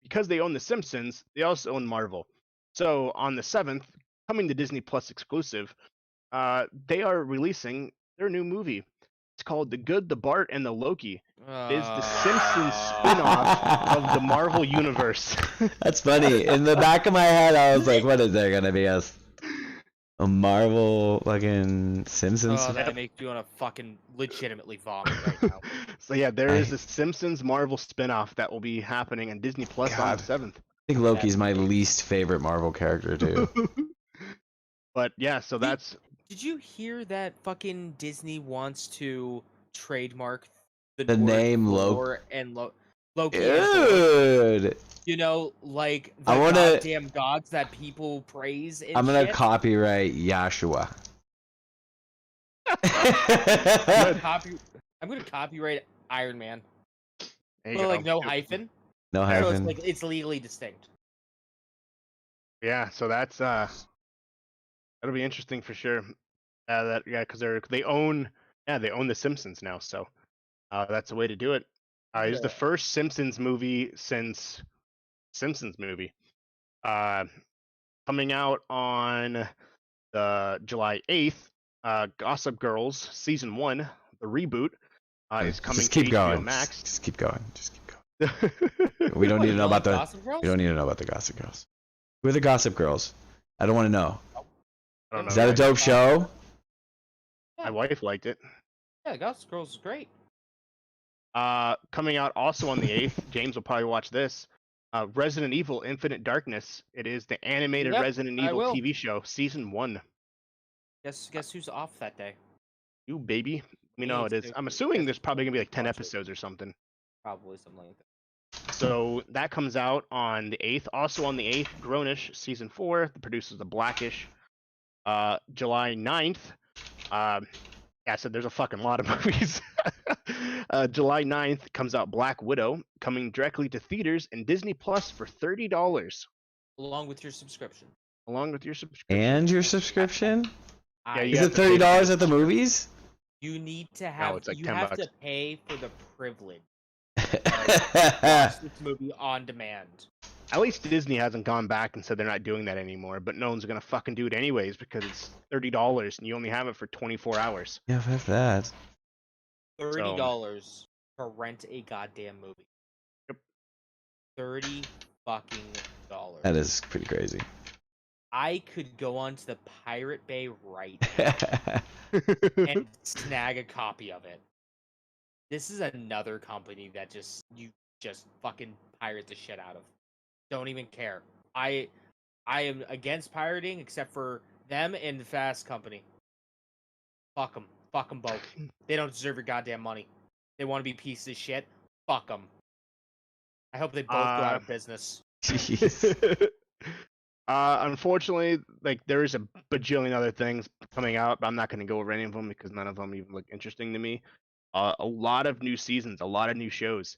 because they own The Simpsons, they also own Marvel. So on the 7th, coming to Disney Plus exclusive, they are releasing their new movie. It's called The Good, the Bart, and the Loki. It is the Simpsons spin-off of the Marvel Universe. That's funny. In the back of my head, I was like, "What is there gonna be a Marvel fucking Simpsons?" Oh, that makes me want to fucking legitimately vomit right now. So yeah, there is a Simpsons Marvel spin-off that will be happening on Disney Plus on the 7th. I think Loki's my least favorite Marvel character too. But yeah, so that's. Did you hear that fucking Disney wants to trademark The name Loki and Loki? Dude, You know, like the I wanna- goddamn gods that people praise. And I'm gonna shit. copyright Yashua. I'm gonna copyright Iron Man. There you But go. like no hyphen. No So it's hyphen. like it's legally distinct. Yeah, so that's that'll be interesting for sure. Because they own the Simpsons now, so that's a way to do it. It's the first Simpsons movie since Simpsons movie. Coming out on July 8th, Gossip Girls season 1, the reboot, is coming Just keep to going. HBO Max. Just keep going. Just keep going. We don't need to know about the. Gossip Girls? We don't need to know about the Gossip Girls. Who are the Gossip Girls? I don't want to know. I don't know. Is that a dope show? My wife liked it. Yeah, Gossip Girls is great. Coming out also on the 8th, James will probably watch this. Resident Evil Infinite Darkness. It is the animated Yep, Resident I Evil will. TV show, season 1. Guess who's off that day? You baby. You Me know it is. too. I'm assuming Guess there's probably gonna be like 10 watch it. episodes or something. Probably something like that. So that comes out on the 8th. Also on the 8th, Grownish season 4. The producers of Blackish. July 9th. Yeah, I said there's a fucking lot of movies. July 9th comes out Black Widow, coming directly to theaters and Disney Plus for $30. Along with your subscription. Along with your subscription. And your subscription? Yeah, you Is have it to pay $30 for at the movies? You need to have. it's like you 10 have bucks. to pay for the privilege. Watch this movie on demand. At least Disney hasn't gone back and said they're not doing that anymore, but no one's gonna fucking do it anyways because it's $30 and you only have it for 24 hours. Yeah, fuck that. $30 to rent a goddamn movie. Yep. $30 fucking dollars. That is pretty crazy. I could go onto the Pirate Bay right now and snag a copy of it. This is another company that you just fucking pirate the shit out of. Don't even care. I am against pirating except for them and the Fast Company. Fuck them. Fuck them both. They don't deserve your goddamn money. They want to be pieces of shit. Fuck them. I hope they both go out of business. Jeez. Unfortunately, like there is a bajillion other things coming out, but I'm not going to go over any of them because none of them even look interesting to me. A lot of new seasons, a lot of new shows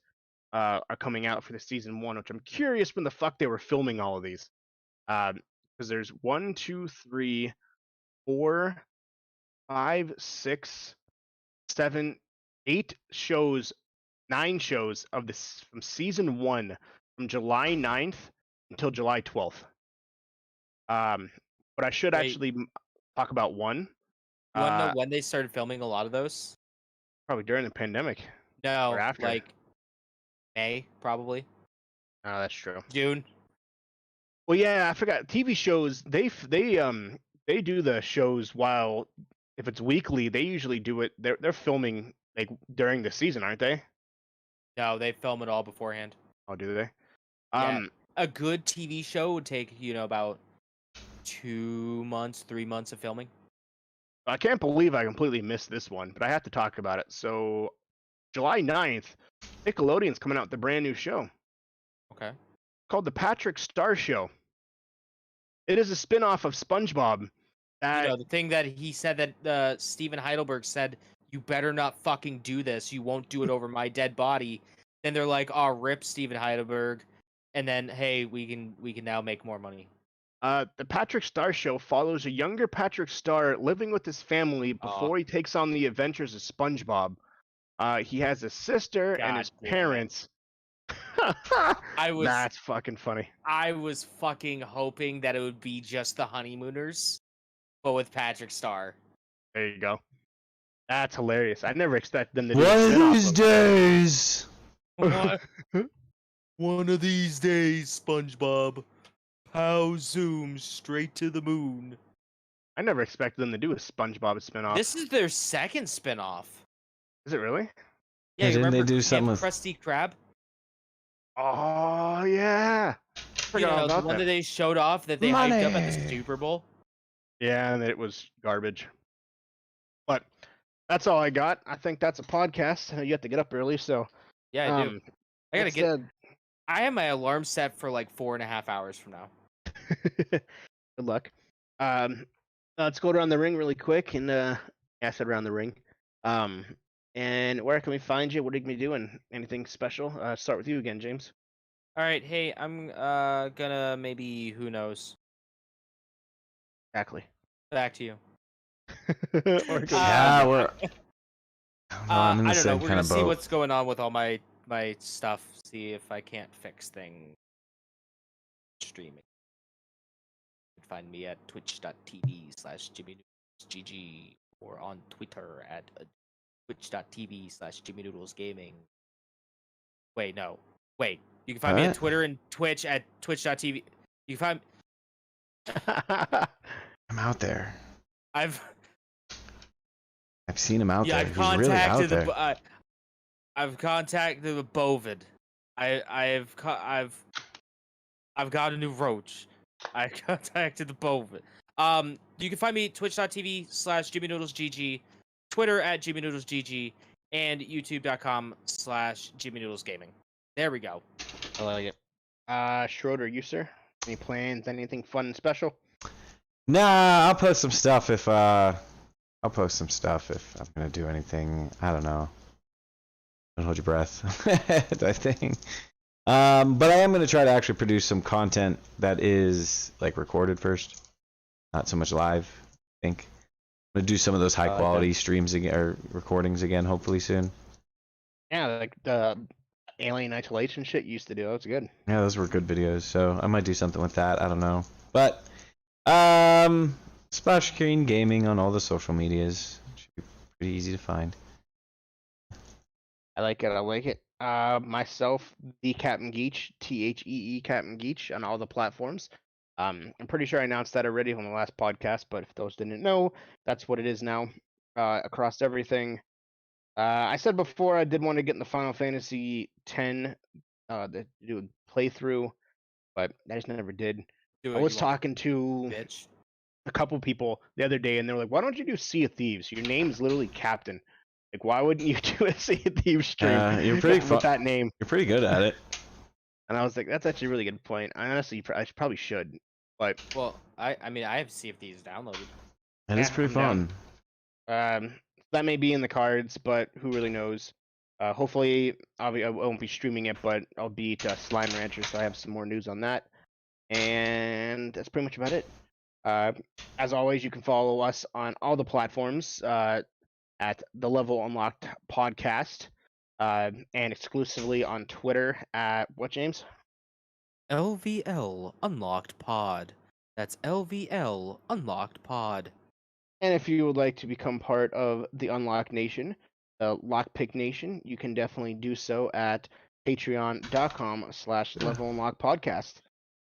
are coming out for the season 1, which I'm curious when the fuck they were filming all of these. Because there's 1, 2, 3, 4, 5, 6, 7, 8 shows, 9 shows of this from season 1 from July 9th until July 12th. But I should actually talk about one. You want to know when they started filming a lot of those? Probably during the pandemic. No, Or after. like May, probably. Oh, that's true. June. Well, yeah, I forgot. TV shows they do the shows while if it's weekly, they usually do it. They're filming like during the season, aren't they? No, they film it all beforehand. Oh, do they? Yeah. A good TV show would take about 2 months, 3 months of filming. I can't believe I completely missed this one, but I have to talk about it. So, July 9th, Nickelodeon's coming out with a brand new show. Okay. Called The Patrick Star Show. It is a spin-off of SpongeBob. The thing that he said that Steven Heidelberg said, you better not fucking do this. You won't do it over my dead body. Then they're like, oh, rip Steven Heidelberg. And then, hey, we can now make more money. The Patrick Star Show follows a younger Patrick Star living with his family before he takes on the adventures of SpongeBob. He has a sister and his parents That's fucking funny. I was fucking hoping that it would be just the Honeymooners, but with Patrick Star. There you go. That's hilarious. I never expected them to do One a of spin-off these of days. One of these days, SpongeBob. Pow zoom straight to the moon. I never expected them to do a SpongeBob spin-off. This is their second spin-off. Is it really? Yeah, you Didn't they remember do something with Krusty Krab? Oh yeah. You know, the one that they showed off that they hyped up at the Money. Super Bowl. Yeah, and it was garbage. But that's all I got. I think that's a podcast. You have to get up early, so Yeah, I do. I gotta that get. said- I have my alarm set for like 4.5 hours from now. Good luck. Let's go around the ring really quick, and I said around the ring. And where can we find you? What are you gonna be doing? Anything special? Start with you again, James. All right, hey, I'm gonna maybe who knows. Exactly. Back to you. Yeah, we're. I'm in the I don't know. same We're kind gonna of see boat. what's going on with all my stuff. See if I can't fix things. Streaming. You can find me at twitch.tv/JimmyNoodlesGG or on Twitter at twitch.tv/JimmyNoodlesGaming. Wait, no. Wait. You can find me at What? Twitter and Twitch at twitch.tv. You can find. I'm out there. I've I've seen him out there. I've He's really out contacted there. I've contacted the Bovid. I've got a new roach. I contacted the Bovid. You can find me at twitch.tv/JimmyNoodlesGG, Twitter at JimmyNoodlesGG, and youtube.com/JimmyNoodlesGaming. There we go. I like it. Schroeder, you sir? Any plans? Anything fun and special? Nah, I'll post some stuff if I'm gonna do anything. I don't know. Don't hold your breath. I think. But I am gonna try to actually produce some content that is like recorded first, not so much live. I think I'm gonna do some of those high quality streams again or recordings again, hopefully soon. Yeah, like the Alien Isolation shit you used to do. That was good. Yeah, those were good videos. So I might do something with that. I don't know, but Splash Screen Gaming on all the social medias. Should be pretty easy to find. I like it. I like it. Myself, the Captain Geach, THEE Captain Geach on all the platforms. I'm pretty sure I announced that already on the last podcast, but if those didn't know, that's what it is now. Across everything. I said before I did want to get in the Final Fantasy X, to do a playthrough, but I just never did. Do I it, was you talking to bitch. a couple people the other day, and they were like, "Why don't you do Sea of Thieves? Your name's literally Captain. Like, why wouldn't you do a Sea of Thieves stream You're pretty with that name?" You're pretty good at it. And I was like, "That's actually a really good point. I honestly, I probably should." But Well, I mean, I have Sea of Thieves downloaded. It is Yeah, pretty I'm fun. that may be in the cards, but who really knows? Hopefully, I won't be streaming it, but I'll be at Slime Rancher, so I have some more news on that. And that's pretty much about it. As always, you can follow us on all the platforms at the Level Unlocked Podcast, and exclusively on Twitter at what, James? LVL Unlocked Pod. That's LVL Unlocked Pod. And if you would like to become part of the Unlock Nation, the Lockpick Nation, you can definitely do so at patreon.com/levelunlockpodcast.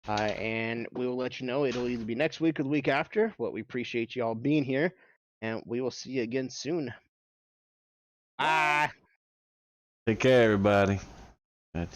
And we will let you know. It'll either be next week or the week after. But we appreciate you all being here, and we will see you again soon. Bye. Take care, everybody. Good.